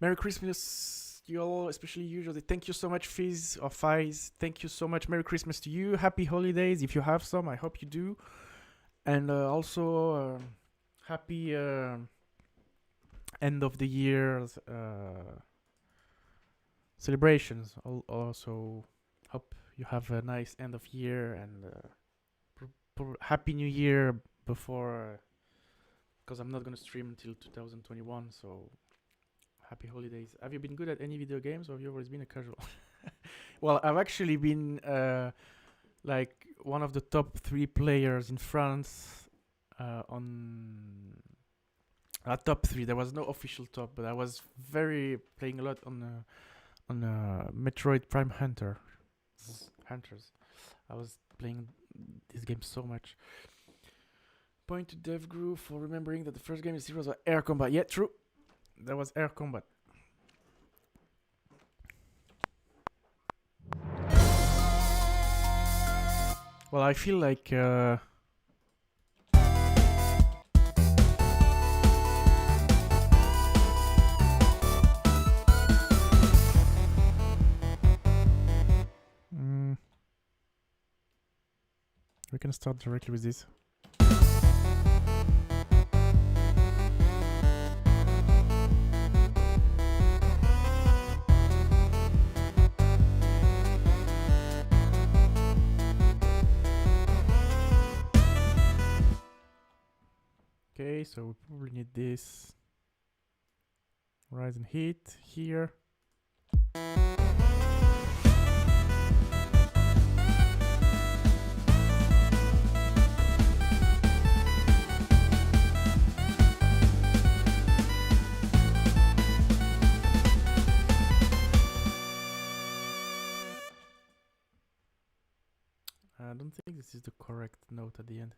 Merry Christmas, you all, especially usually. Thank you so much, Fizz or Fiz. Thank you so much. Merry Christmas to you. Happy holidays, if you have some. I hope you do. And also, happy end of the year celebrations. Also, hope you have a nice end of year and happy new year before, because I'm not gonna stream until 2021. So happy holidays. Have you been good at any video games, or have you always been a casual? Well, I've actually been like one of the top 3 players in France on top 3. There was no official top, but I was playing a lot on Metroid Prime Hunters. I was playing this game so much. Point to DevGru for remembering that the first game in series was Air Combat. Yeah, true. That was Air Combat. Well, I feel like we can start directly with this. Okay, so we probably need this rise and heat here. I don't think this is the correct note at the end.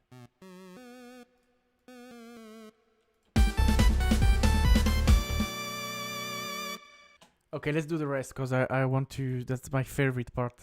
Okay, let's do the rest because I want to. That's my favorite part.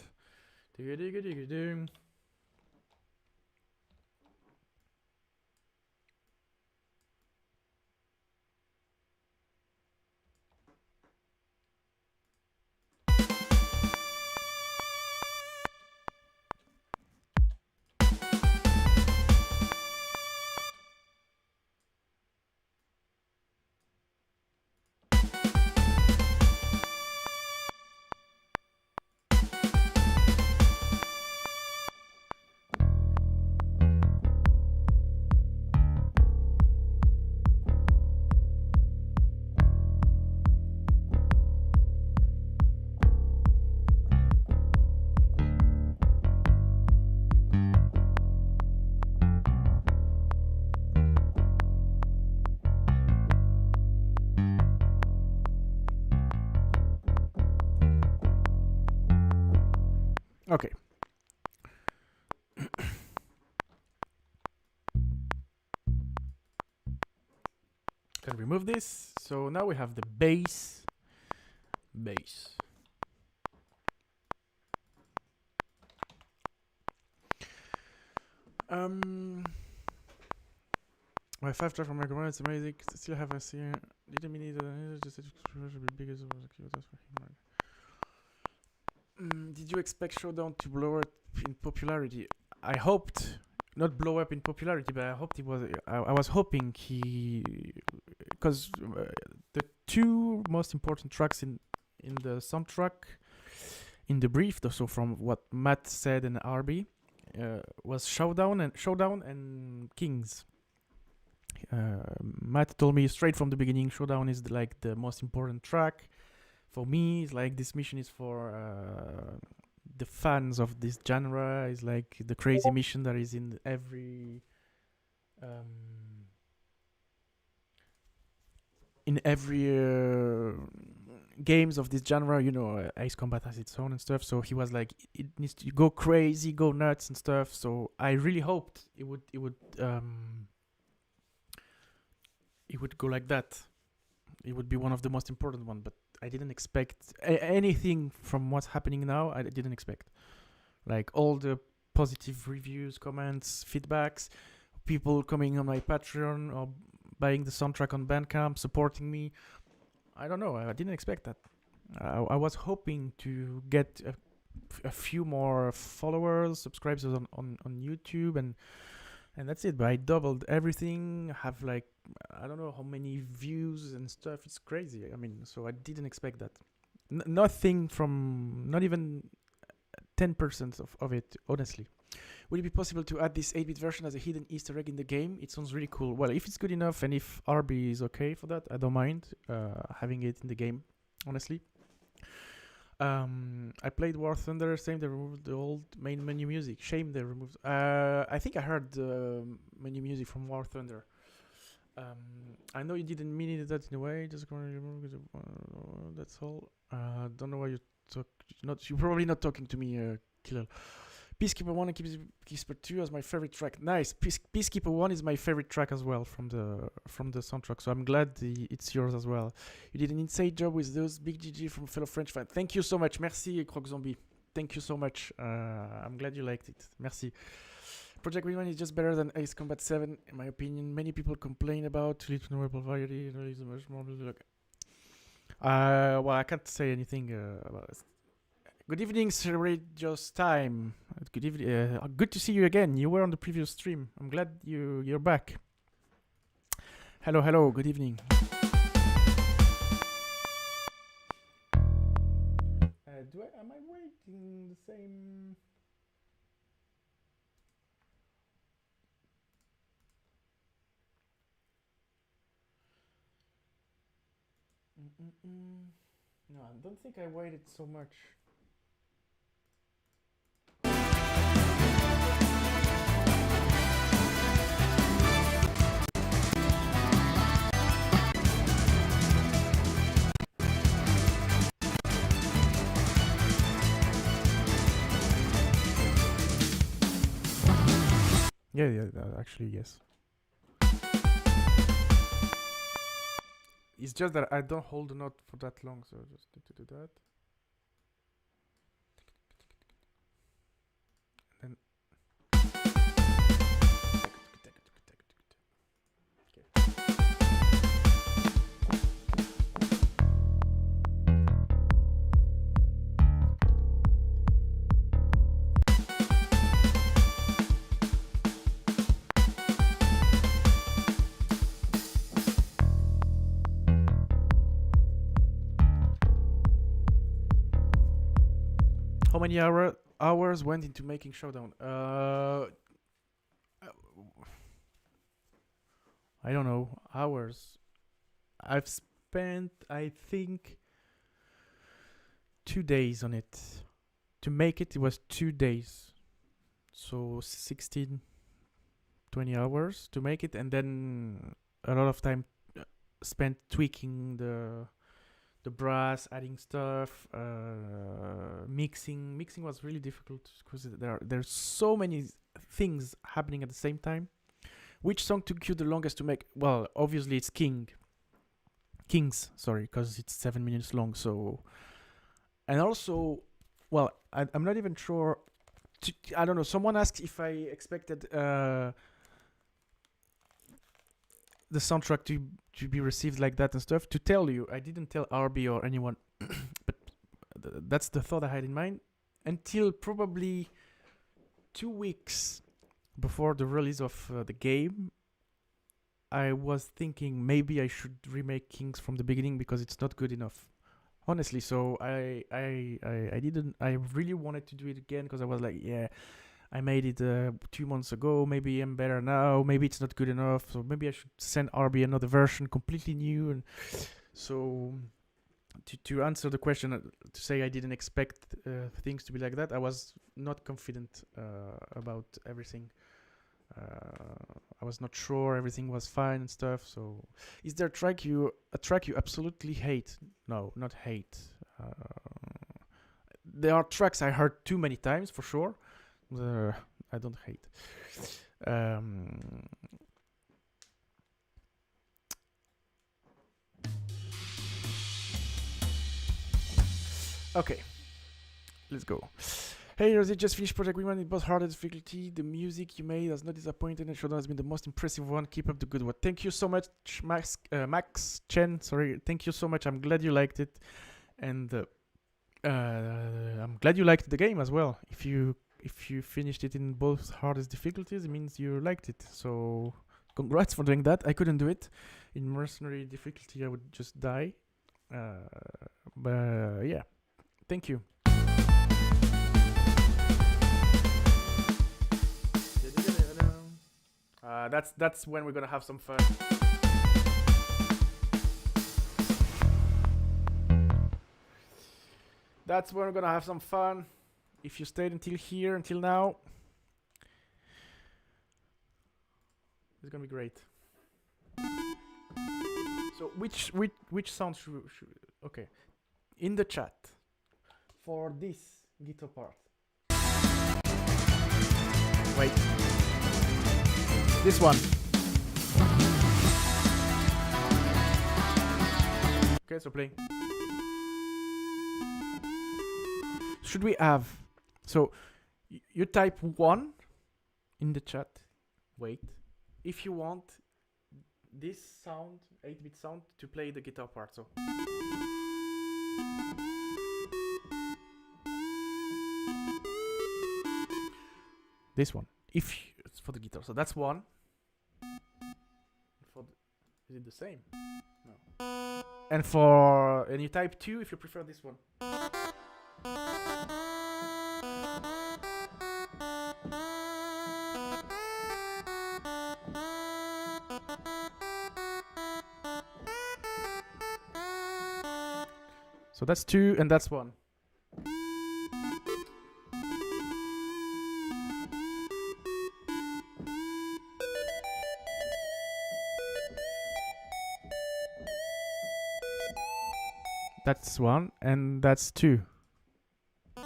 Okay. Can remove this. So now we have the bass. My 5 track from my commander, it's amazing. Still have a see. Didn't mean it. Just should be big as well. That's for him. Did you expect Showdown to blow up in popularity? I hoped, not blow up in popularity, but I hoped it was. I was hoping he, because the two most important tracks in the soundtrack, in the brief, so from what Matt said and RB, was Showdown and Kings. Matt told me straight from the beginning, Showdown is like the most important track. For me, it's like this mission is for the fans of this genre. It's like the crazy mission that is in every games of this genre. You know, Ace Combat has its own and stuff. So he was like, it needs to go crazy, go nuts and stuff. So I really hoped it would go like that. It would be one of the most important one, but I didn't expect anything from what's happening now. I didn't expect, like, all the positive reviews, comments, feedbacks, people coming on my Patreon or buying the soundtrack on Bandcamp, supporting me. I don't know. I didn't expect that. I was hoping to get a few more followers, subscribers on YouTube, and that's it. But I doubled everything. Have like, I don't know how many views and stuff. It's crazy. I mean, so I didn't expect that. Nothing from, not even 10% of it, honestly. Would it be possible to add this 8-bit version as a hidden Easter egg in the game? It sounds really cool. Well, if it's good enough and if RB is okay for that, I don't mind having it in the game, honestly. I played War Thunder. Same, they removed the old main menu music. Shame they removed. I think I heard the menu music from War Thunder. I know you didn't mean it that in a way. Just going to remove it. That's all. Don't know why you talk. You're probably not talking to me, Killer. Peacekeeper 1 and Peacekeeper 2 as my favorite track. Nice. Peacekeeper 1 is my favorite track as well from the soundtrack. So I'm glad it's yours as well. You did an insane job with those. Big GG from fellow French fan. Thank you so much. Merci, Croc Zombie. Thank you so much. I'm glad you liked it. Merci. Project Wingman is just better than Ace Combat 7, in my opinion. Many people complain about little knowable variety. Much more. Well, I can't say anything about it. Good evening, Sir Radio's time. Good evening. Good to see you again. You were on the previous stream. I'm glad you're back. Hello. Good evening. Am I waiting the same? No, I don't think I waited so much. Yeah, actually, yes. It's just that I don't hold the note for that long, so I just need to do that. And how many hours went into making Showdown? I don't know. Hours. I've spent, I think, 2 days on it. To make it, it was 2 days. So 16, 20 hours to make it, and then a lot of time spent tweaking the brass, adding stuff, mixing. Mixing was really difficult because there's so many things happening at the same time. Which song took you the longest to make? Well, obviously it's Kings, sorry, because it's 7 minutes long. So, and also, well, I'm not even sure. I don't know. Someone asked if I expected the soundtrack to be received like that and stuff. To tell you, I didn't tell RB or anyone, but that's the thought I had in mind until probably 2 weeks before the release of the game. I was thinking maybe I should remake Kings from the beginning because it's not good enough, honestly. So I didn't. I really wanted to do it again because I was like, yeah, I made it 2 months ago. Maybe I'm better now. Maybe it's not good enough. So maybe I should send RB another version, completely new. And so to answer the question, to say I didn't expect things to be like that, I was not confident about everything. I was not sure everything was fine and stuff. So, is there a track you absolutely hate? No, not hate. There are tracks I heard too many times for sure. I don't hate. Okay, let's go. Hey, Rosie, just finished Project Wingman. It was hard at difficulty. The music you made has not disappointed, and Showdown has been the most impressive one. Keep up the good work. Thank you so much, Max Chen. Sorry, thank you so much. I'm glad you liked it, and I'm glad you liked the game as well. If you finished it in both hardest difficulties, it means you liked it. So, congrats for doing that. I couldn't do it in mercenary difficulty. I would just die. But yeah, thank you. That's when we're gonna have some fun. That's when we're gonna have some fun. If you stayed until now, it's gonna be great. So which sound should okay, in the chat for this guitar part. Wait. This one. Okay, so playing. Should we have So you type 1 in the chat. Wait. If you want this sound, 8-bit sound, to play the guitar part. So this one. If it's for the guitar. So that's 1. Is it the same? No. And you type 2 if you prefer this one. So that's 2 and that's 1. That's 1 and that's 2. Oh,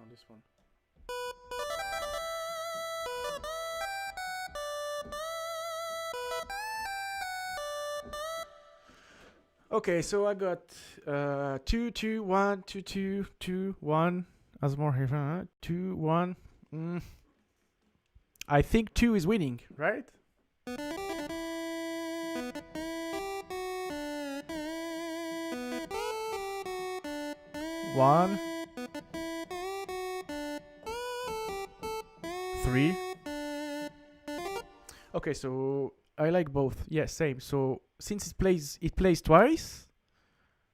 this one. Okay, so I got 2 2 1 2 2 2 1. As more here, 2 1. I think 2 is winning, right? One, 3. Okay, so I like both. Yeah, same. So since it plays twice,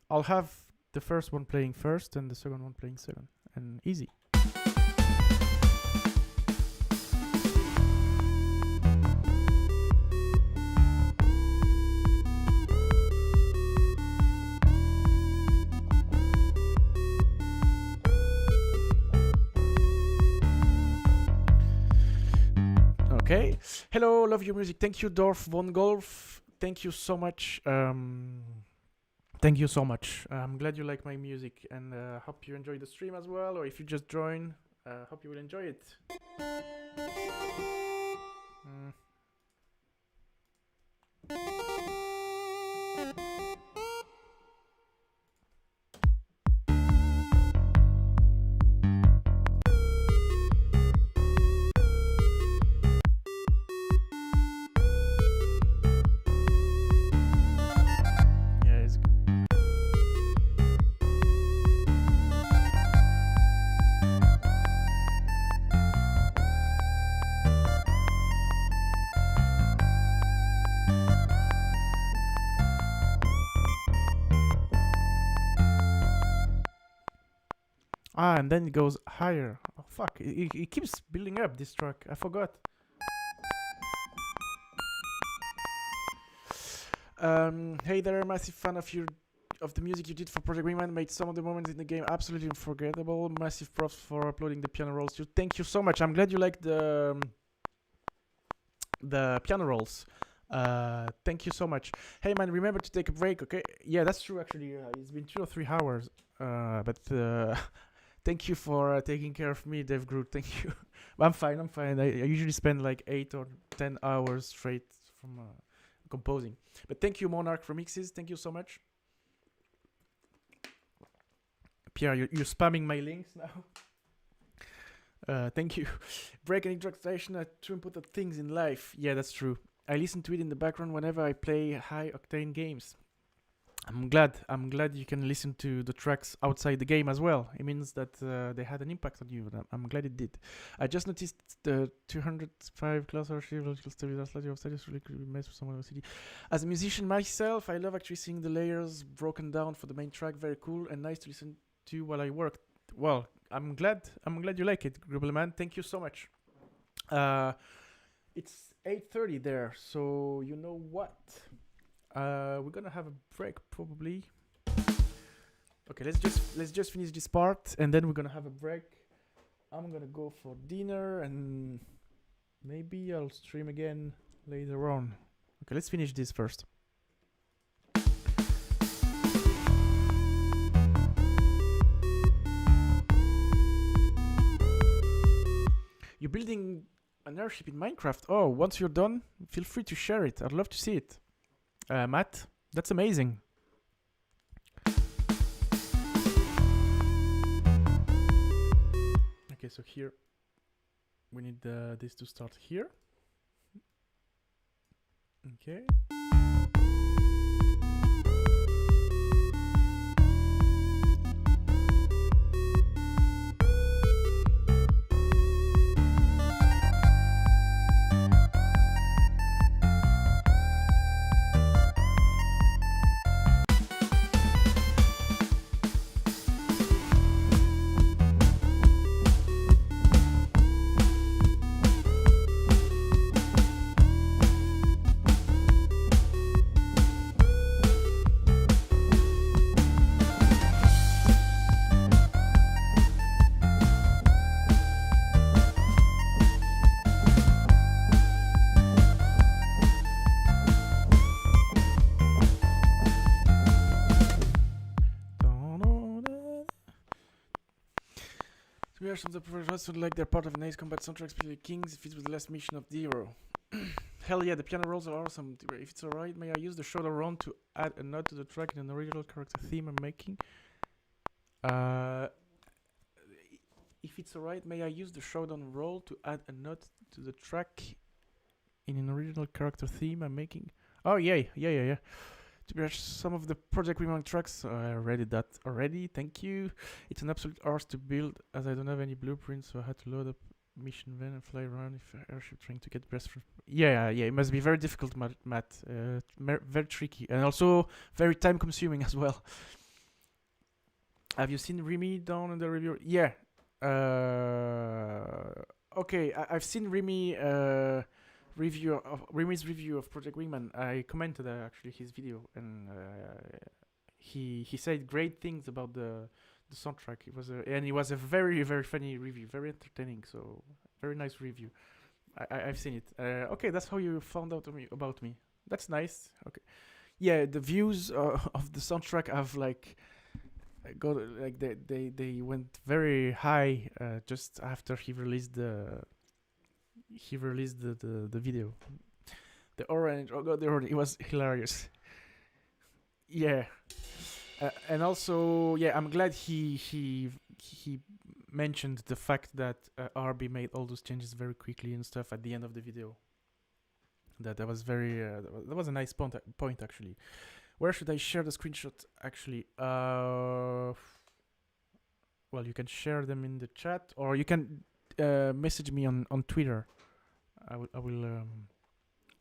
I'll have the first one playing first and the second one playing second, and easy. Okay. Hello, love your music. Thank you, Dorf von Golf. Thank you so much. Thank you so much. I'm glad you like my music, and hope you enjoy the stream as well. Or if you just join, hope you will enjoy it. And then it goes higher. Oh fuck, it keeps building up, this track. I forgot. Hey there, massive fan of the music you did for Project Wingman. Made some of the moments in the game absolutely unforgettable. Massive props for uploading the piano rolls. Thank you so much. I'm glad you like the piano rolls. Thank you so much. Hey man, remember to take a break, okay? Yeah, that's true actually. It's been 2 or 3 hours. But thank you for taking care of me, Dev Groot. Thank you. I'm fine. I usually spend like 8 or 10 hours straight from composing. But thank you, Monarch Remixes. Thank you so much. Pierre, you're spamming my links now. Thank you. Break and introduction are two important things in life. Yeah, that's true. I listen to it in the background whenever I play high octane games. I'm glad you can listen to the tracks outside the game as well. It means that they had an impact on you. I'm glad it did. I just noticed the 205 class archive logical stability of studies really could be messed with someone else. As a musician myself, I love actually seeing the layers broken down for the main track. Very cool and nice to listen to while I work. Well, I'm glad you like it, Grubble Man. Thank you so much. It's 8:30 there, so you know what? We're gonna have a break probably. Okay, let's just finish this part and then we're gonna have a break. I'm gonna go for dinner and maybe I'll stream again later on. Okay, let's finish this first. You're building an airship in Minecraft. Oh, once you're done, feel free to share it. I'd love to see it. Matt, that's amazing. Okay, so here we need this to start here. Okay. Some of the professionals would like their part of an Ace Combat soundtrack, especially Kings, if it was the last mission of the hero. Hell yeah, the piano rolls are awesome. If it's alright, may I use the shoulder roll to add a note to the track in an original character theme I'm making? If it's alright, may I use the showdown roll to add a note to the track in an original character theme I'm making? Oh, yay, yeah. To be some of the Project Wingman tracks, I read that already, thank you. It's an absolute arse to build, as I don't have any blueprints, so I had to load up mission van and fly around if airship trying to get best from... Yeah, it must be very difficult, Matt. Very tricky, and also very time consuming as well. Have you seen Remy down in the review? Yeah. Okay, I've seen Remy's review of Project Wingman. I commented actually his video, and he said great things about the soundtrack. It was a very, very funny review, very entertaining. So very nice review. I've seen it. Okay, that's how you found out about me. That's nice. Okay, yeah, the views of the soundtrack have they went very high just after he released the video. The orange, oh god, the orange, it was hilarious. Yeah. And also, yeah, I'm glad he mentioned the fact that RB made all those changes very quickly and stuff at the end of the video. That was very that was a nice point actually. Where should I share the screenshot actually? Well, you can share them in the chat, or you can message me on Twitter. I'll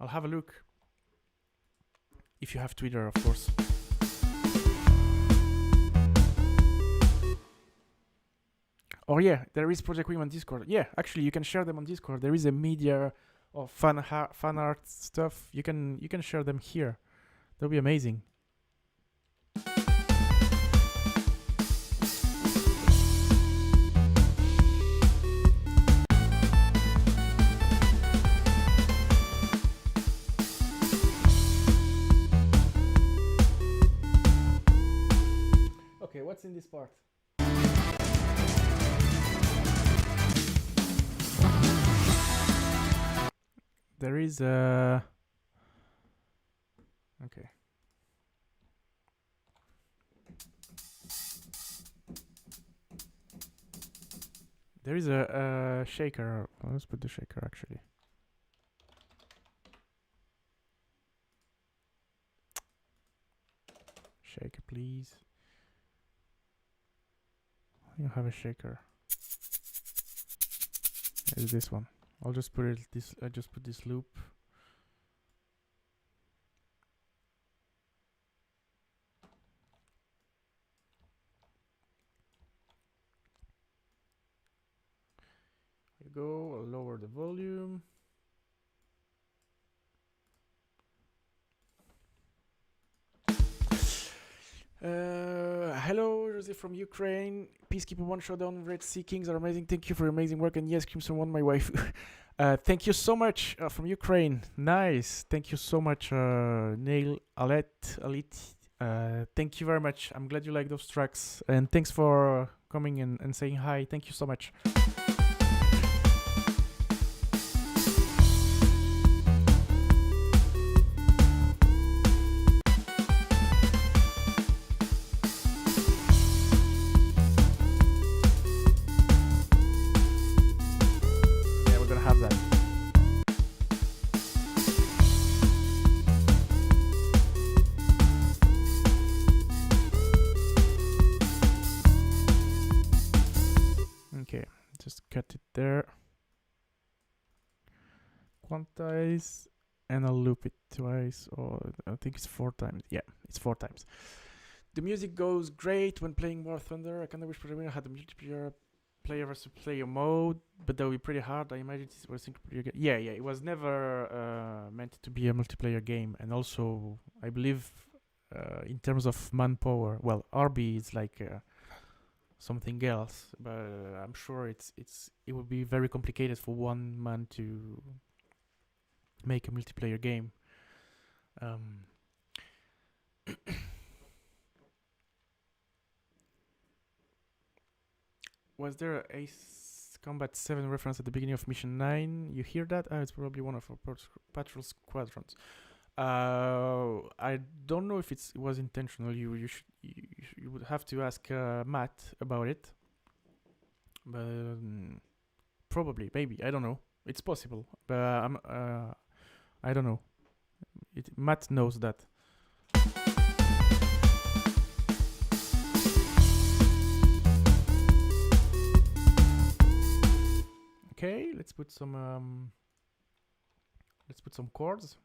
have a look. If you have Twitter, of course. Or yeah, there is Project Wingman Discord. Yeah, actually, you can share them on Discord. There is a media of fan art stuff. You can share them here. That'll be amazing. Okay, what's in this part? There is a... Okay. There is a shaker. Let's put the shaker actually. Shaker, please. You have a shaker. Is this one? I'll just put it this. I just put this loop. There you go. I'll lower the volume. Hello, Jose from Ukraine. Peacekeeper 1 Showdown, Red Sea Kings are amazing. Thank you for your amazing work. And yes, Crimson 1, my wife. Thank you so much from Ukraine. Nice. Thank you so much, Neil, Alit. Thank you very much. I'm glad you like those tracks. And thanks for coming and saying hi. Thank you so much. cut it there. Quantize, and I'll loop it twice, or I think it's 4 times. Yeah, it's 4 times. The music goes great when playing War Thunder. I kind of wish Protagonist had a multiplayer player versus player mode, but that would be pretty hard. I imagine it was a single player game. Yeah, it was never meant to be a multiplayer game, and also I believe in terms of manpower, well, RB is like something else, but I'm sure it would be very complicated for one man to make a multiplayer game. Was there a Ace Combat 7 reference at the beginning of Mission 9? You hear that? It's probably one of our patrol squadrons. I don't know if it was intentional. You would have to ask Matt about it. But probably, maybe, I don't know. It's possible, but I don't know. Matt knows that. Okay, let's put some chords.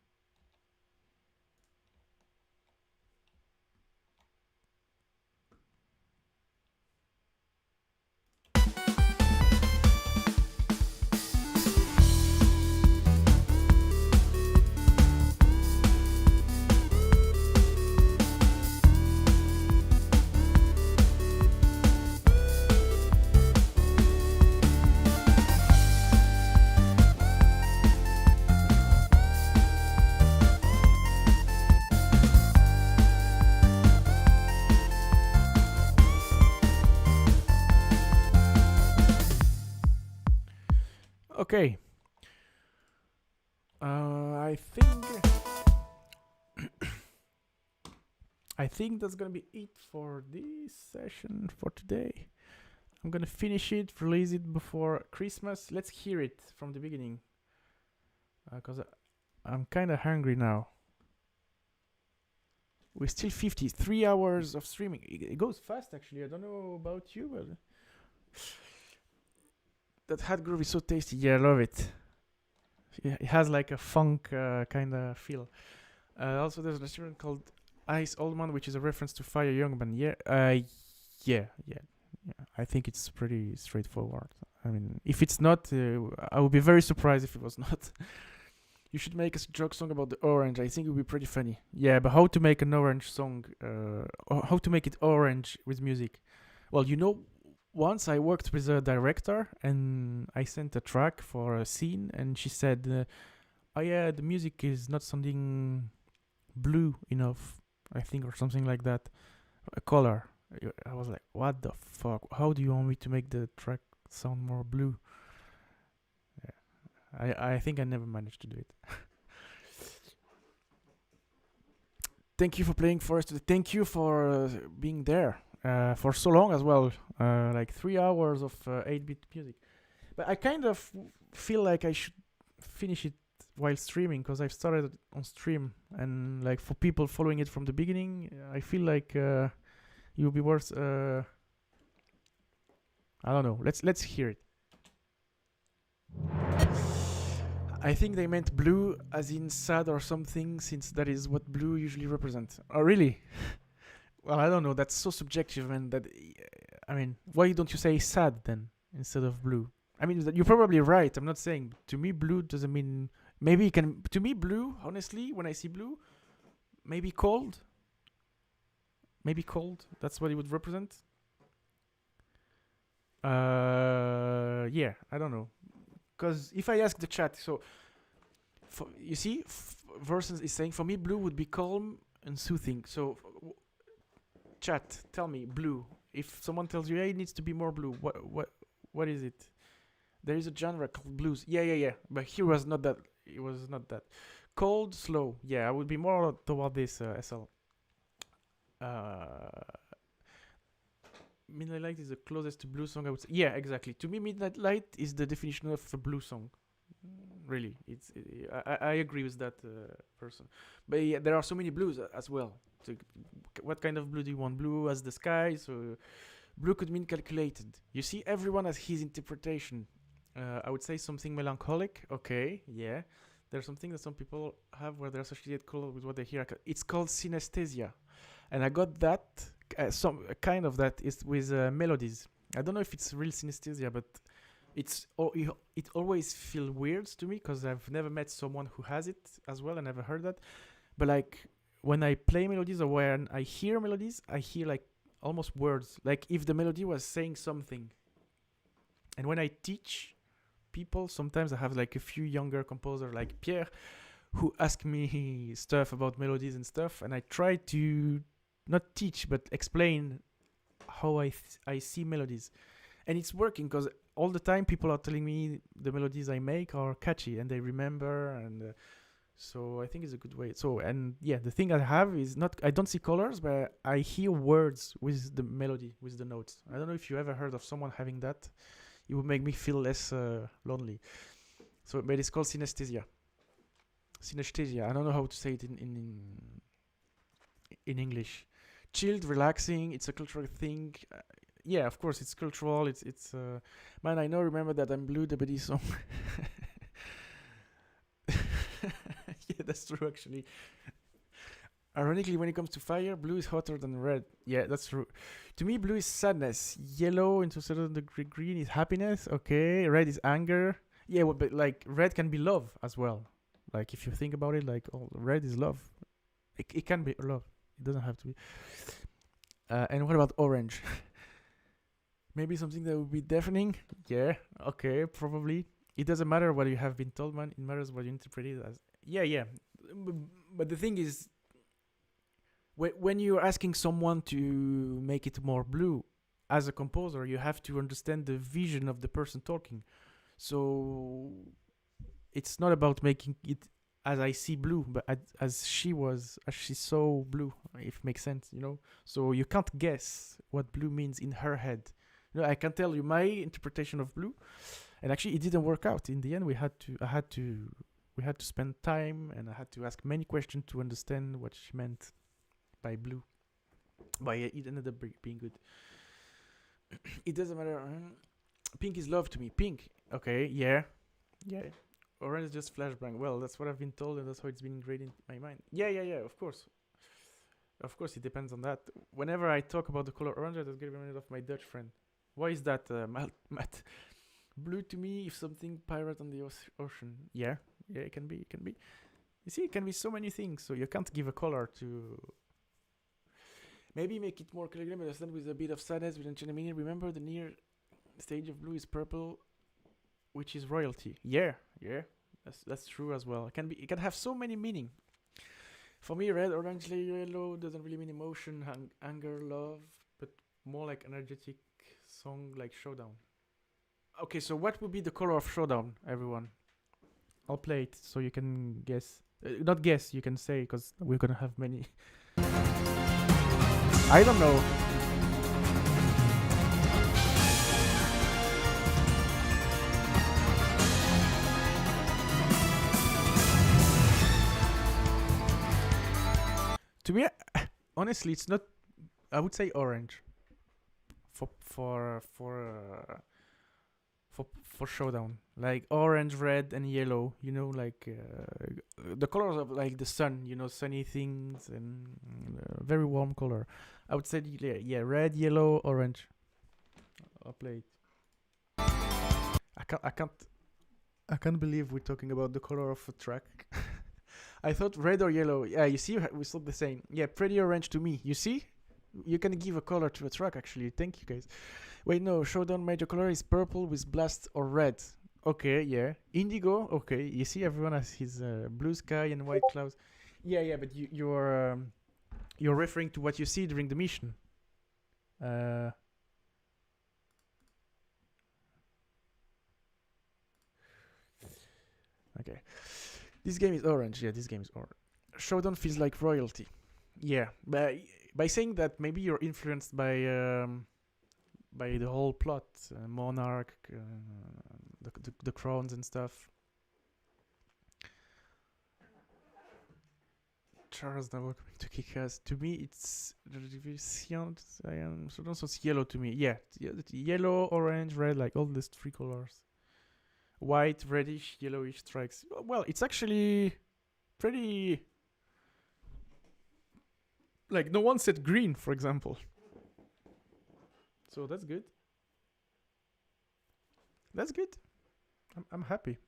Okay. I think that's gonna be it for this session for today. I'm gonna finish it, release it before Christmas. Let's hear it from the beginning, cause I'm kind of hungry now. We're still 53 hours of streaming. It goes fast, actually. I don't know about you, but that hat groove is so tasty. Yeah, I love it. Yeah, it has like a funk kind of feel. Also, there's a restaurant called Ice Old Man, which is a reference to Fire Young Man. Yeah. I think it's pretty straightforward. I mean, if it's not, I would be very surprised if it was not. You should make a joke song about the orange. I think it would be pretty funny. Yeah, but how to make an orange song? How to make it orange with music? Well, once I worked with a director and I sent a track for a scene, and she said, "Oh yeah, the music is not sounding blue enough, I think, or something like that. A color." I was like, "What the fuck? How do you want me to make the track sound more blue?" I think I never managed to do it. Thank you for playing for us today. Thank you for being there for so long as well. Like 3 hours of 8-bit music. But I kind of feel like I should finish it while streaming, because I've started on stream, and like for people following it from the beginning, I feel like it would be worth. I don't know. Let's hear it. I think they meant blue as in sad or something, since that is what blue usually represents. Oh, really? Well, I don't know. That's so subjective, man. I mean, why don't you say sad then instead of blue? I mean, you're probably right. I'm not saying. To me, blue doesn't mean. Maybe it can. To me, blue, honestly, when I see blue, maybe cold. Maybe cold. That's what it would represent. Yeah, I don't know. Because if I ask the chat, so you see, Versus is saying, for me, blue would be calm and soothing. So, chat, tell me, blue. If someone tells you, hey, it needs to be more blue, what is it? There is a genre called blues. Yeah. But here was not that. It was not that. Cold, slow. Yeah, I would be more toward this, SL. Midnight Light is the closest to blue song I would say. Yeah, exactly. To me, Midnight Light is the definition of a blue song. Really, I agree with that person. But yeah, there are so many blues as well. So what kind of blue do you want? Blue as the sky, so Blue could mean calculated. You see, everyone has his interpretation. I would say something melancholic. Okay, yeah. There's something that some people have where they associate color with what they hear. It's called synesthesia, and I got that. Some kind of that is with melodies. I don't know if it's real synesthesia, but it always feels weird to me because I've never met someone who has it as well. I never heard that. But like when I play melodies or when I hear melodies, I hear like almost words. Like if the melody was saying something. And when I teach people, sometimes I have like a few younger composers like Pierre who ask me stuff about melodies and stuff, and I try to not teach but explain how I see melodies, and it's working because all the time people are telling me the melodies I make are catchy and they remember, and so I think it's a good way. So, and yeah, the thing I have is not, I don't see colors, but I hear words with the melody, with the notes. I don't know if you ever heard of someone having that. It would make me feel less lonely. So, but it's called synesthesia. Synesthesia. I don't know how to say it in English. Chilled, relaxing. It's a cultural thing. Yeah, of course, it's cultural. It's man, I know. Remember that I'm Blue, the Buddy song. Yeah, that's true. Actually, ironically, when it comes to fire, blue is hotter than red. Yeah, that's true. To me, blue is sadness. Yellow into certain degree, green is happiness. Okay, red is anger. Yeah, well, but like red can be love as well. Like if you think about it, like red is love. It can be love. It doesn't have to be. And what about orange? Maybe something that would be deafening. Yeah. Okay. Probably. It doesn't matter what you have been told, man. It matters what you interpret it as. Yeah. But the thing is, when you're asking someone to make it more blue, as a composer, you have to understand the vision of the person talking. So it's not about making it as I see blue, but as she saw blue, if it makes sense, you know? So you can't guess what blue means in her head. You know, I can tell you my interpretation of blue, and actually it didn't work out. In the end, we had to spend time, and I had to ask many questions to understand what she meant by blue. But yeah, it ended up being good. It doesn't matter. Pink is love to me. Pink. Okay, yeah. Orange is just flashbang. Well, that's what I've been told, and that's how it's been ingrained in my mind. Yeah. Of course, it depends on that. Whenever I talk about the color orange, I just get reminded of my Dutch friend. Why is that, Matt? Blue to me, if something pirate on the ocean. Yeah, it can be. You see, it can be so many things. So you can't give a color to. Maybe make it more clear, but understand with a bit of sadness, with a meaning. Remember, the near stage of blue is purple, which is royalty. Yeah, that's true as well. It can have so many meaning. For me, red, orange, yellow doesn't really mean emotion, anger, love, but more like energetic song like Showdown. Okay, so what would be the color of Showdown, everyone? I'll play it so you can guess. Not guess, you can say, because we're gonna have many. I don't know. To me, honestly, it's not. I would say orange. For Showdown, like orange, red, and yellow. You know, like the colors of like the sun. You know, sunny things and very warm color. I would say yeah, red, yellow, orange. I'll play it. I can't believe we're talking about the color of a track. I thought red or yellow. Yeah, you see, we thought the same. Yeah, pretty orange to me. You see? You can give a color to a track, actually. Thank you, guys. Wait, no. Showdown major color is purple with blast or red. Okay, yeah. Indigo. Okay, you see, everyone has his blue sky and white clouds. Yeah, but you're referring to what you see during the mission. Okay. This game is orange. Yeah, this game is orange. Showdown feels like royalty. Yeah, by saying that, maybe you're influenced by the whole plot, monarch, the crowns and stuff. Charles, now welcome to Kick-Ass. To me, it's so it's yellow to me. Yeah, yellow, orange, red, like all these three colors. White, reddish, yellowish stripes. Well, it's actually pretty. Like no one said green, for example. So that's good. That's good. I'm happy.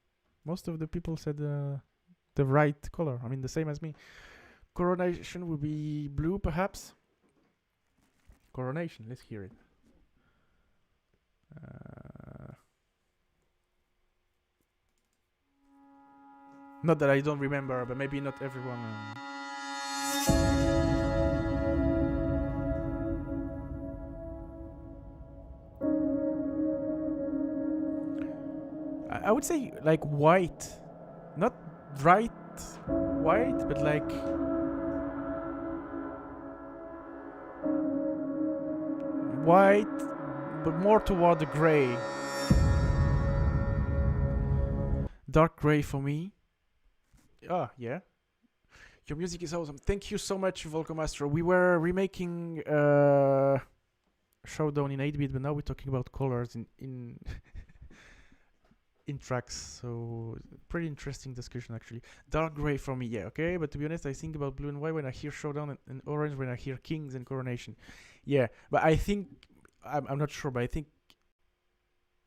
Most of the people said the right color. I mean, the same as me. Coronation would be blue, perhaps. Coronation. Let's hear it. Not that I don't remember, but maybe not everyone. I would say like white, not bright white, but like white, but more toward the gray. Dark gray for me. Ah, yeah. Your music is awesome. Thank you so much, Volcomastro. We were remaking Showdown in 8-bit, but now we're talking about colors in in tracks. So pretty interesting discussion actually. Dark gray for me, yeah, okay. But to be honest, I think about blue and white when I hear Showdown, and orange when I hear Kings and Coronation. Yeah, but I think I'm not sure, but I think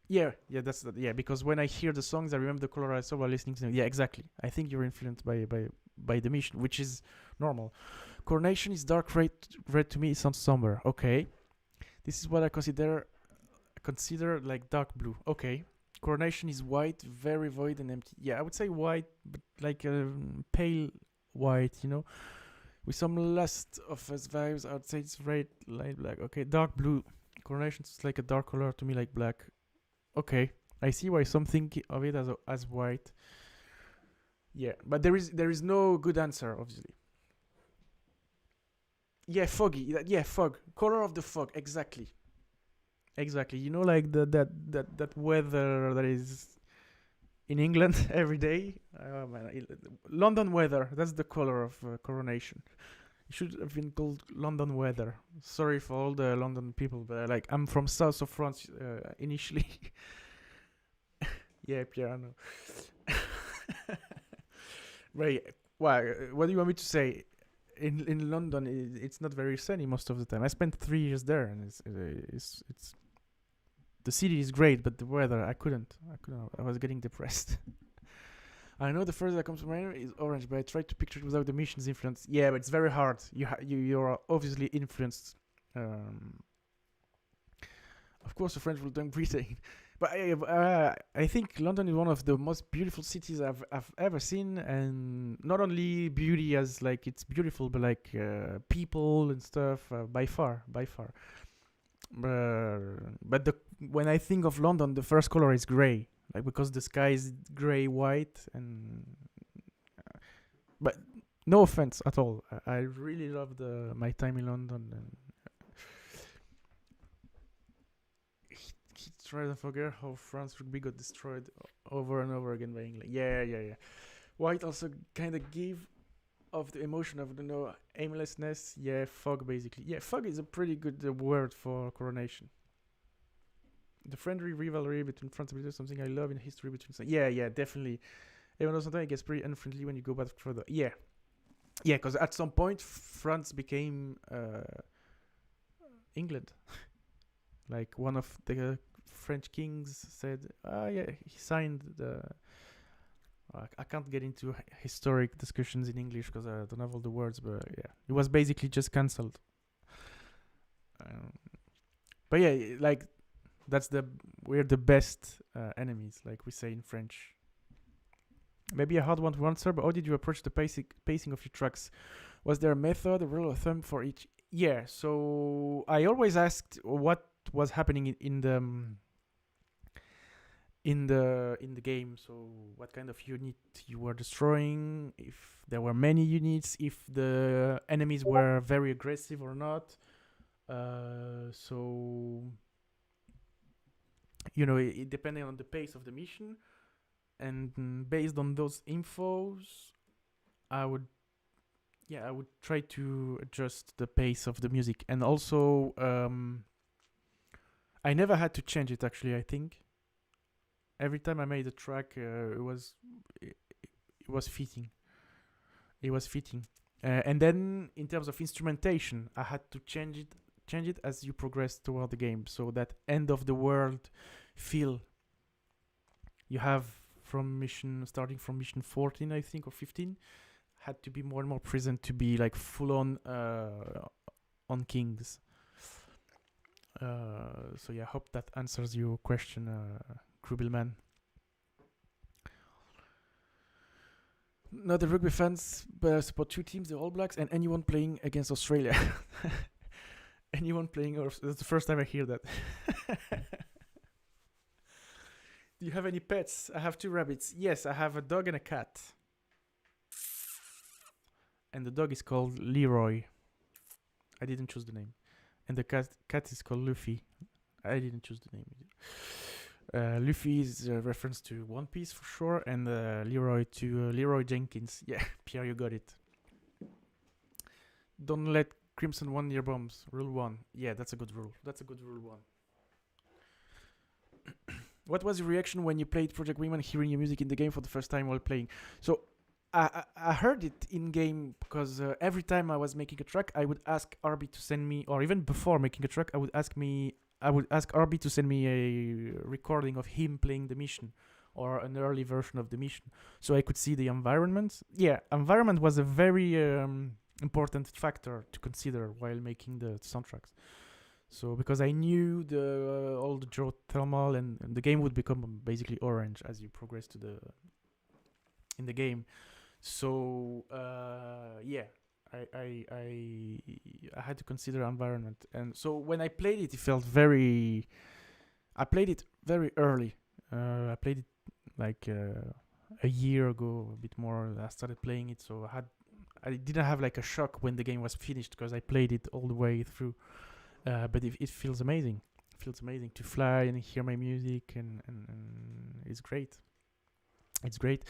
yeah, because when I hear the songs, I remember the color I saw while listening to them. Yeah, exactly. I think you're influenced by the mission, which is normal. Coronation is dark red to me. It sounds somber. Okay, this is what I consider like dark blue. Okay, Coronation is white, very void and empty. Yeah, I would say white, but like a pale white, you know, with some lust of us vibes. I would say it's red, light black. Okay, dark blue. Coronation is like a dark color to me, like black. Okay, I see why some think of it as white. Yeah, but there is no good answer, obviously. Yeah, foggy. Yeah, fog. Color of the fog. Exactly. You know, like that weather that is in England every day. Oh man, London weather. That's the color of Coronation. It should have been called London weather. Sorry for all the London people, but like I'm from south of France initially. Yeah, Pierre, I know. Right. Well, what do you want me to say? In London, it's not very sunny most of the time. I spent 3 years there, and it's the city is great, but the weather I couldn't. I was getting depressed. I know the first that comes to mind is orange, but I tried to picture it without the mission's influence. Yeah, but it's very hard. You're obviously influenced. Of course, the French will do Britain, but I think London is one of the most beautiful cities I've ever seen, and not only beauty as like it's beautiful, but like people and stuff. By far. But when I think of London, the first color is gray. Like because the sky is gray white and but no offense at all, I really loved my time in London, and he tried to forget how France rugby got destroyed over and over again by England. Yeah. White also kind of gave of the emotion of the aimlessness. Yeah, fog basically. Yeah, fog is a pretty good word for Coronation. The friendly rivalry between France and Britain is something I love in history between. Yeah, definitely. Even though sometimes it gets pretty unfriendly when you go back further. Yeah, because at some point France became England. Like one of the French kings said, he signed the. I can't get into historic discussions in English because I don't have all the words, but yeah, it was basically just cancelled. But yeah, like. We're the best enemies, like we say in French. Maybe a hard one to answer, but how did you approach the pacing of your tracks? Was there a method, a rule of thumb for each? Yeah, so I always asked what was happening in the game. So what kind of unit you were destroying, if there were many units, if the enemies were very aggressive or not. So it depending on the pace of the mission, and based on those infos, I would I would try to adjust the pace of the music, and also I never had to change it. Actually, I think every time I made a track, it was fitting. It was fitting. And then in terms of instrumentation, I had to change it as you progress toward the game. So that end of the world feel you have starting from mission 14, I think, or 15, had to be more and more present to be like full on Kings. So I hope that answers your question, Grubelman. Not the rugby fans, but I support two teams, the All Blacks and anyone playing against Australia. Anyone playing, that's the first time I hear that. Do you have any pets? I have 2 rabbits. Yes, I have a dog and a cat. And the dog is called Leroy. I didn't choose the name. And the cat is called Luffy. I didn't choose the name either. Luffy is a reference to One Piece for sure, and Leroy to Leroy Jenkins. Yeah, Pierre, you got it. Don't let Crimson 1 near bombs. Rule 1. Yeah, that's a good rule. That's a good rule 1. What was your reaction when you played Project Wingman, hearing your music in the game for the first time while playing? So I heard it in game because every time I was making a track, I would ask RB to send me, or even before making a track, I would ask RB to send me a recording of him playing the mission or an early version of the mission, so I could see the environment. Yeah, environment was a very important factor to consider while making the soundtracks. So because I knew all the geothermal and the game would become basically orange as you progress in the game. So I had to consider environment, and so when I played it, it felt very. I played it very early. I played it like a year ago, a bit more. I started playing it, so I didn't have like a shock when the game was finished because I played it all the way through. But it feels amazing. It feels amazing to fly and hear my music, and it's great. It's great.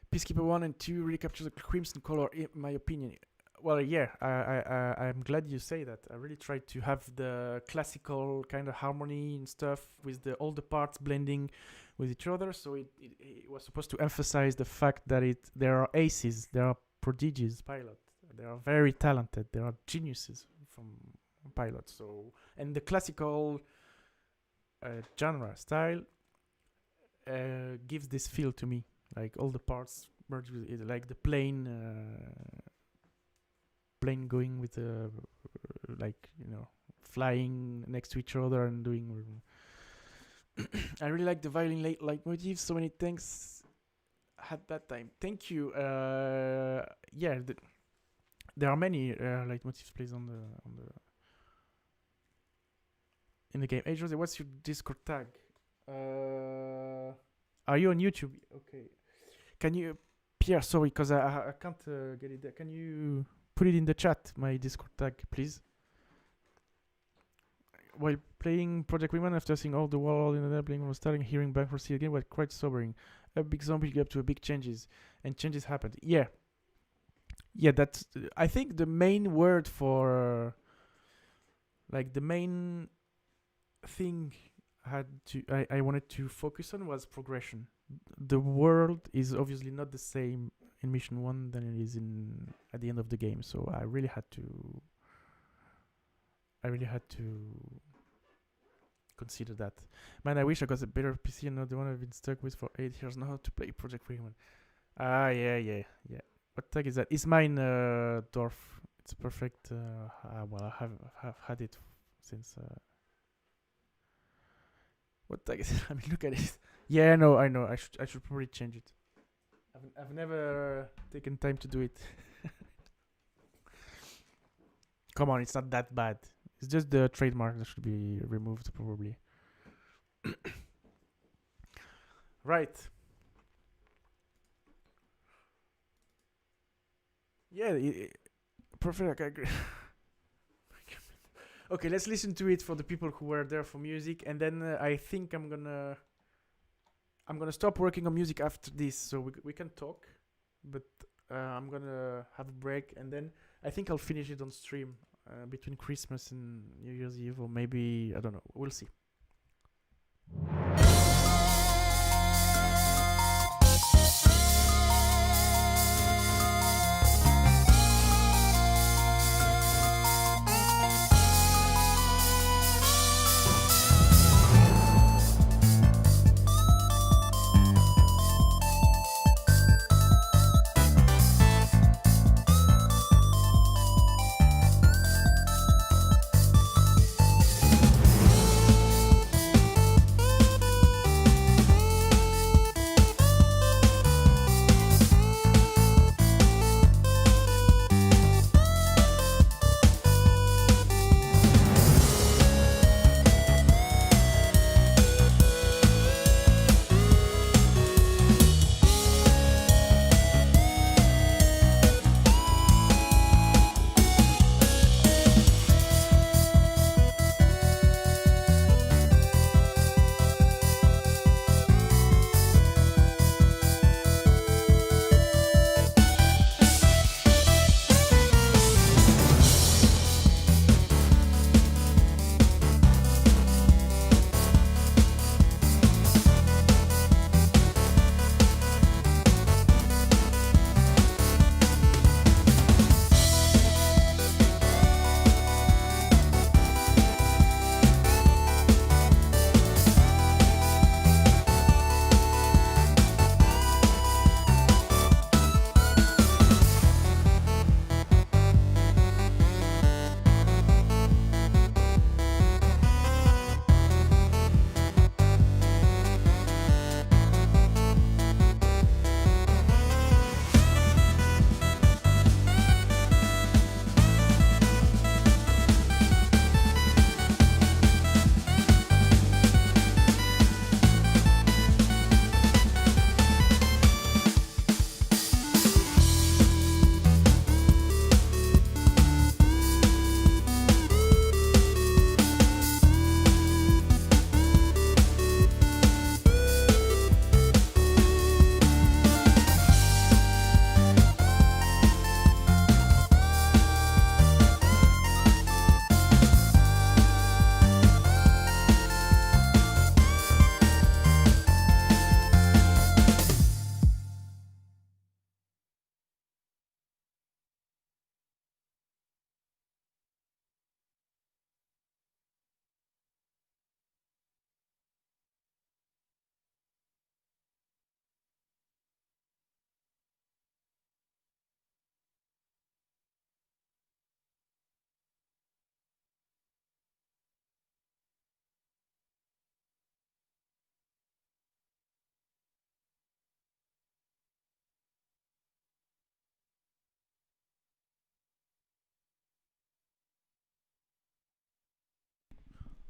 Peacekeeper 1 and 2 really capture the crimson color, in my opinion. Well, yeah, I'm glad you say that. I really tried to have the classical kind of harmony and stuff with all the parts blending with each other. So it was supposed to emphasize the fact that there are aces, there are prodigious pilots, they are very talented, there are geniuses from pilots. So, and the classical genre style gives this feel to me, like all the parts merged with it, like the plane going with like, you know, flying next to each other and doing. I really like the violin leitmotif. So many thanks at that time. Thank you. Yeah, there are many leitmotifs played in the game. Hey Jose, what's your Discord tag? Are you on YouTube? Okay. Can you, Pierre? Sorry, because I can't get it there. Can you put it in the chat, my Discord tag, please? While playing Project Wingman, after seeing all the world in the playing, was starting hearing bankruptcy again, was quite sobering. A big zombie got up to a big changes, and changes happened. Yeah, that's. I think the main word for, like, the main thing I wanted to focus on was progression. The world is obviously not the same in Mission 1 than it is at the end of the game, so I really had to consider that. Man, I wish I got a better PC and not the one I've been stuck with for 8 years now to play Project Wingman. Yeah. What tag is that? It's mine, Dorf. It's perfect. Well, I have had it since. What tag is it? I mean, look at it. Yeah, no, I know. I should probably change it. I've never taken time to do it. Come on, it's not that bad. It's just the trademark that should be removed, probably. Right. Yeah, perfect. I agree. Okay, let's listen to it for the people who were there for music, and then I think I'm gonna stop working on music after this, so we can talk. But I'm gonna have a break, and then I think I'll finish it on stream between Christmas and New Year's Eve, or maybe I don't know. We'll see.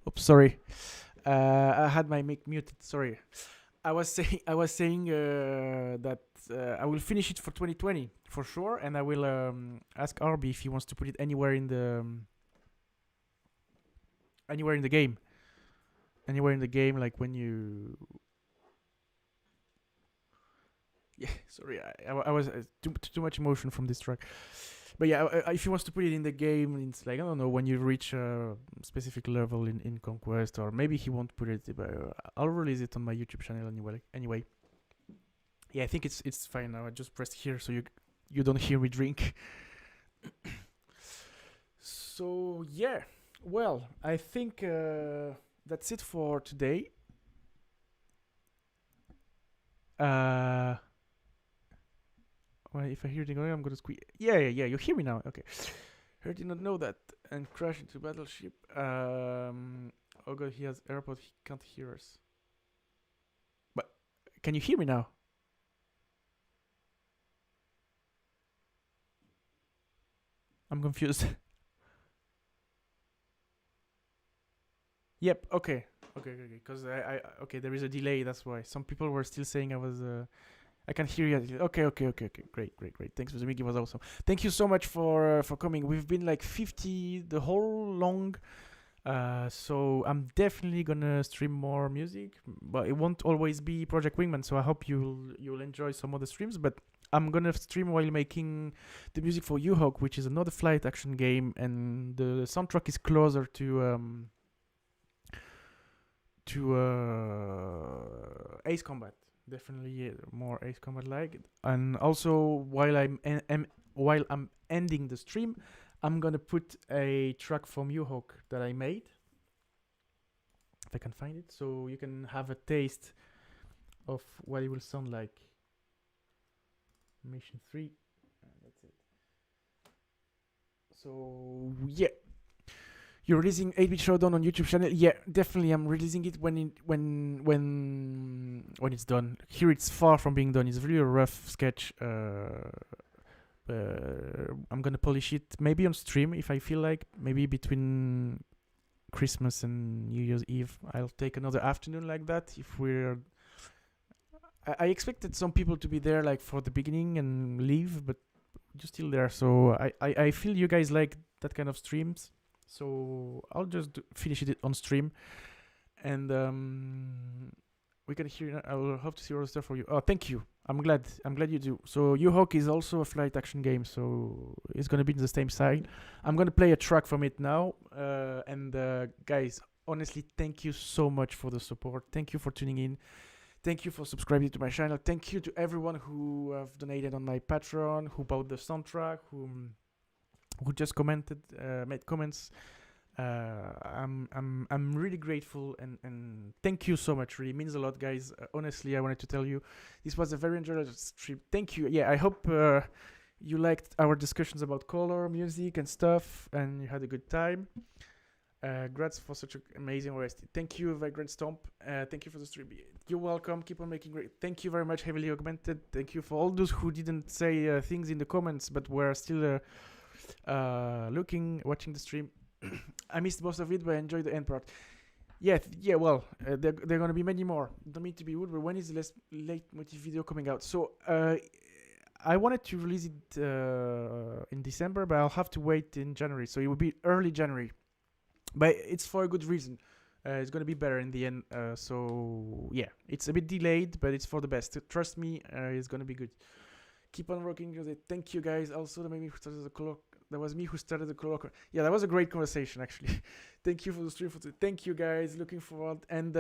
Oops, sorry. I had my mic muted. Sorry. I was saying that I will finish it for 2020 for sure, and I will ask Arby if he wants to put it anywhere in the anywhere in the game. Anywhere in the game, like when you. Yeah, sorry, I was too much emotion from this track. But yeah, if he wants to put it in the game, it's like I don't know when you reach a specific level in Conquest, or maybe he won't put it. But I'll release it on my YouTube channel anyway. Anyway, yeah, I think it's fine now. I just pressed here so you don't hear me drink. So yeah, well, I think that's it for today. Well, if I hear it going, I'm gonna squeeze. Yeah. You hear me now. Okay. Her did not know that and crash into battleship. Oh god, he has AirPod. He can't hear us. But can you hear me now? I'm confused. Yep. Okay. Because okay, there is a delay. That's why some people were still saying I was. I can hear you. Okay. Great. Thanks for the mic. It was awesome. Thank you so much for coming. We've been like 50 the whole long So I'm definitely gonna stream more music, but it won't always be Project Wingman. So I hope you'll enjoy some of the streams. But I'm gonna stream while making the music for U-Hawk, which is another flight action game, and the soundtrack is closer to Ace Combat. Definitely more Ace Combat like. And also while I'm ending the stream, I'm gonna put a track from U-Hawk that I made, if I can find it, so you can have a taste of what it will sound like. Mission 3, and that's it. So yeah, you're releasing 8-Bit Showdown on YouTube channel. Yeah, definitely. I'm releasing it when it's done. Here it's far from being done. It's really a rough sketch. I'm gonna polish it maybe on stream if I feel like. Maybe between Christmas and New Year's Eve, I'll take another afternoon like that. If we're, I expected some people to be there like for the beginning and leave, but you're still there. So I feel you guys like that kind of streams. So I'll just finish it on stream, and we can hear. I will hope to see all the stuff for you. Oh, thank you. I'm glad you do. So U-Hawk is also a flight action game, so it's gonna be in the same side. I'm gonna play a track from it now. And guys, honestly, thank you so much for the support. Thank you for tuning in. Thank you for subscribing to my channel. Thank you to everyone who have donated on my Patreon, who bought the soundtrack, who just commented, made comments. I'm really grateful, and thank you so much. Really means a lot, guys. Honestly, I wanted to tell you, this was a very enjoyable stream. Thank you. Yeah, I hope you liked our discussions about color, music, and stuff, and you had a good time. Grats for such an amazing OST. Thank you, Vagrant Stomp. Thank you for the stream. You're welcome. Keep on making great. Thank you very much, Heavily Augmented. Thank you for all those who didn't say things in the comments, but were still watching the stream. I missed most of it, but I enjoyed the end part. Yeah. Well, there are gonna be many more. Don't mean to be rude, but when is the late motif video coming out? So I wanted to release it in December, but I'll have to wait in January. So it will be early January, but it's for a good reason. It's gonna be better in the end. So yeah, it's a bit delayed, but it's for the best. Trust me, it's gonna be good. Keep on rocking. Thank you, guys. Also, that was me who started the colloquium. Yeah, that was a great conversation, actually. Thank you for the stream. Thank you, guys. Looking forward. And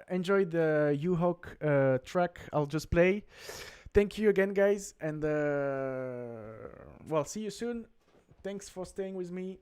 enjoy the U-Hawk track I'll just play. Thank you again, guys. And, well, see you soon. Thanks for staying with me.